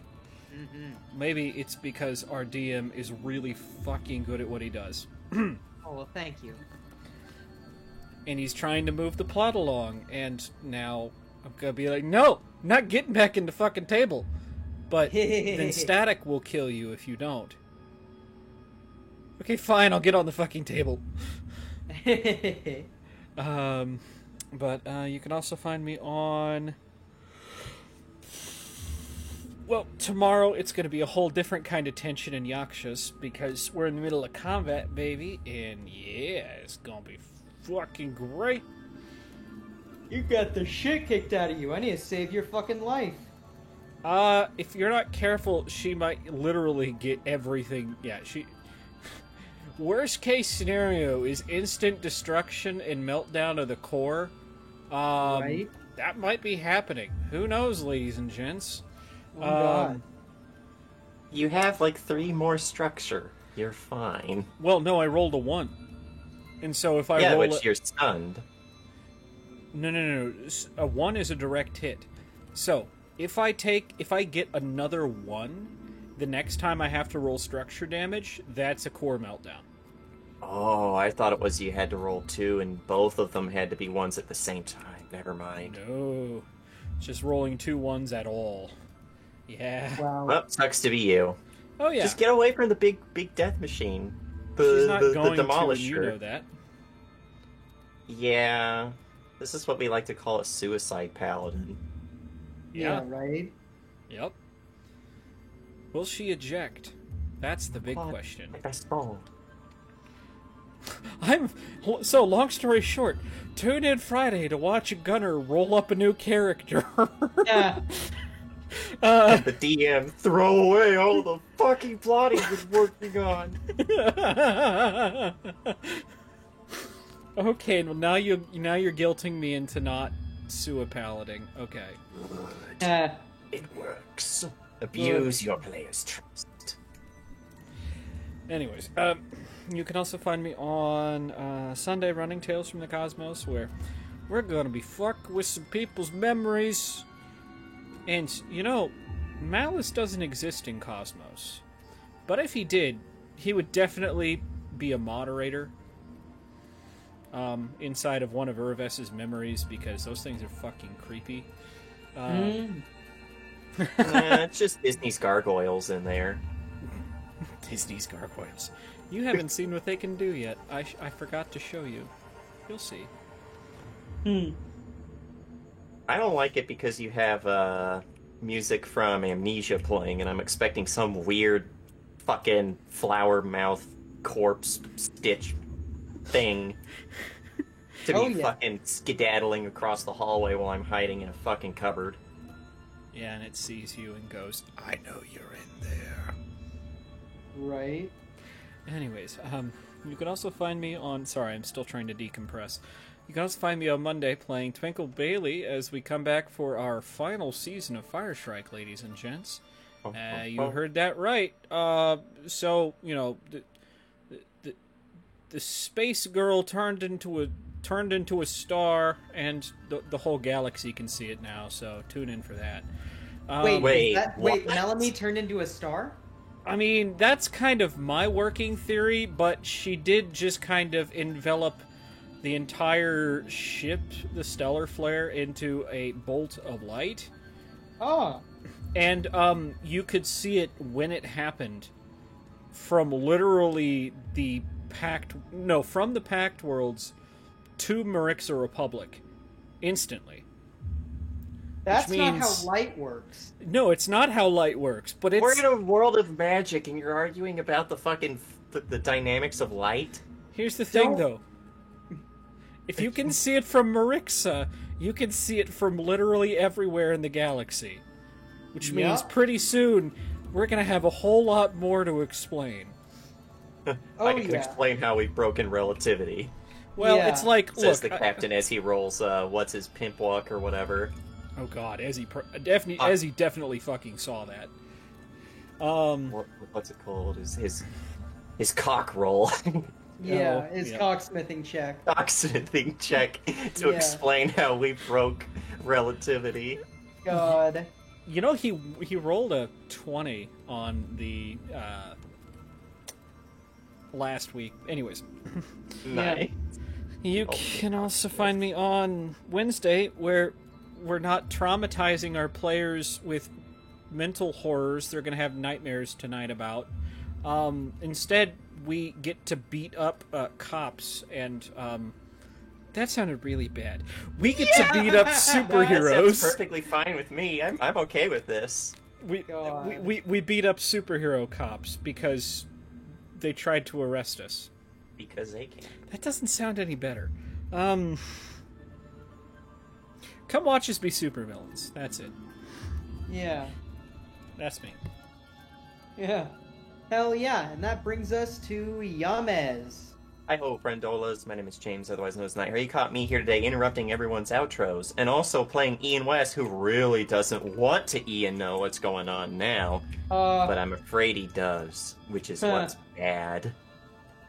Mm-hmm.
Maybe it's because our DM is really fucking good at what he does.
Oh, well, thank you.
And he's trying to move the plot along, and now I'm gonna be like, no, not getting back in the fucking table. But then static will kill you if you don't. Okay, fine, I'll get on the fucking table. But you can also find me on... Well, tomorrow it's going to be a whole different kind of tension in Yakshas, because we're in the middle of combat, baby, and yeah, it's going to be fucking great.
You got the shit kicked out of you. I need to save your fucking life.
If you're not careful, she might literally get everything. Yeah, she... Worst case scenario is instant destruction and meltdown of the core.
Right?
That might be happening. Who knows, ladies and gents?
Oh, God.
You have like 3 more structure. You're fine.
Well, no, I rolled a 1. And so if I roll
which you're stunned.
No. A 1 is a direct hit. So, if I get another 1, the next time I have to roll structure damage, that's a core meltdown.
Oh, I thought it was you had to roll 2 and both of them had to be 1s at the same time. Never mind.
No. Just rolling 2 1s at all. Yeah.
Wow.
Well, sucks to be you.
Oh, yeah.
Just get away from the big death machine.
She's not
the
going
demolisher.
to, you know that.
Yeah. This is what we like to call a suicide paladin.
Yeah.
Right?
Yep. Will she eject? That's the big
Oh,
question.
My best friend.
So, long story short, tune in Friday to watch a gunner roll up a new character.
Yeah.
And the DM throw away all the fucking plot he's been working on.
Okay, well now you're guilting me into not sewer palleting. Okay.
It works. Abuse your player's trust.
Anyways, you can also find me on Sunday running Tales from the Cosmos, where we're gonna be fucking with some people's memories. And, you know, Malice doesn't exist in Cosmos. But if he did, he would definitely be a moderator inside of one of Urves's memories, because those things are fucking creepy.
It's just Disney's gargoyles in there.
Disney's gargoyles. You haven't seen what they can do yet. I forgot to show you. You'll see.
I don't like it because you have music from Amnesia playing, and I'm expecting some weird fucking flower mouth corpse Stitch thing to be fucking skedaddling across the hallway while I'm hiding in a fucking cupboard.
Yeah, and it sees you and goes, I know you're in there.
Right.
Anyways, you can also find me on... Sorry, I'm still trying to decompress. You can also find me on Monday playing Twinkle Bailey as we come back for our final season of Firestrike, ladies and gents. You heard that right. So, you know, the space girl turned into a star, and the whole galaxy can see it now, so tune in for that.
Wait,
Melanie turned into a star?
I mean, that's kind of my working theory, but she did just kind of envelop the entire ship, the Stellar Flare, into a bolt of light.
Oh.
And you could see it when it happened from literally from the Pact Worlds to Marixa Republic instantly.
That's
means...
not how light works.
No, it's not how light works, but it's...
We're in a world of magic, and you're arguing about the fucking the dynamics of light?
Here's the thing, though. If you can see it from Marixa, you can see it from literally everywhere in the galaxy. Which means pretty soon, we're going to have a whole lot more to explain.
I can explain how we've broken relativity.
Well, it's like,
says the captain as he rolls, what's his pimp walk or whatever.
Oh god, Ezzy definitely fucking saw that.
What's it called? His cock roll.
His cocksmithing check.
Cocksmithing check to explain how we broke relativity.
God.
You know, he rolled a 20 on the last week. Anyways.
Nice.
You can also find me on Wednesday, where we're not traumatizing our players with mental horrors they're going to have nightmares tonight about. Instead, we get to beat up cops, and that sounded really bad. We get to beat up superheroes.
That's perfectly fine with me. I'm okay with this.
We beat up superhero cops because they tried to arrest us.
Because they can.
That doesn't sound any better. Come watch us be supervillains. That's it.
Yeah.
That's me.
Yeah. Hell yeah. And that brings us to Yamez.
Hi ho, friendolas. My name is James, otherwise known as Nighthare. You caught me here today interrupting everyone's outros, and also playing Ian West, who really doesn't want to know what's going on now. But I'm afraid he does, which is what's bad.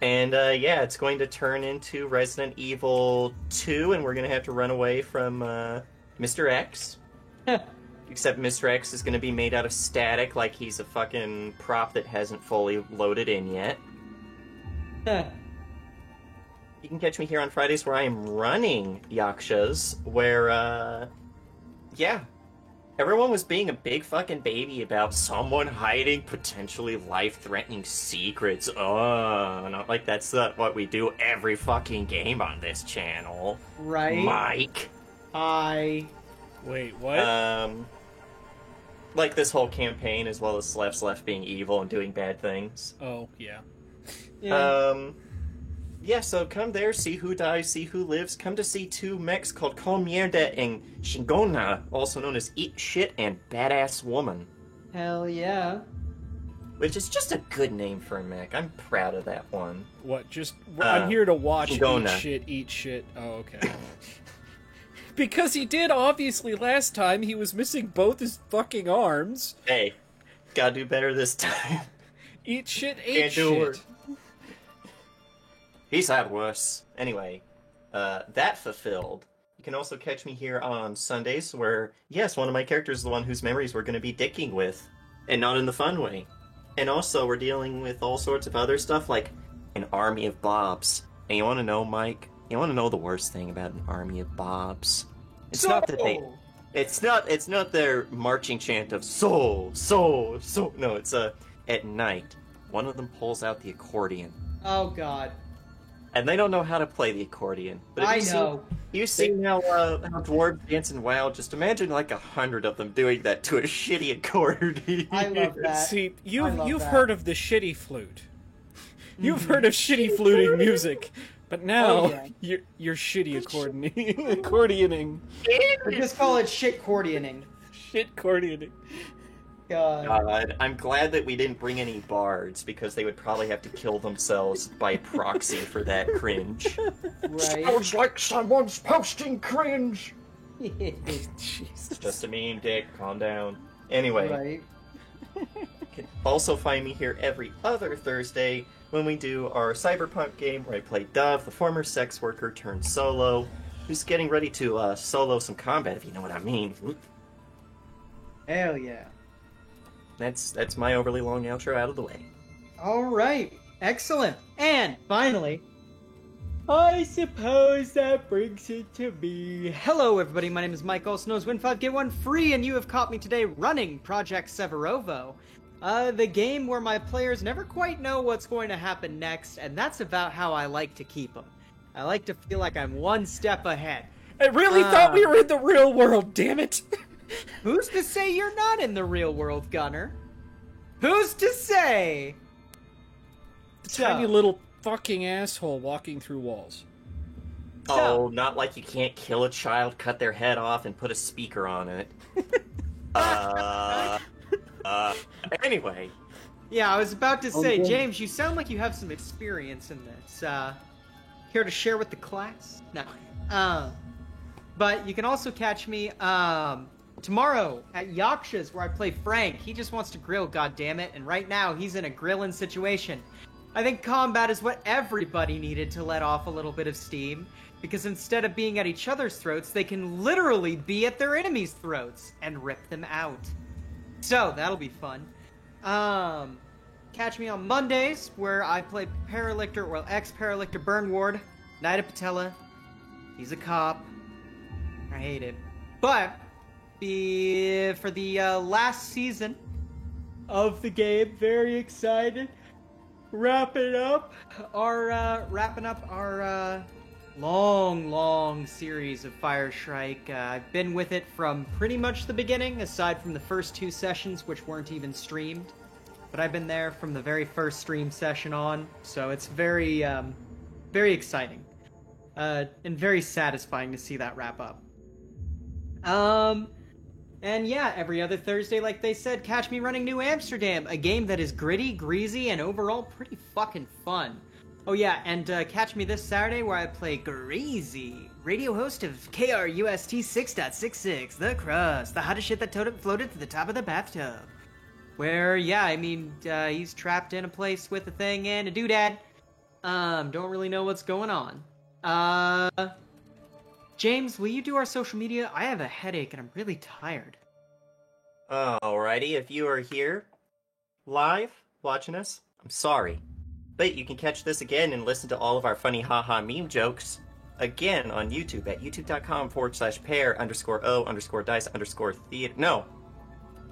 And it's going to turn into Resident Evil 2, and we're going to have to run away from Mr. X. Except Mr. X is going to be made out of static, like he's a fucking prop that hasn't fully loaded in yet. You can catch me here on Fridays where I am running Yakshas, where, everyone was being a big fucking baby about someone hiding potentially life-threatening secrets. Not like that's what we do every fucking game on this channel.
Right.
Mike.
Hi.
Wait, what?
Like this whole campaign, as well as Slef being evil and doing bad things.
Oh, yeah.
So come there, see who dies, see who lives. Come to see two mechs called Con Mierda and Shingona, also known as Eat Shit and Badass Woman.
Hell yeah.
Which is just a good name for a mech. I'm proud of that one.
What, I'm here to watch
Shingona.
Eat Shit. Oh, okay. Because he did, obviously, last time. He was missing both his fucking arms.
Hey, gotta do better this time.
Eat shit,
Can't
ate
do
shit.
it. He's had worse. Anyway, that fulfilled. You can also catch me here on Sundays where, yes, one of my characters is the one whose memories we're going to be dicking with. And not in the fun way. And also, we're dealing with all sorts of other stuff like an army of Bobs. And you want to know, Mike? You want to know the worst thing about an army of Bobs? It's not that they... It's not their marching chant of soul, soul, soul. No, it's at night, one of them pulls out the accordion.
Oh god.
And they don't know how to play the accordion. But
I know.
You see how dwarves dance in WoW? Just imagine like 100 of them doing that to a shitty accordion.
I love that.
See,
I love
you've
that.
heard of the shitty flute. You've heard of shitty fluting music. But now,
Oh, yeah.
you're shitty accordioning.
We just call it shit cordioning.
Shit accordioning.
God.
God, I'm glad that we didn't bring any bards, because they would probably have to kill themselves by proxy for that cringe.
Right.
like someone's posting cringe!
Jesus.
It's just a meme, Dick. Calm down. Anyway,
Right.
you can also find me here every other Thursday when we do our Cyberpunk game where I play Dove, the former sex worker turned solo, who's getting ready to solo some combat, if you know what I mean.
Hell yeah.
That's my overly long outro out of the way.
All right. Excellent. And finally, I suppose that brings it to me. Hello, everybody. My name is Mike, also known as Win5, Get 1 Free, and you have caught me today running Project Severovo. The game where my players never quite know what's going to happen next, and that's about how I like to keep them. I like to feel like I'm one step ahead.
I really thought we were in the real world, damn it!
Who's to say you're not in the real world, Gunner? Who's to say?
Tiny little fucking asshole walking through walls.
Oh, not like you can't kill a child, cut their head off, and put a speaker on it. Anyway.
Yeah, I was about to say,
Okay.
James, you sound like you have some experience in this. Here to share with the class? No. But you can also catch me tomorrow at Yaksha's, where I play Frank. He just wants to grill, goddammit, and right now he's in a grilling situation. I think combat is what everybody needed to let off a little bit of steam, because instead of being at each other's throats, they can literally be at their enemies' throats and rip them out. So, that'll be fun. Catch me on Mondays, where I play Paralictor, well, ex-Paralictor Burnward, Knight of Patella. He's a cop. I hate it. But, for the last season of the game, very excited. Wrapping up our long series of Fire Strike. I've been with it from pretty much the beginning, aside from the first 2 sessions, which weren't even streamed. But I've been there from the very first stream session on, so it's very exciting. And very satisfying to see that wrap up. And yeah, every other Thursday, like they said, catch me running New Amsterdam, a game that is gritty, greasy, and overall pretty fucking fun. Oh yeah, and catch me this Saturday where I play Greasy, radio host of KRUST 6.66, The Crust, the hottest shit that floated to the top of the bathtub. Where, yeah, I mean, he's trapped in a place with a thing and a doodad. Don't really know what's going on. James, will you do our social media? I have a headache and I'm really tired.
Alrighty, if you are here, live, watching us, I'm sorry. But you can catch this again and listen to all of our funny haha meme jokes again on YouTube at youtube.com/pair_o_dice_theater. No.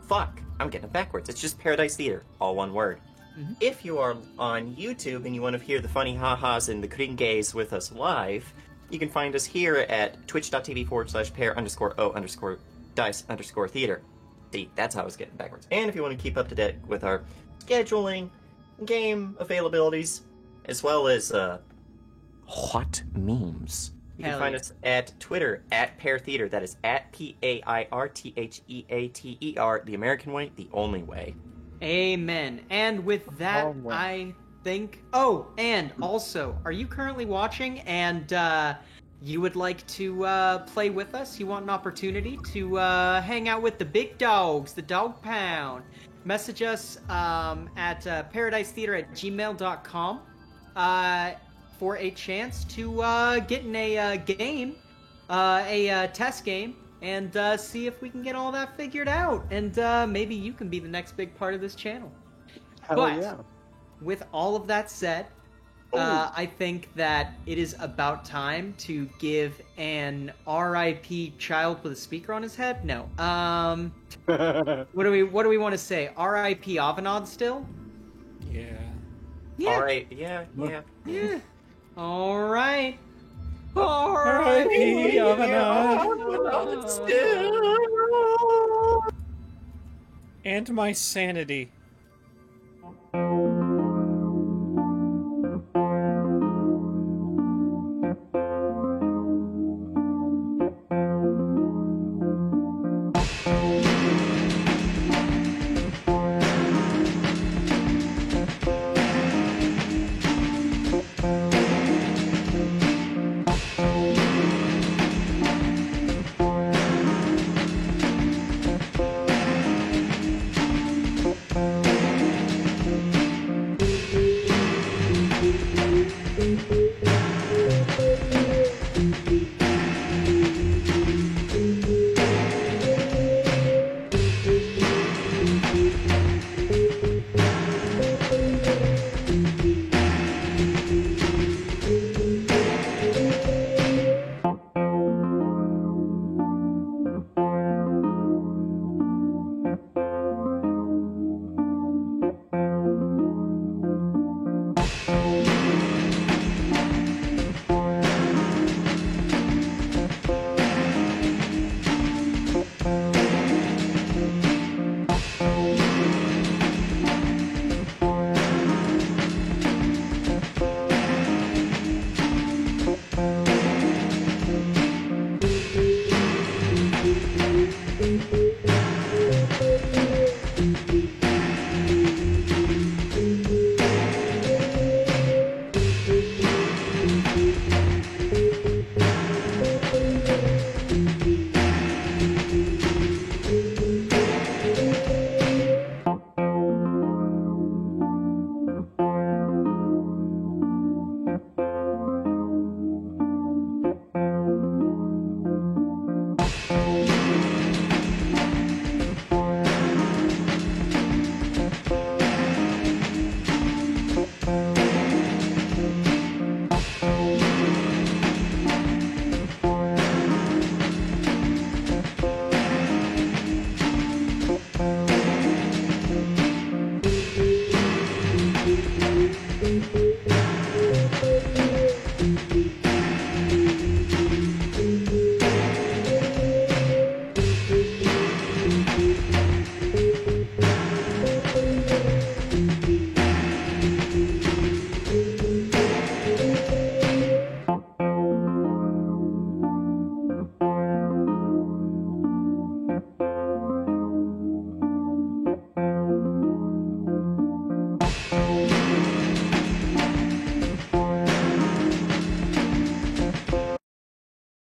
Fuck. I'm getting it backwards. It's just Paradise Theater. All one word.
Mhm.
If you are on YouTube and you want to hear the funny ha-has and the cringays with us live, you can find us here at twitch.tv/pair_o_dice_theater. See, that's how I was getting backwards. And if you want to keep up to date with our scheduling, game availabilities, as well as hot memes, you can
Hell
find
yeah.
us at Twitter at Pair Theater. That is at PAIRTHEATER, the American way, the only way.
Amen. And with that,
Oh, wow.
I think... Oh, and also, are you currently watching? And you would like to play with us, you want an opportunity to hang out with the big dogs, the Dog Pound, message us at paradisetheater@gmail.com for a chance to get in a game, a test game, and see if we can get all that figured out. And maybe you can be the next big part of this channel.
Hell
But
yeah.
with all of that said, I think that it is about time to give an R.I.P. child with a speaker on his head. No. What do we want to say? R.I.P. Avanad still?
Yeah.
Yeah.
All right. Yeah.
Yeah. All right.
R.I.P. Avanad. And my sanity.